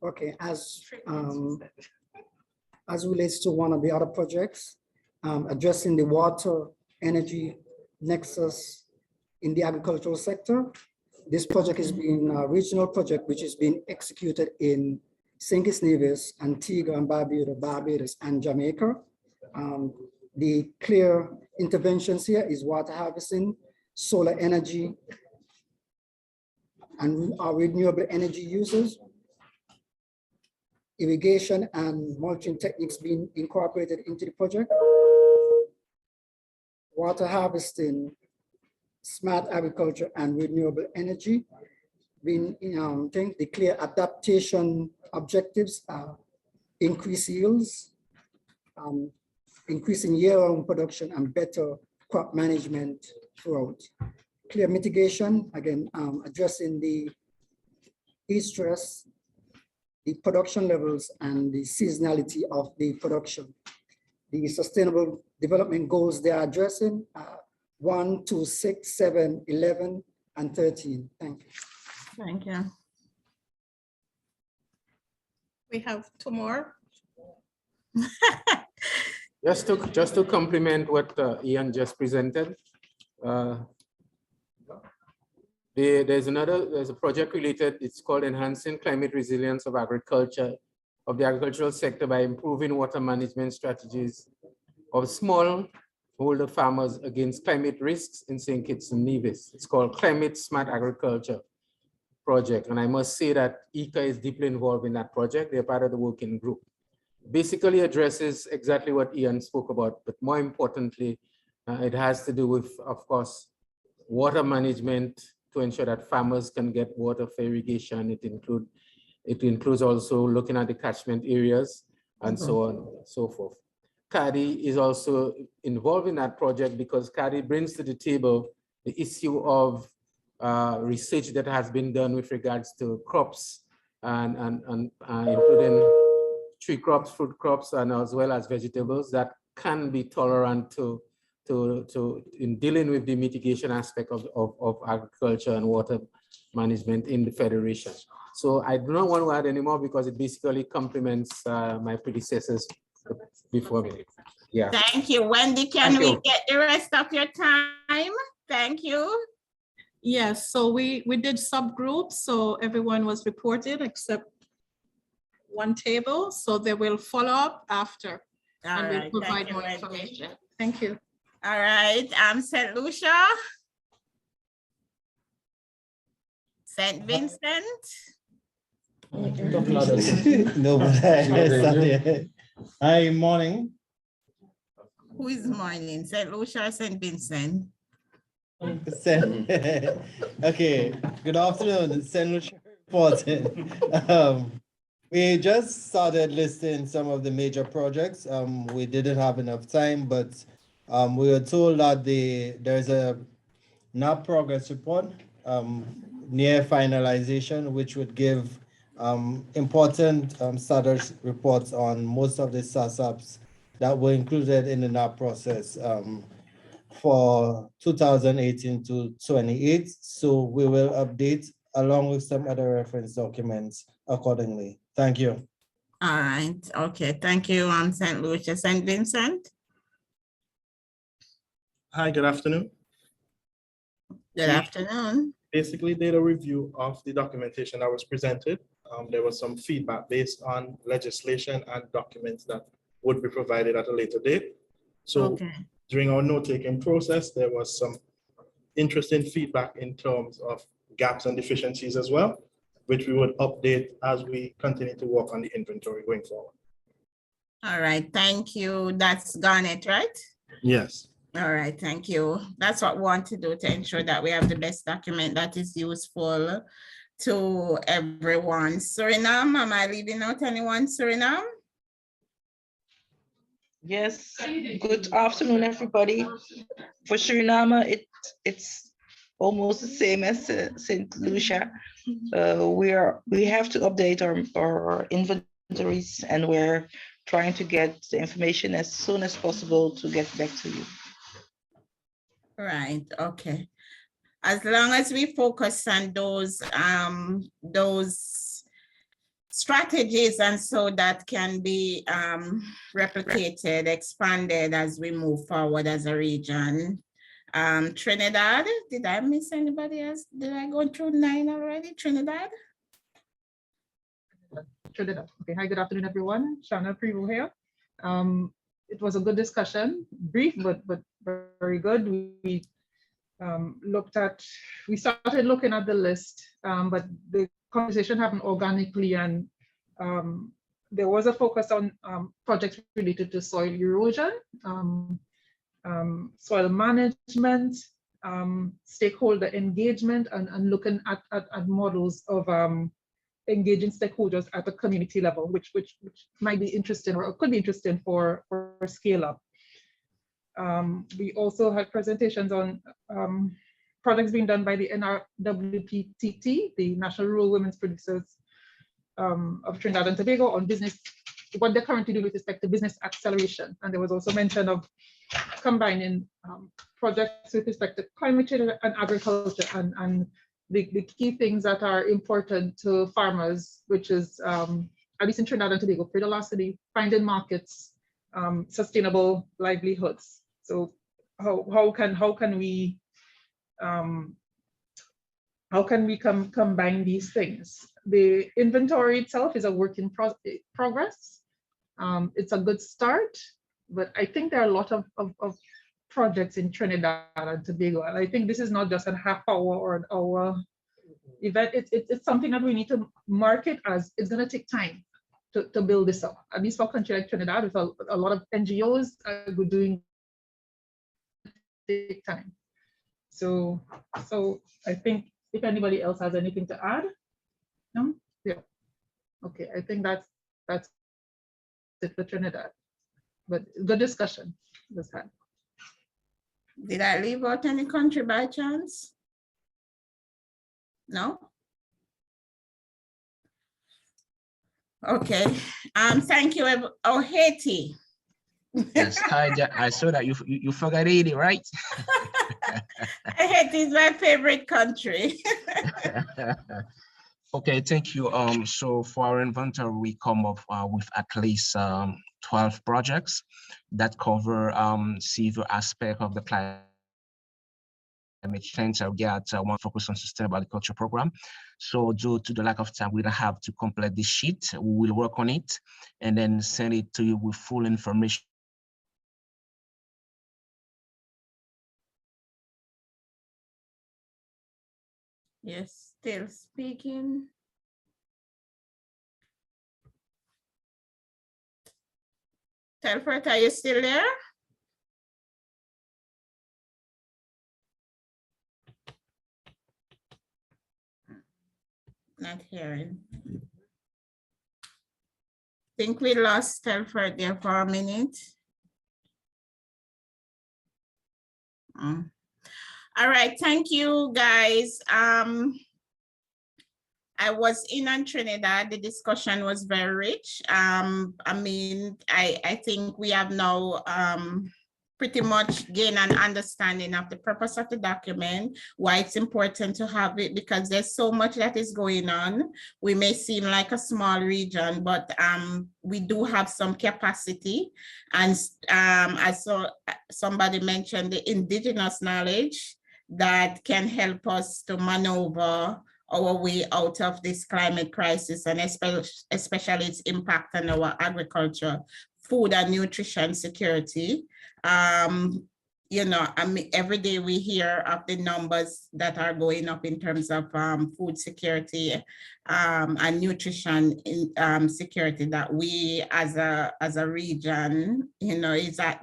Okay, as relates to one of the other projects, addressing the water energy nexus in the agricultural sector. This project is being a regional project which is being executed in St. Kitts, Nevis, Antigua and Barbados, and Jamaica. The clear interventions here is water harvesting, solar energy, and our renewable energy uses, irrigation and mulching techniques being incorporated into the project, water harvesting, smart agriculture, and renewable energy. Being, the clear adaptation objectives are increase yields, increasing year-round production, and better crop management throughout. Clear mitigation, again, addressing the heat stress, the production levels, and the seasonality of the production. The sustainable development goals they are addressing are 1, 2, 6, 7, 11, and 13. Thank you.
Thank you. We have 2 more.
Just to complement what Ian just presented, there's a project related, it's called Enhancing Climate Resilience of Agriculture, of the agricultural sector by improving water management strategies of smallholder farmers against climate risks in St. Kitts and Nevis. It's called Climate Smart Agriculture Project. And I must say that IICA is deeply involved in that project. They're part of the working group. Basically addresses exactly what Ian spoke about, but more importantly, it has to do with, of course, water management to ensure that farmers can get water for irrigation. It includes also looking at the catchment areas and so on and so forth. CARI is also involved in that project because CARI brings to the table the issue of research that has been done with regards to crops and including tree crops, fruit crops, and as well as vegetables that can be tolerant to in dealing with the mitigation aspect of agriculture and water management in the Federation. So I do not want to add any more because it basically complements my predecessors before me. Yeah.
Thank you. Wendy, can we get the rest of your time? Thank you.
Yes, so we did subgroups, so everyone was reported except one table, so they will follow up after and we'll provide more information. Thank you.
All right, St. Lucia. St. Vincent.
No, but hi, morning.
Who is morning? St. Lucia or St. Vincent?
Okay, good afternoon, St. Lucia reporting. We just started listing some of the major projects. We didn't have enough time, but we were told that there's a NAP progress report near finalization, which would give important status reports on most of the SASAPs that were included in the NAP process for 2018 to 28. So we will update along with some other reference documents accordingly. Thank you.
All right. Okay. Thank you, St. Lucia. St. Vincent.
Hi, good afternoon.
Good afternoon.
Basically did a review of the documentation that was presented. There was some feedback based on legislation and documents that would be provided at a later date. So during our note-taking process, there was some interesting feedback in terms of gaps and deficiencies as well, which we would update as we continue to work on the inventory going forward.
All right, thank you. That's Garnet, right?
Yes.
All right, thank you. That's what we want to do to ensure that we have the best document that is useful to everyone. Suriname, am I leaving out anyone? Suriname?
Yes, good afternoon, everybody. For Suriname, it's almost the same as St. Lucia. We have to update our inventories, and we're trying to get the information as soon as possible to get back to you.
Right, okay. As long as we focus on those strategies and so that can be replicated, expanded as we move forward as a region. Trinidad, did I miss anybody else? Did I go through 9 already? Trinidad?
Trinidad. Okay, hi, good afternoon, everyone. Shana Prevo here. It was a good discussion, brief, but very good. We started looking at the list, but the conversation happened organically, and there was a focus on projects related to soil erosion, soil management, stakeholder engagement, and looking at models of engaging stakeholders at the community level, which might be interesting or could be interesting for scale up. We also had presentations on projects being done by the NRWPTT, the National Rural Women's Producers of Trinidad and Tobago, on business, what they're currently doing with respect to business acceleration. And there was also mention of combining projects with respect to climate change and agriculture, and the key things that are important to farmers, which is at least in Trinidad and Tobago, velocity, finding markets, sustainable livelihoods. So how can we combine these things? The inventory itself is a work in progress. It's a good start, but I think there are a lot of projects in Trinidad and Tobago, and I think this is not just a half hour or an hour event. It's something that we need to market as it's going to take time to build this up. At least for a country like Trinidad, with a lot of NGOs are doing take time. So I think if anybody else has anything to add, no, yeah, okay. I think that's it for Trinidad. But good discussion was had.
Did I leave out any country by chance? No? Okay, thank you. Oh, Haiti.
Yes, I saw that you forgot Haiti, right?
Haiti is my favorite country.
Okay, thank you. So for our inventory, we come up with at least 12 projects that cover several aspects of the climate change. I'll get one focus on sustainable agriculture program. So due to the lack of time, we don't have to complete this sheet. We will work on it and then send it to you with full information.
Yes, still speaking. Telford, are you still there? Not hearing. Think we lost Telford there for a minute. All right, thank you guys. I was in on Trinidad. The discussion was very rich. I mean, I think we have now pretty much gained an understanding of the purpose of the document, why it's important to have it, because there's so much that is going on. We may seem like a small region, but we do have some capacity. And as somebody mentioned, the indigenous knowledge that can help us to maneuver our way out of this climate crisis, and especially its impact on our agriculture, food and nutrition security. You know, I mean, every day we hear of the numbers that are going up in terms of food security and nutrition security, that we as a region, you know, is at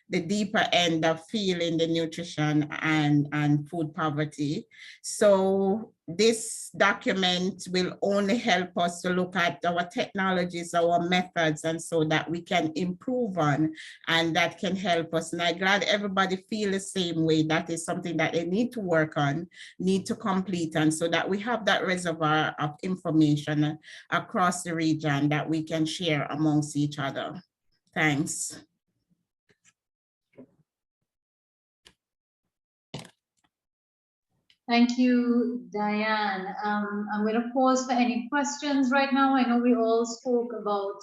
the deeper end of feeling the nutrition and food poverty. So this document will only help us to look at our technologies, our methods, and so that we can improve on, and that can help us. And I'm glad everybody feel the same way. That is something that they need to work on, need to complete, and so that we have that reservoir of information across the region that we can share amongst each other. Thanks.
Thank you, Diane. I'm going to pause for any questions right now. I know we all spoke about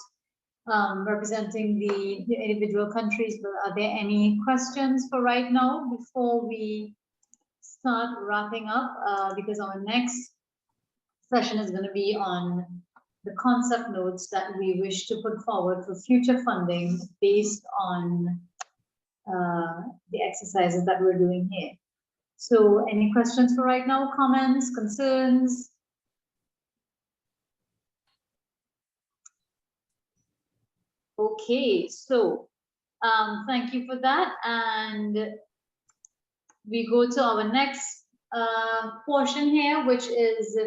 representing the individual countries, but are there any questions for right now before we start wrapping up? Because our next session is going to be on the concept notes that we wish to put forward for future funding based on the exercises that we're doing here. So any questions for right now, comments, concerns? Okay, so thank you for that. And we go to our next portion here, which is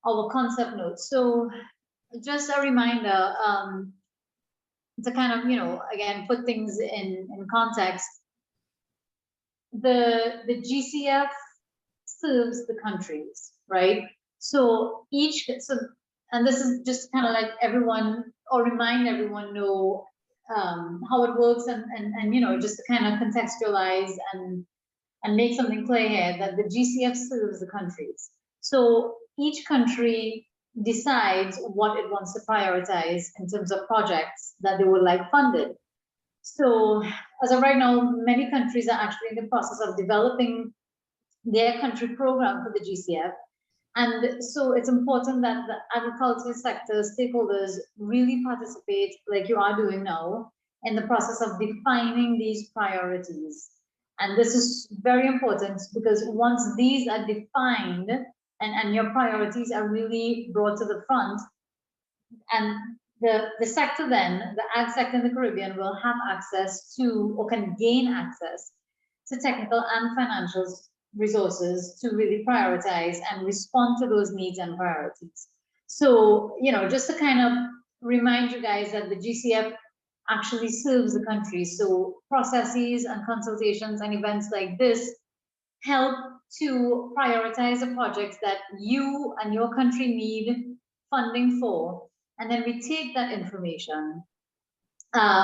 our concept notes. So just a reminder to kind of, you know, again, put things in context. The GCF serves the countries, right? So and this is just kind of like everyone, or remind everyone know how it works, and you know, just to kind of contextualize and make something clear here, that the GCF serves the countries. So each country decides what it wants to prioritize in terms of projects that they would like funded. So as of right now, many countries are actually in the process of developing their country program for the GCF. And so it's important that the agriculture sector stakeholders really participate, like you are doing now, in the process of defining these priorities. And this is very important because once these are defined and your priorities are really brought to the front, and the sector then, the ag sector in the Caribbean will have access to, or can gain access to technical and financial resources to really prioritize and respond to those needs and priorities. So, you know, just to kind of remind you guys that the GCF actually serves the country. So processes and consultations and events like this help to prioritize the projects that you and your country need funding for. And then we take that information,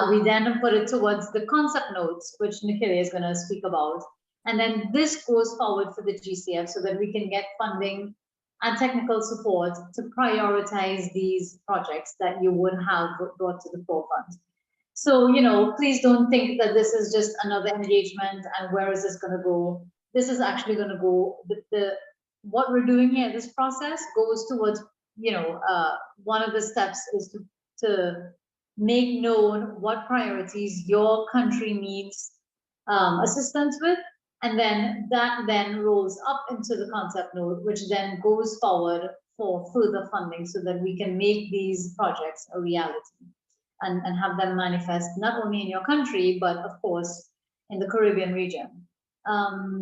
we then put it towards the concept notes, which Nikhila is going to speak about. And then this goes forward for the GCF so that we can get funding and technical support to prioritize these projects that you would have brought to the forefront. So, you know, please don't think that this is just another engagement and where is this going to go? This is actually going to go, what we're doing here, this process goes towards, you know, one of the steps is to make known what priorities your country needs assistance with. And then that then rolls up into the concept note, which then goes forward for further funding so that we can make these projects a reality and have them manifest not only in your country, but of course in the Caribbean region.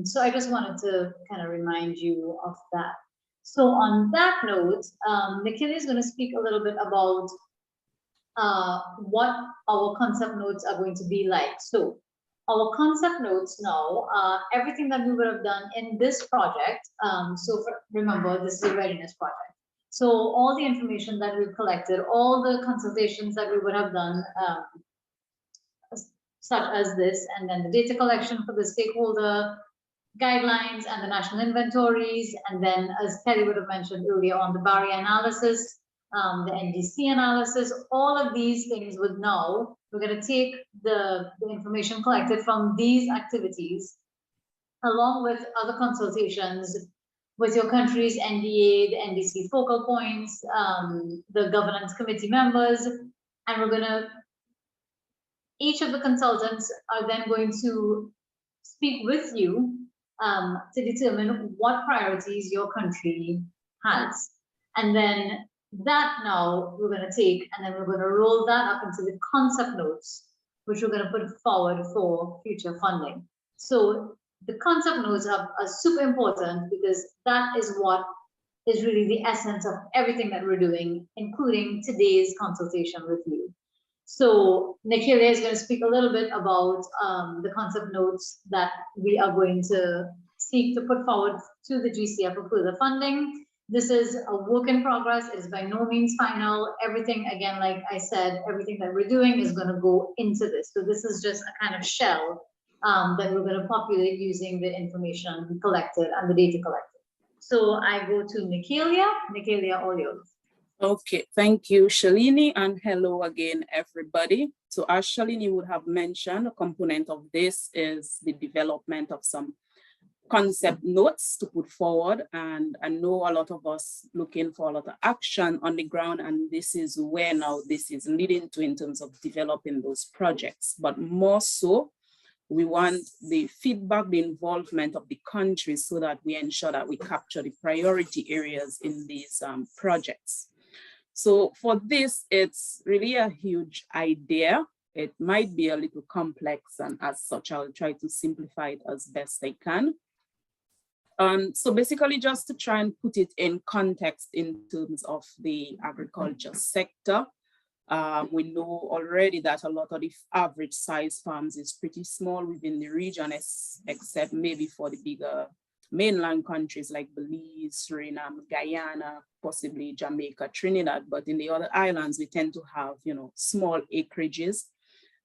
So I just wanted to kind of remind you of that. So on that note, Nikhila is going to speak a little bit about what our concept notes are going to be like. So our concept notes now are everything that we would have done in this project. Remember, this is a readiness project. So all the information that we've collected, all the consultations that we would have done, such as this, and then the data collection for the stakeholder guidelines and the national inventories, and then as Kelly would have mentioned earlier on, the barrier analysis, the NDC analysis, all of these things would now, we're going to take the information collected from these activities, along with other consultations with your country's NDA, the NDC focal points, the governance committee members, and we're going to, each of the consultants are then going to speak with you to determine what priorities your country has. And then that now we're going to take, and then we're going to roll that up into the concept notes, which we're going to put forward for future funding. So the concept notes are super important because that is what is really the essence of everything that we're doing, including today's consultation with you. So Nikhila is going to speak a little bit about the concept notes that we are going to seek to put forward to the GCF for further funding. This is a work in progress. It is by no means final. Everything, again, like I said, everything that we're doing is going to go into this. So this is just a kind of shell that we're going to populate using the information we collected and the data collected. So I go to Nikhila. Nikhila, all yours.
Okay, thank you, Shalini, and hello again, everybody. So as Shalini would have mentioned, a component of this is the development of some concept notes to put forward, and I know a lot of us looking for a lot of action on the ground, and this is where now this is leading to in terms of developing those projects. But more so, we want the feedback, the involvement of the countries so that we ensure that we capture the priority areas in these projects. So for this, it's really a huge idea. It might be a little complex, and as such, I'll try to simplify it as best I can. So basically, just to try and put it in context in terms of the agriculture sector, we know already that a lot of the average size farms is pretty small within the region, except maybe for the bigger mainland countries like Belize, Suriname, Guyana, possibly Jamaica, Trinidad. But in the other islands, we tend to have, you know, small acreages.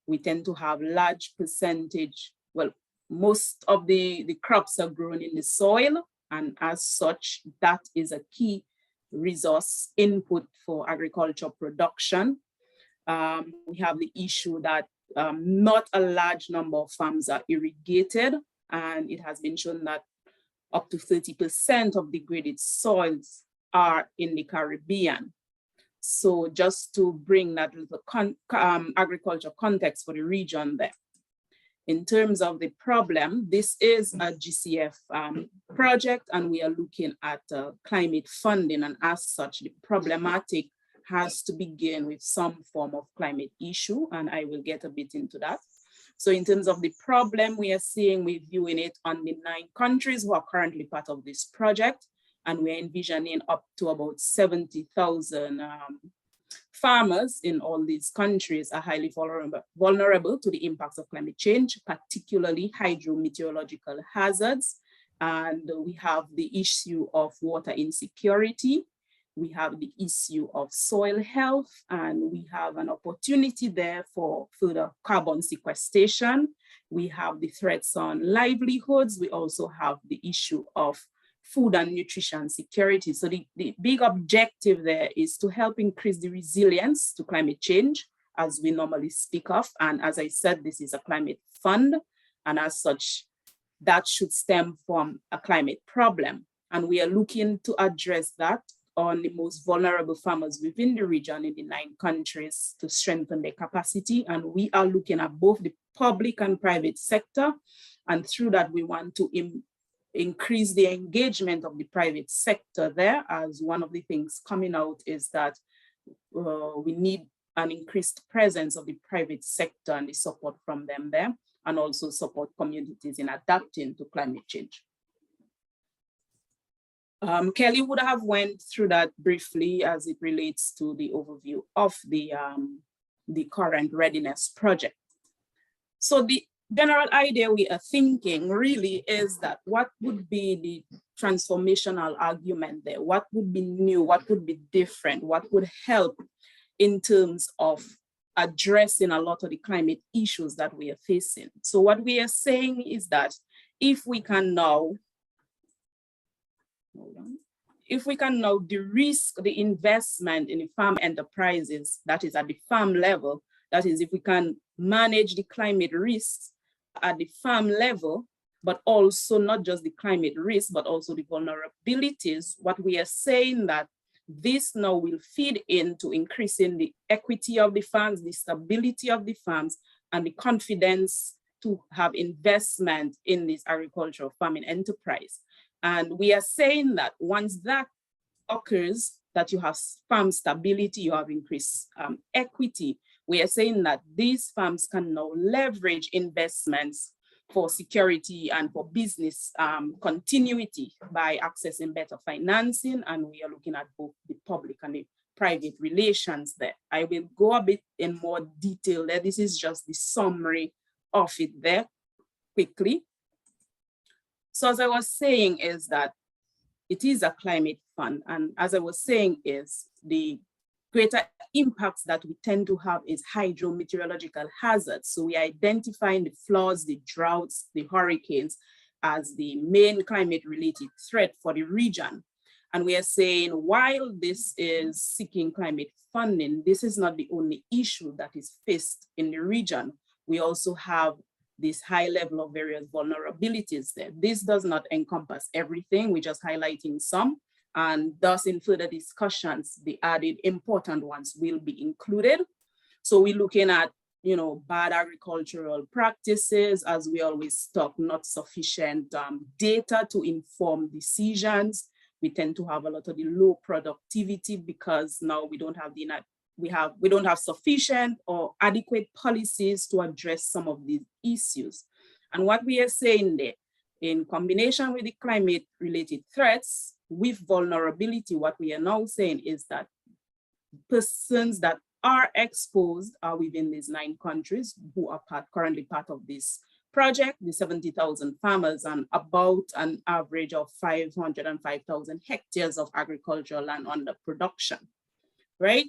We tend to have large percentage, well, most of the crops are grown in the soil, and as such, that is a key resource input for agriculture production. We have the issue that not a large number of farms are irrigated, and it has been shown that up to 30% of degraded soils are in the Caribbean. So just to bring that little agriculture context for the region there. In terms of the problem, this is a GCF project, and we are looking at climate funding, and as such, the problematic has to begin with some form of climate issue, and I will get a bit into that. So in terms of the problem we are seeing, we're viewing it on the 9 countries who are currently part of this project, and we're envisioning up to about 70,000 farmers in all these countries are highly vulnerable to the impacts of climate change, particularly hydrometeorological hazards. And we have the issue of water insecurity. We have the issue of soil health, and we have an opportunity there for further carbon sequestration. We have the threats on livelihoods. We also have the issue of food and nutrition security. So the big objective there is to help increase the resilience to climate change, as we normally speak of. And as I said, this is a climate fund, and as such, that should stem from a climate problem. And we are looking to address that on the most vulnerable farmers within the region in the 9 countries to strengthen their capacity. And we are looking at both the public and private sector. And through that, we want to increase the engagement of the private sector there, as one of the things coming out is that we need an increased presence of the private sector and the support from them there, and also support communities in adapting to climate change. Kelly would have went through that briefly as it relates to the overview of the current readiness project. So the general idea we are thinking really is that what would be the transformational argument there? What would be new? What would be different? What would help in terms of addressing a lot of the climate issues that we are facing? So what we are saying is that if we can now de-risk the investment in the farm enterprises, that is at the farm level, that is if we can manage the climate risks at the farm level, but also not just the climate risk, but also the vulnerabilities, what we are saying that this now will feed into increasing the equity of the farms, the stability of the farms, and the confidence to have investment in this agricultural farming enterprise. And we are saying that once that occurs, that you have farm stability, you have increased equity, we are saying that these farms can now leverage investments for security and for business continuity by accessing better financing. And we are looking at both the public and the private relations there. I will go a bit in more detail there. This is just the summary of it there quickly. So as I was saying is that it is a climate fund. And as I was saying is the greater impacts that we tend to have is hydrometeorological hazards. So we are identifying the floods, the droughts, the hurricanes as the main climate related threat for the region. And we are saying while this is seeking climate funding, this is not the only issue that is faced in the region. We also have this high level of various vulnerabilities there. This does not encompass everything, we're just highlighting some. And thus in further discussions, the added important ones will be included. So we're looking at, bad agricultural practices, as we always talk, not sufficient data to inform decisions. We tend to have a lot of the low productivity because now we don't have we don't have sufficient or adequate policies to address some of these issues. And what we are saying there, in combination with the climate related threats, with vulnerability, what we are now saying is that persons that are exposed are within these 9 countries who are currently part of this project, the 70,000 farmers and about an average of 505,000 hectares of agricultural land under production, right?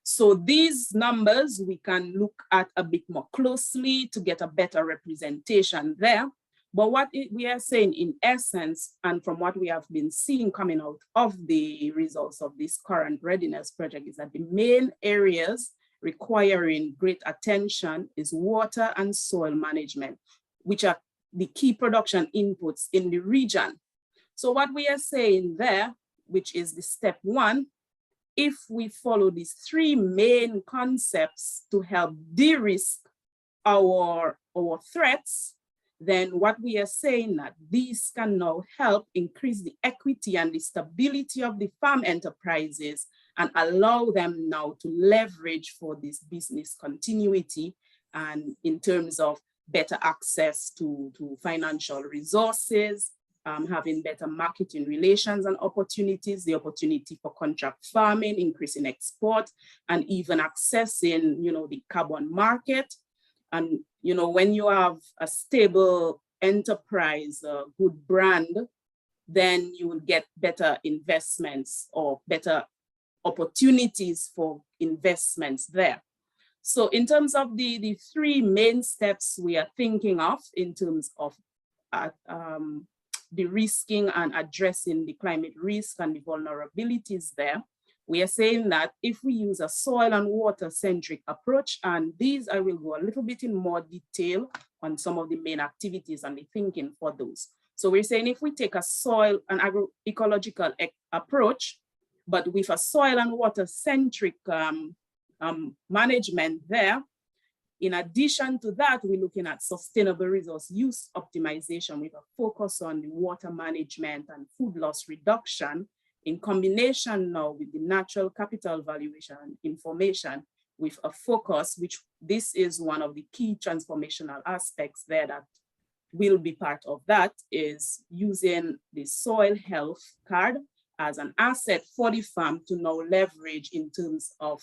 So these numbers we can look at a bit more closely to get a better representation there. But what we are saying in essence, and from what we have been seeing coming out of the results of this current readiness project, is that the main areas requiring great attention is water and soil management, which are the key production inputs in the region. So what we are saying there, which is the step one, if we follow these three main concepts to help de-risk our threats, then what we are saying that these can now help increase the equity and the stability of the farm enterprises and allow them now to leverage for this business continuity and in terms of better access to financial resources, having better marketing relations and opportunities, the opportunity for contract farming, increasing export, and even accessing, the carbon market. And, when you have a stable enterprise, a good brand, then you will get better investments or better opportunities for investments there. So in terms of the three main steps we are thinking of in terms of de-risking and addressing the climate risk and the vulnerabilities there, we are saying that if we use a soil and water centric approach, and these I will go a little bit in more detail on some of the main activities and the thinking for those. So we're saying if we take a soil and agroecological approach, but with a soil and water centric management there, in addition to that, we're looking at sustainable resource use optimization with a focus on the water management and food loss reduction in combination now with the natural capital valuation information with a focus, which this is one of the key transformational aspects there that will be part of that, is using the soil health card as an asset for the farm to now leverage in terms of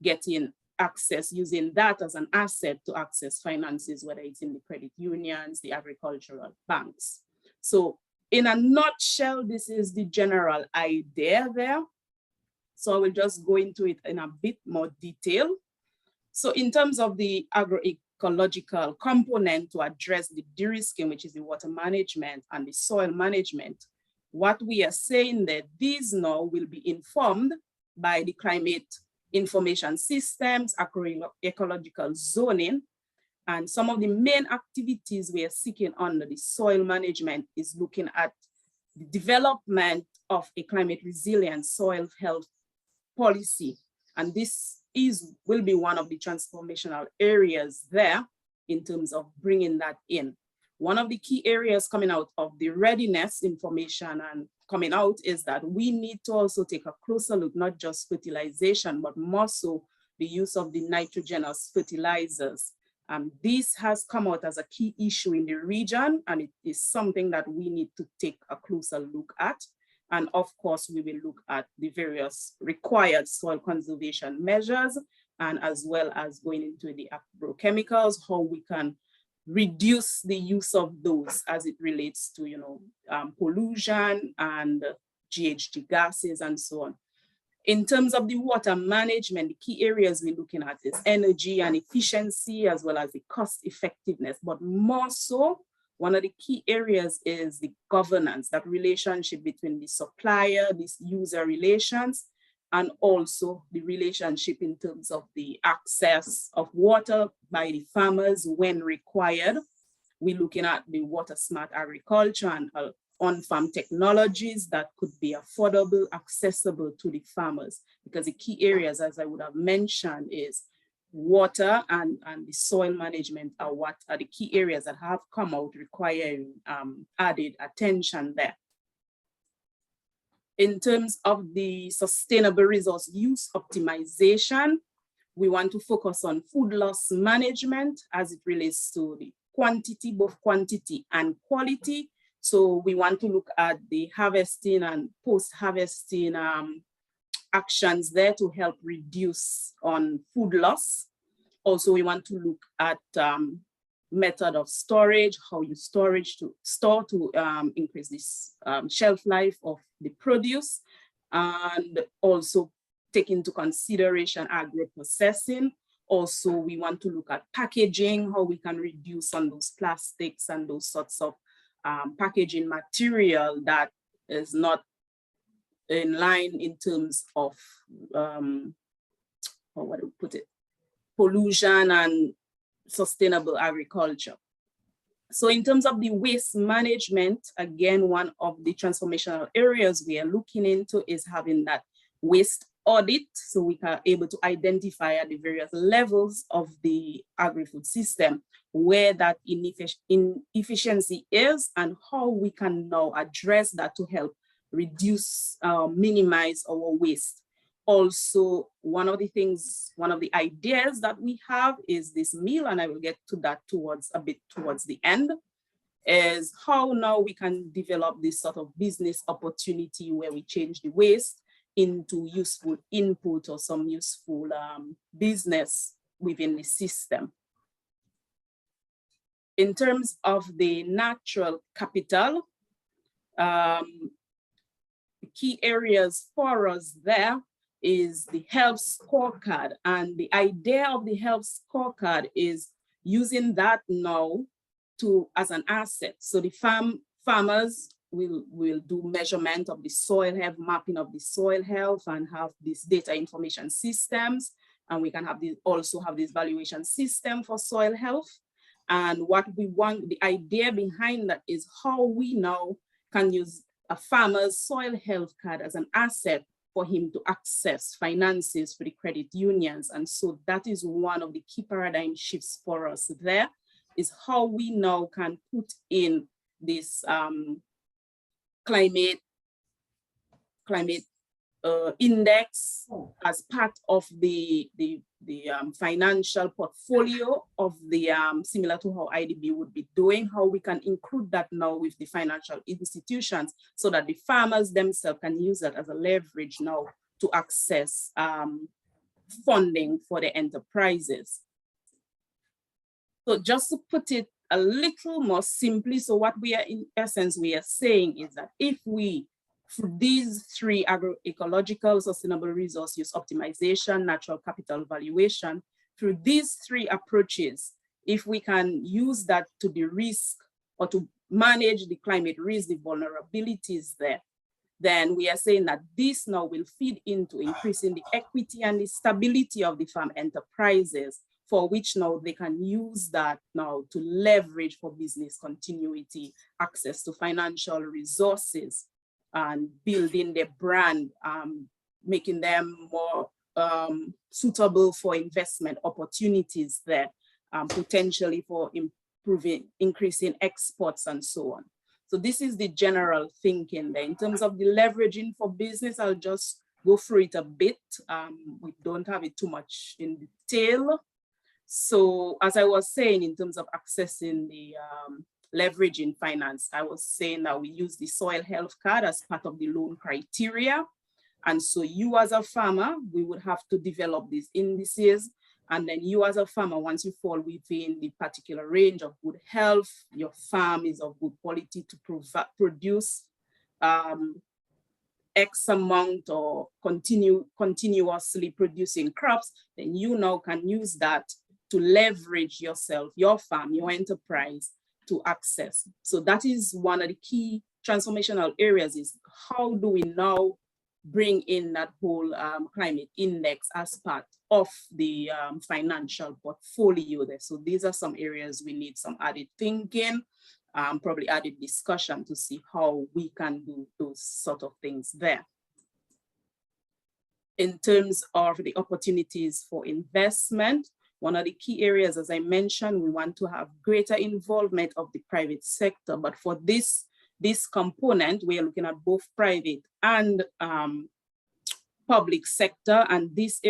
getting access, using that as an asset to access finances, whether it's in the credit unions, the agricultural banks. So in a nutshell, this is the general idea there. So I will just go into it in a bit more detail. So in terms of the agroecological component to address the de-risking, which is the water management and the soil management, what we are saying that these now will be informed by the climate information systems, agroecological zoning, and some of the main activities we are seeking under the soil management is looking at the development of a climate resilient soil health policy. And this will be one of the transformational areas there in terms of bringing that in. One of the key areas coming out of the readiness information and coming out is that we need to also take a closer look, not just fertilization, but more so the use of the nitrogenous fertilizers. This has come out as a key issue in the region, and it is something that we need to take a closer look at. And of course, we will look at the various required soil conservation measures, and as well as going into the agrochemicals, how we can reduce the use of those as it relates to, pollution and GHG gases and so on. In terms of the water management, the key areas we're looking at is energy and efficiency, as well as the cost effectiveness. But more so, one of the key areas is the governance, that relationship between the supplier, this user relations, and also the relationship in terms of the access of water by the farmers when required. We're looking at the water smart agriculture and on-farm technologies that could be affordable, accessible to the farmers, because the key areas, as I would have mentioned, is water and the soil management are what are the key areas that have come out requiring added attention there. In terms of the sustainable resource use optimization, we want to focus on food loss management as it relates to the quantity, both quantity and quality. So we want to look at the harvesting and post-harvesting actions there to help reduce on food loss. Also, we want to look at method of storage, how you store to increase this shelf life of the produce, and also take into consideration agro-processing, Also, we want to look at packaging, how we can reduce on those plastics and those sorts of packaging material that is not in line in terms of, how do we put it, pollution and sustainable agriculture. So in terms of the waste management, again, one of the transformational areas we are looking into is having that waste audit, so we are able to identify at the various levels of the agri-food system where that inefficiency is and how we can now address that to help reduce, minimize our waste. Also, one of the ideas that we have is this meal, and I will get to that towards the end, is how now we can develop this sort of business opportunity where we change the waste into useful input or some useful business within the system. In terms of the natural capital, the key areas for us there is the health scorecard. And the idea of the health scorecard is using that now as an asset. So the farmers will do measurement of the soil health, mapping of the soil health, and have these data information systems. And we can also have this valuation system for soil health. And what we want, the idea behind that is how we now can use a farmer's soil health card as an asset for him to access finances for the credit unions. And so that is one of the key paradigm shifts for us there, is how we now can put in this climate index as part of the financial portfolio of the, similar to how IDB would be doing, how we can include that now with the financial institutions so that the farmers themselves can use that as a leverage now to access funding for the enterprises. So just to put it a little more simply, so what we are in essence, we are saying is that if we, through these three agroecological, sustainable resource use optimization, natural capital valuation, through these three approaches, if we can use that to de-risk or to manage the climate risk, the vulnerabilities there, then we are saying that this now will feed into increasing the equity and the stability of the farm enterprises, for which now they can use that now to leverage for business continuity, access to financial resources, and building their brand, making them more suitable for investment opportunities there, potentially for increasing exports and so on. So this is the general thinking there. In terms of the leveraging for business, I'll just go through it a bit. We don't have it too much in detail. So as I was saying, in terms of accessing the leverage in finance, I was saying that we use the soil health card as part of the loan criteria. And so you as a farmer, we would have to develop these indices. And then you as a farmer, once you fall within the particular range of good health, your farm is of good quality to produce X amount or continuously producing crops, then you now can use that to leverage yourself, your farm, your enterprise to access. So that is one of the key transformational areas, is how do we now bring in that whole climate index as part of the financial portfolio there. So these are some areas we need some added thinking, probably added discussion to see how we can do those sort of things there. In terms of the opportunities for investment, one of the key areas, as I mentioned, we want to have greater involvement of the private sector. But for this component, we are looking at both private and public sector. And this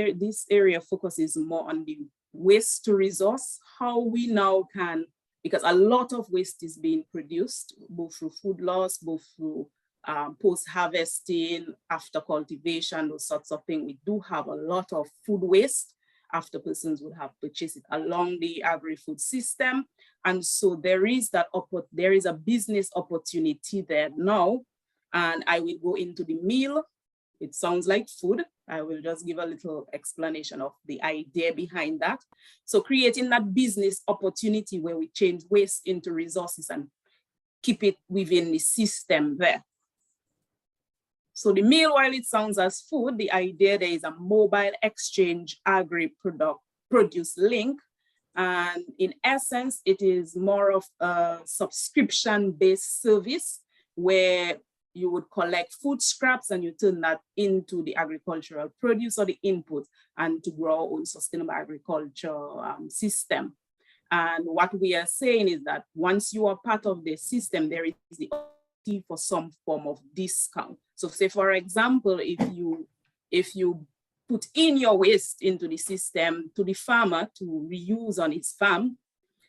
area focuses more on the waste to resource, how we now can, because a lot of waste is being produced, both through food loss, both through post-harvesting, after cultivation, those sorts of things. We do have a lot of food waste after persons would have purchased it along the agri-food system. And so there is a business opportunity there now. And I will go into the meal it sounds like food. I will just give a little explanation of the idea behind that. So creating that business opportunity where we change waste into resources and keep it within the system there. So the meal, while it sounds as food, the idea there is a mobile exchange agri-produce link. And in essence, it is more of a subscription-based service where you would collect food scraps and you turn that into the agricultural produce or the input and to grow our own sustainable agriculture system. And what we are saying is that once you are part of the system, there is the opportunity for some form of discount. So say, for example, if you put in your waste into the system to the farmer to reuse on his farm,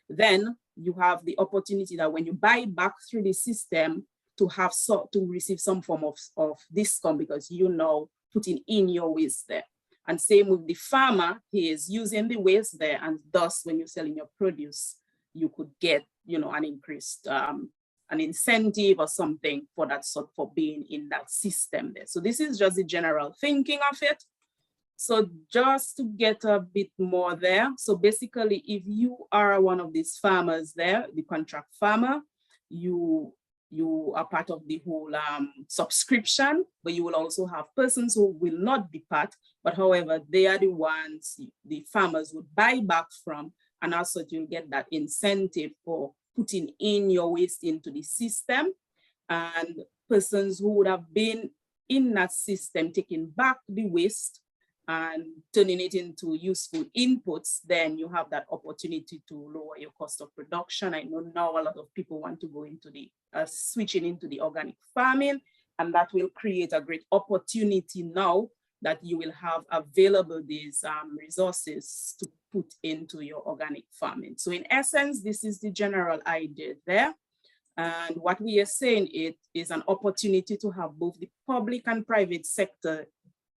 then you have the opportunity that when you buy back through the system, to receive some form of discount because you know putting in your waste there. And same with the farmer, he is using the waste there, and thus when you're selling your produce, you could get, you know, an increased an incentive or something for that sort for being in that system there. So this is just the general thinking of it. So just to get a bit more there. So basically, if you are one of these farmers there, the contract farmer, you are part of the whole subscription, but you will also have persons who will not be part, but however, they are the ones the farmers would buy back from, and also you'll get that incentive for putting in your waste into the system. And persons who would have been in that system taking back the waste and turning it into useful inputs, then you have that opportunity to lower your cost of production. I know now a lot of people want to go into the switching into the organic farming, and that will create a great opportunity now that you will have available these resources to put into your organic farming. So in essence, this is the general idea there. And what we are saying, it is an opportunity to have both the public and private sector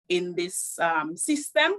in this system.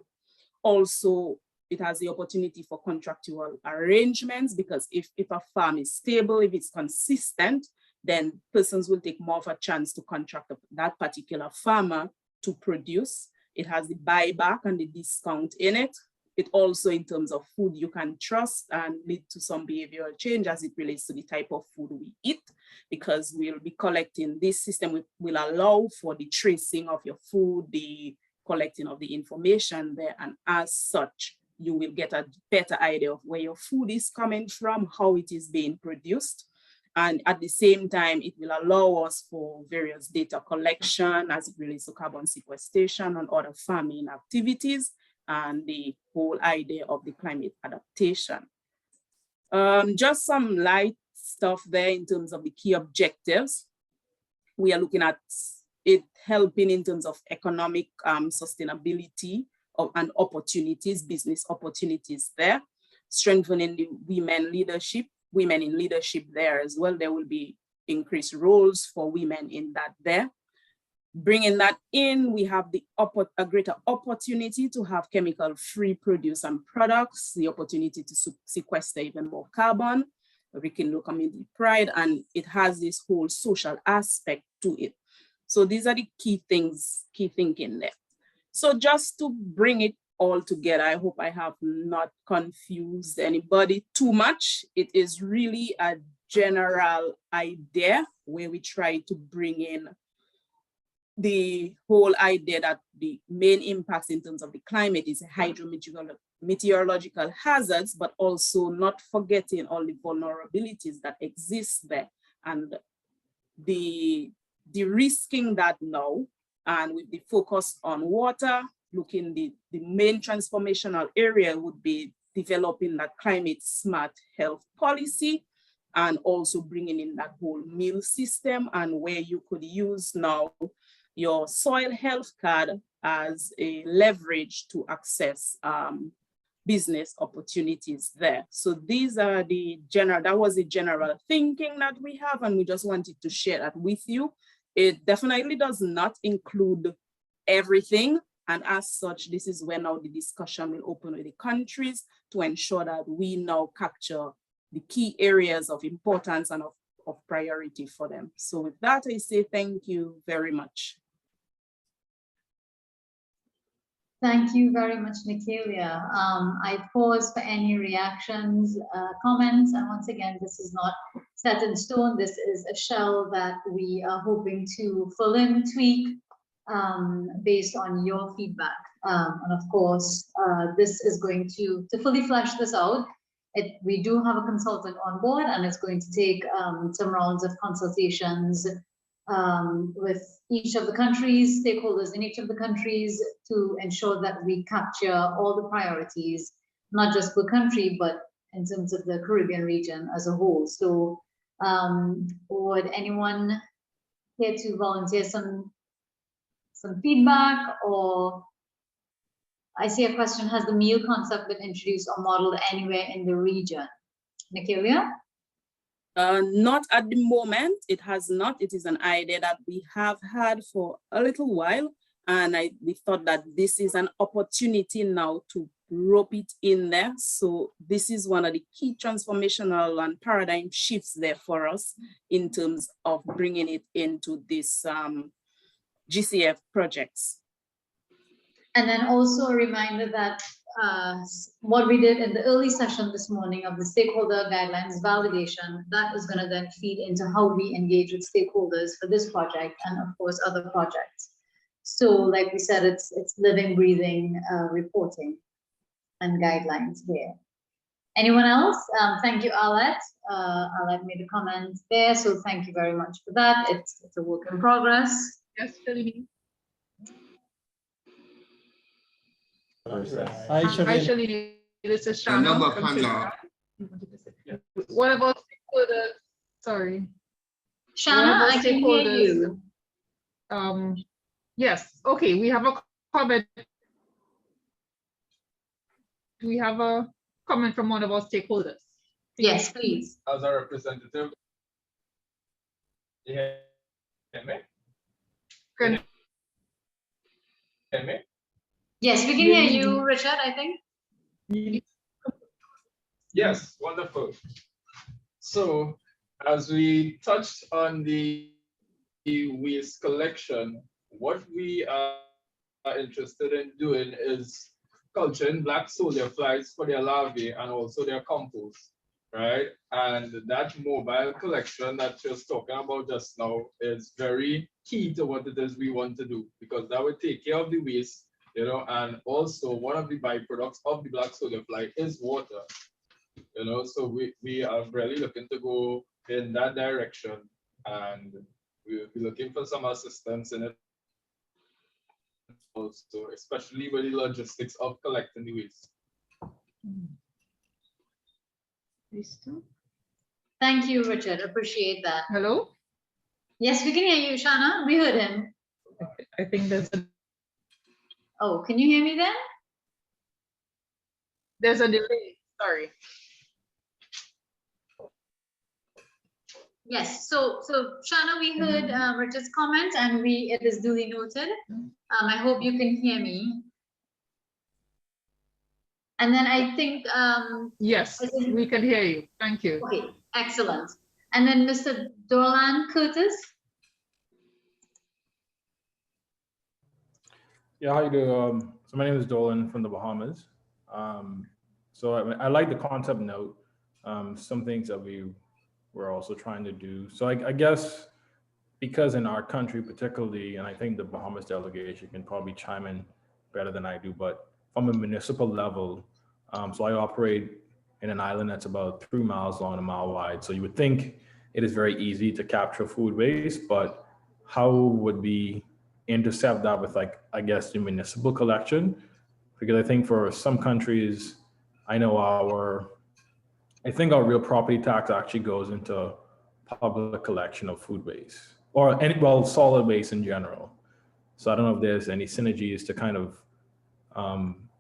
Also, it has the opportunity for contractual arrangements, because if a farm is stable, if it's consistent, then persons will take more of a chance to contract that particular farmer to produce. It has the buyback and the discount in it. It also, in terms of food, you can trust and lead to some behavioral change as it relates to the type of food we eat, because we'll be collecting, this system will allow for the tracing of your food, the collecting of the information there, and as such, you will get a better idea of where your food is coming from, how it is being produced. And at the same time, it will allow us for various data collection as it relates to carbon sequestration and other farming activities, and the whole idea of the climate adaptation. Just some light stuff there in terms of the key objectives. We are looking at it helping in terms of economic sustainability and opportunities, business opportunities there, strengthening the women in leadership there as well. There will be increased roles for women in that there. Bringing that in, we have a greater opportunity to have chemical-free produce and products, the opportunity to sequester even more carbon, rekindle community pride, and it has this whole social aspect to it. So these are the key things, key thinking there. So just to bring it all together, I hope I have not confused anybody too much. It is really a general idea where we try to bring in the whole idea that the main impacts in terms of the climate is hydrometeorological hazards, but also not forgetting all the vulnerabilities that exist there, and the de-risking that now, and with the focus on water, looking the main transformational area would be developing that climate smart health policy, and also bringing in that whole meal system, and where you could use now your soil health card as a leverage to access business opportunities there. So these are that was the general thinking that we have, and we just wanted to share that with you. It definitely does not include everything. And as such, this is where now the discussion will open with the countries to ensure that we now capture the key areas of importance and of priority for them. So with that, I say thank you very much.
Thank you very much, Nicalia. I pause for any reactions, comments, and once again, this is not set in stone. This is a shell that we are hoping to fill in, tweak, based on your feedback. And of course, this is going to fully flesh this out. We do have a consultant on board, and it's going to take some rounds of consultations with each of the countries, stakeholders in each of the countries, to ensure that we capture all the priorities, not just per country, but in terms of the Caribbean region as a whole. So would anyone care to volunteer some feedback? Or I see a question: has the meal concept been introduced or modeled anywhere in the region? Nicalia?
Not at the moment. It has not. It is an idea that we have had for a little while. And we thought that this is an opportunity now to rope it in there. So this is one of the key transformational and paradigm shifts there for us in terms of bringing it into this GCF projects.
And then also a reminder that what we did in the early session this morning of the stakeholder guidelines validation, that is going to then feed into how we engage with stakeholders for this project and of course other projects. So like we said, it's living, breathing reporting and guidelines here. Anyone else? Thank you, Arlette. Arlette made a comment there, so thank you very much for that. It's a work in progress.
Yes, Shalini.
Hi,
Shalini. This is Shannon from Trinidad. What about stakeholders? Sorry.
Shanna, I can hear you.
Yes, okay, we have a comment. We have a comment from one of our stakeholders.
Yes, please.
As a representative. Yeah.
Can
hear me?
Yes, we can hear you, Richard, I think.
Yes, wonderful. So as we touched on the waste collection, what we are interested in doing is culturing black soldier flies for their larvae and also their compost, right? And that mobile collection that you're talking about just now is very key to what it is we want to do, because that would take care of the waste, you know, and also one of the byproducts of the black soldier fly is water, you know, so we are really looking to go in that direction, and we'll be looking for some assistance in it also, especially with the logistics of collecting the waste.
Thank you, Richard. Appreciate that.
Hello?
Yes, we can hear you, Shanna. We heard him.
I think there's a...
Oh, can you hear me then?
There's a delay, sorry.
Yes, so Shanna, we heard Richard's comment and it is duly noted. I hope you can hear me. And then I think
yes, we can hear you. Thank you.
Okay, excellent. And then Mr. Dorlan Curtis.
Yeah, how you doing? So my name is Dolan from the Bahamas. So I like the concept note. Some things that we're also trying to do. So I guess because in our country particularly, and I think the Bahamas delegation can probably chime in better than I do, but from a municipal level, so I operate in an island that's about 3 miles long and 1 mile wide. So you would think it is very easy to capture food waste, but how would we intercept that with, like, I guess, the municipal collection? Because I think for some countries, I know I think our real property tax actually goes into public collection of food waste, or well, solid waste in general. So I don't know if there's any synergies to kind of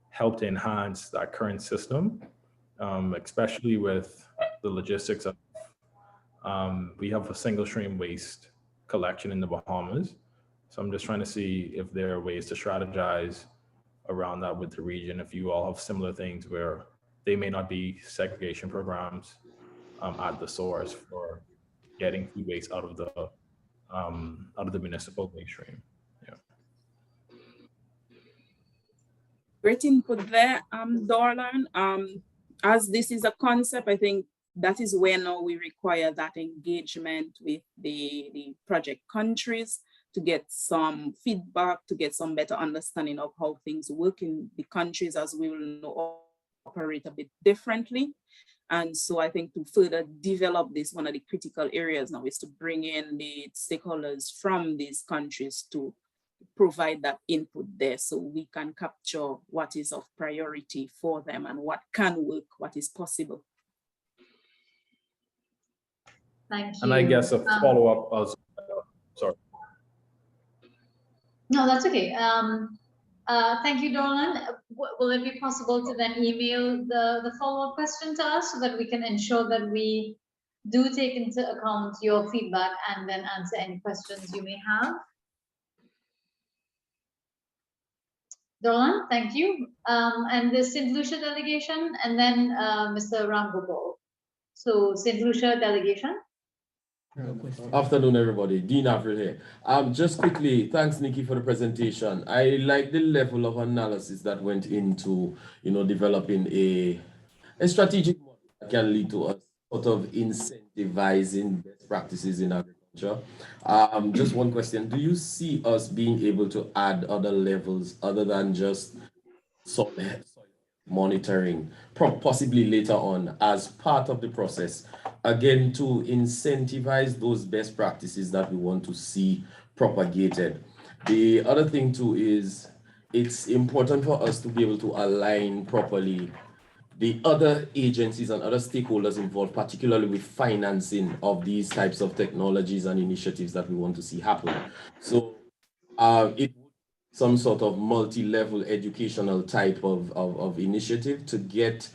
help to enhance that current system, especially with the logistics of, we have a single stream waste collection in the Bahamas. So I'm just trying to see if there are ways to strategize around that with the region, if you all have similar things where they may not be segregation programs at the source for getting food waste out of the municipal waste stream. Yeah.
great input there, Dorlan. As this is a concept, I think that is where now we require that engagement with the project countries to get some feedback, to get some better understanding of how things work in the countries, as we will know operate a bit differently. And so I think to further develop this, one of the critical areas now is to bring in the stakeholders from these countries to provide that input there so we can capture what is of priority for them and what can work, what is possible.
Thank you.
And I guess a follow-up as sorry.
No, that's okay. Thank you, Dorlan. Will it be possible to then email the follow-up question to us so that we can ensure that we do take into account your feedback and then answer any questions you may have? Dorlan, thank you. And the St. Lucia delegation, and then Mr. Ramgopal. So St. Lucia delegation.
Afternoon, everybody. Dean Avril here. Just quickly, thanks, Nikki, for the presentation. I like the level of analysis that went into, developing a strategic model that can lead to us sort of incentivizing best practices in agriculture. Just one question: do you see us being able to add other levels other than just soil monitoring, possibly later on as part of the process, again, to incentivize those best practices that we want to see propagated? The other thing too is it's important for us to be able to align properly the other agencies and other stakeholders involved, particularly with financing of these types of technologies and initiatives that we want to see happen. So it some sort of multi-level educational type of initiative to get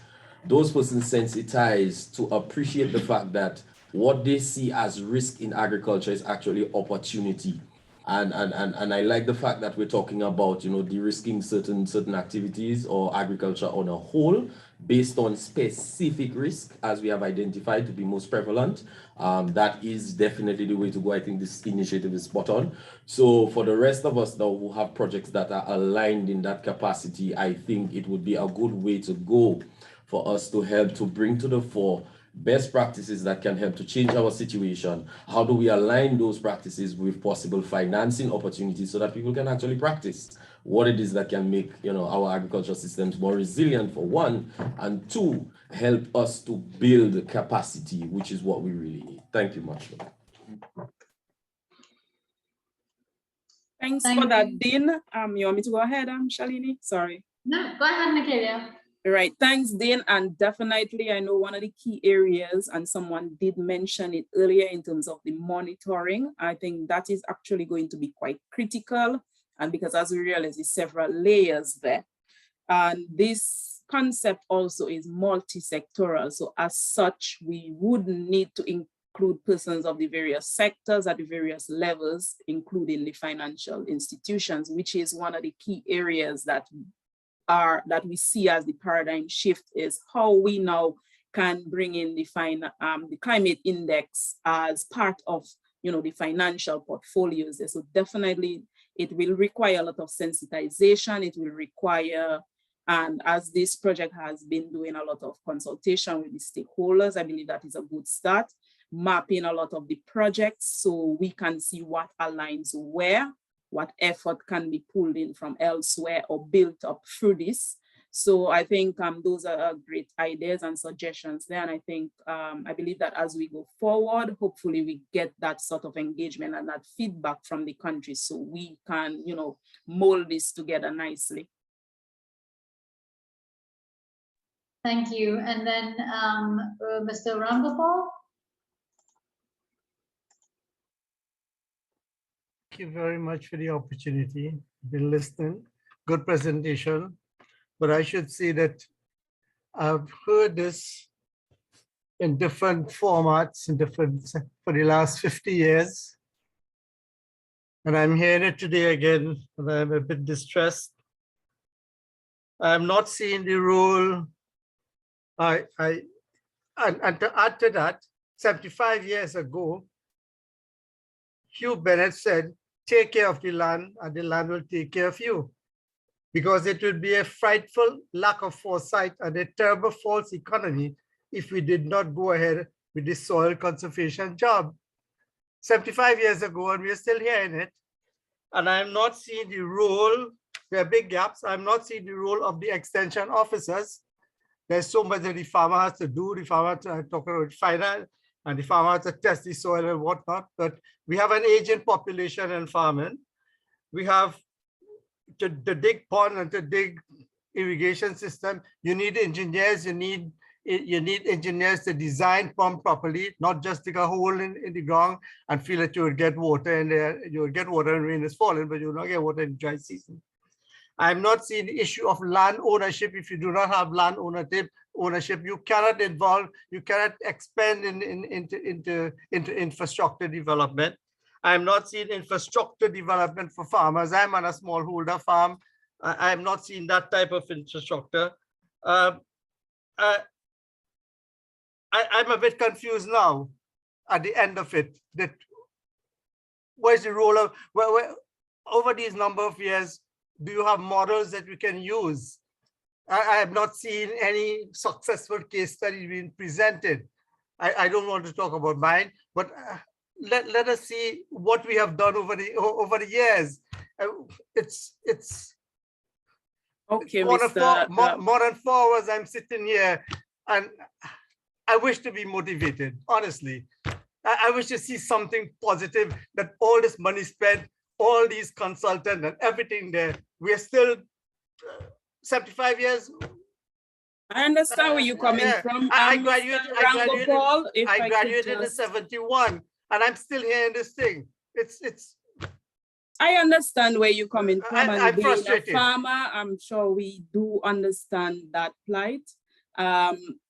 those persons sensitized to appreciate the fact that what they see as risk in agriculture is actually opportunity. And I like the fact that we're talking about, de-risking certain activities or agriculture on a whole based on specific risk as we have identified to be most prevalent. That is definitely the way to go. I think this initiative is spot on. So for the rest of us now who have projects that are aligned in that capacity, I think it would be a good way to go for us to help to bring to the fore best practices that can help to change our situation. How do we align those practices with possible financing opportunities so that people can actually practice what it is that can make our agricultural systems more resilient, for one, and two, help us to build capacity, which is what we really need. Thank you much for that.
Thanks for that, Dean. You want me to go ahead, Shalini? Sorry.
No, go ahead, Nigeria.
Right, thanks, Dean. And definitely, I know one of the key areas, and someone did mention it earlier in terms of the monitoring. I think that is actually going to be quite critical. And because as we realize, there's several layers there. And this concept also is multi-sectoral. So as such, we would need to include persons of the various sectors at the various levels, including the financial institutions, which is one of the key areas that we see as the paradigm shift, is how we now can bring in the climate index as part of the financial portfolios. So definitely it will require a lot of sensitization. It will require, and as this project has been doing a lot of consultation with the stakeholders, I believe that is a good start. Mapping a lot of the projects so we can see what aligns where, what effort can be pulled in from elsewhere or built up through this. So I think those are great ideas and suggestions there. And I think, I believe that as we go forward, hopefully we get that sort of engagement and that feedback from the country so we can, mold this together nicely.
Thank you. And then Mr. Ramgopal.
Thank you very much for the opportunity. Been listening. Good presentation. But I should say that I've heard this in different formats, for the last 50 years. And I'm hearing it today again, and I'm a bit distressed. I'm not seeing the role. And to add to that, 75 years ago, Hugh Bennett said, take care of the land and the land will take care of you. because it would be a frightful lack of foresight and a terrible false economy if we did not go ahead with the soil conservation job 75 years ago, and we're still here in it. And I'm not seeing the role, there are big gaps. I'm not seeing the role of the extension officers. There's so much that the farmer has to do. The farmer has to talk about finance, and the farmer has to test the soil and whatnot. But we have an aging population in farming. We have to dig pond and to dig irrigation system. You need engineers. You need engineers to design pump properly, not just dig a hole in the ground and feel that you will get water in there. You will get water when rain is falling, but you will not get water in dry season. I'm not seeing the issue of land ownership. If you do not have land ownership, you cannot involve, you cannot expand into infrastructure development. I'm not seeing infrastructure development for farmers. I'm on a smallholder farm. I'm not seeing that type of infrastructure. I'm a bit confused now at the end of it. That where's the role of, over these number of years, do you have models that we can use? I have not seen any successful case study being presented. I don't want to talk about mine, but let us see what we have done over the years. It's
okay,
more than 4 hours I'm sitting here, and I wish to be motivated, honestly. I wish to see something positive, that all this money spent, all these consultants and everything there, we're still 75 years.
I understand where you're coming from.
I graduated in 71, and I'm still here in this thing.
I understand where you're coming from.
I'm frustrated.
Being a farmer, I'm sure we do understand that plight.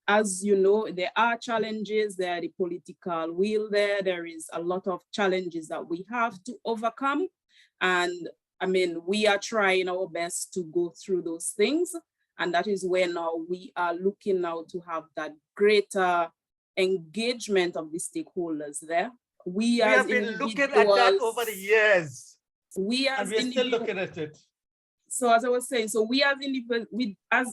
As you know, there are challenges, there are the political will there is a lot of challenges that we have to overcome. And I mean, we are trying our best to go through those things. And that is where now we are looking now to have that greater engagement of the stakeholders there. We
have been looking at that over the years.
We're
still looking at it.
So as I was saying, so we as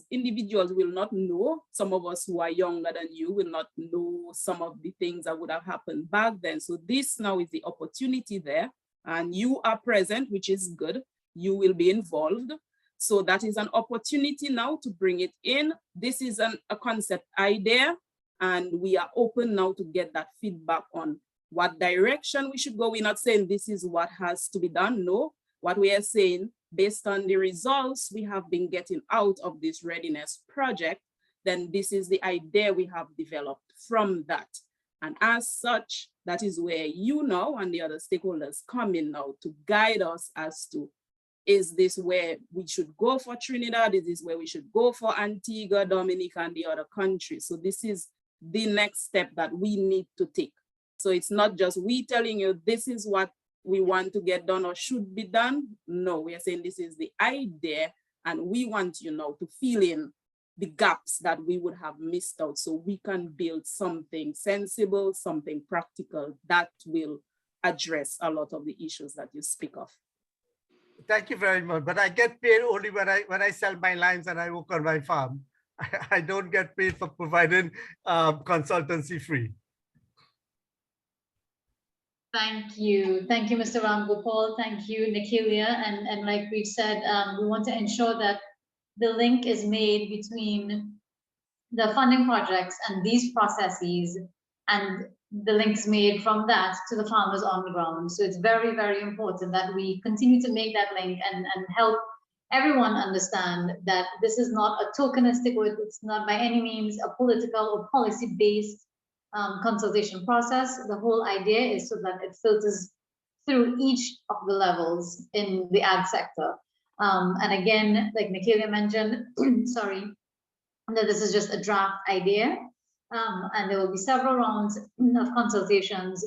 individuals will not know, some of us who are younger than you will not know some of the things that would have happened back then. So this now is the opportunity there, and you are present, which is good. You will be involved. So that is an opportunity now to bring it in. This is a concept idea, and we are open now to get that feedback on what direction we should go. We're not saying this is what has to be done. No, what we are saying, based on the results we have been getting out of this readiness project, then this is the idea we have developed from that. And as such, that is where you now and the other stakeholders come in now to guide us as to, is this where we should go for Trinidad? Is this where we should go for Antigua, Dominica, and the other countries? So this is the next step that we need to take. So it's not just we telling you this is what we want to get done or should be done. No, we are saying this is the idea, and we want you now to fill in the gaps that we would have missed out, so we can build something sensible, something practical that will address a lot of the issues that you speak of.
Thank you very much. But I get paid only when I sell my lines and I work on my farm. I don't get paid for providing consultancy free.
Thank you, Mr. Ramgopal. Thank you, Nikhilya. And like we've said, we want to ensure that the link is made between the funding projects and these processes, and the link is made from that to the farmers on the ground. So it's very, very important that we continue to make that link and help everyone understand that this is not a tokenistic, or it's not by any means a political or policy-based consultation process. The whole idea is so that it filters through each of the levels in the ag sector. And again, like Nikhilya mentioned, sorry, that this is just a draft idea, and there will be several rounds of consultations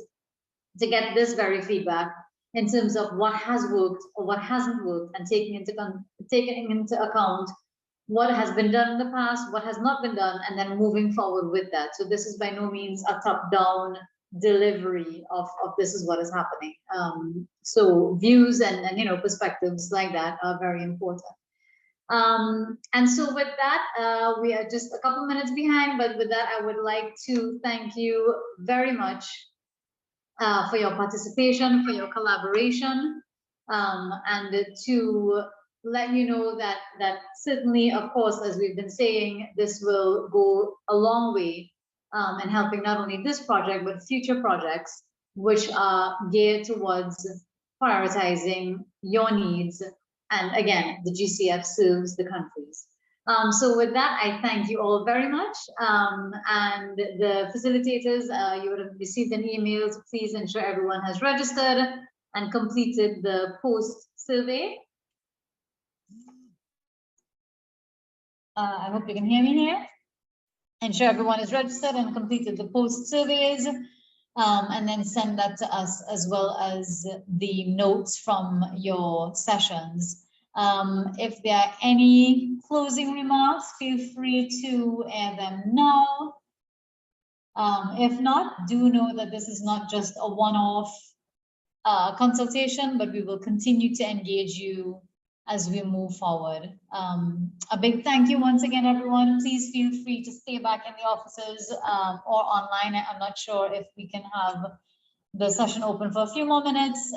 to get this very feedback in terms of what has worked or what hasn't worked, and taking into account what has been done in the past, what has not been done, and then moving forward with that. So this is by no means a top-down delivery of this is what is happening. So views and perspectives like that are very important. And so with that, we are just a couple minutes behind, but with that, I would like to thank you very much for your participation, for your collaboration, and to let you know that certainly, of course, as we've been saying, this will go a long way in helping not only this project, but future projects, which are geared towards prioritizing your needs. And again, the GCF serves the countries. So with that, I thank you all very much. And the facilitators, you would have received an email. So please ensure everyone has registered and completed the post survey. I hope you can hear me here. Ensure everyone is registered and completed the post surveys, and then send that to us, as well as the notes from your sessions. If there are any closing remarks, feel free to air them now. If not, do know that this is not just a one-off consultation, but we will continue to engage you as we move forward. A big thank you once again, everyone. Please feel free to stay back in the offices or online. I'm not sure if we can have the session open for a few more minutes.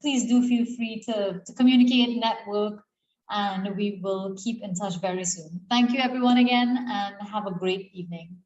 Please do feel free to communicate, network, and we will keep in touch very soon. Thank you, everyone, again, and have a great evening.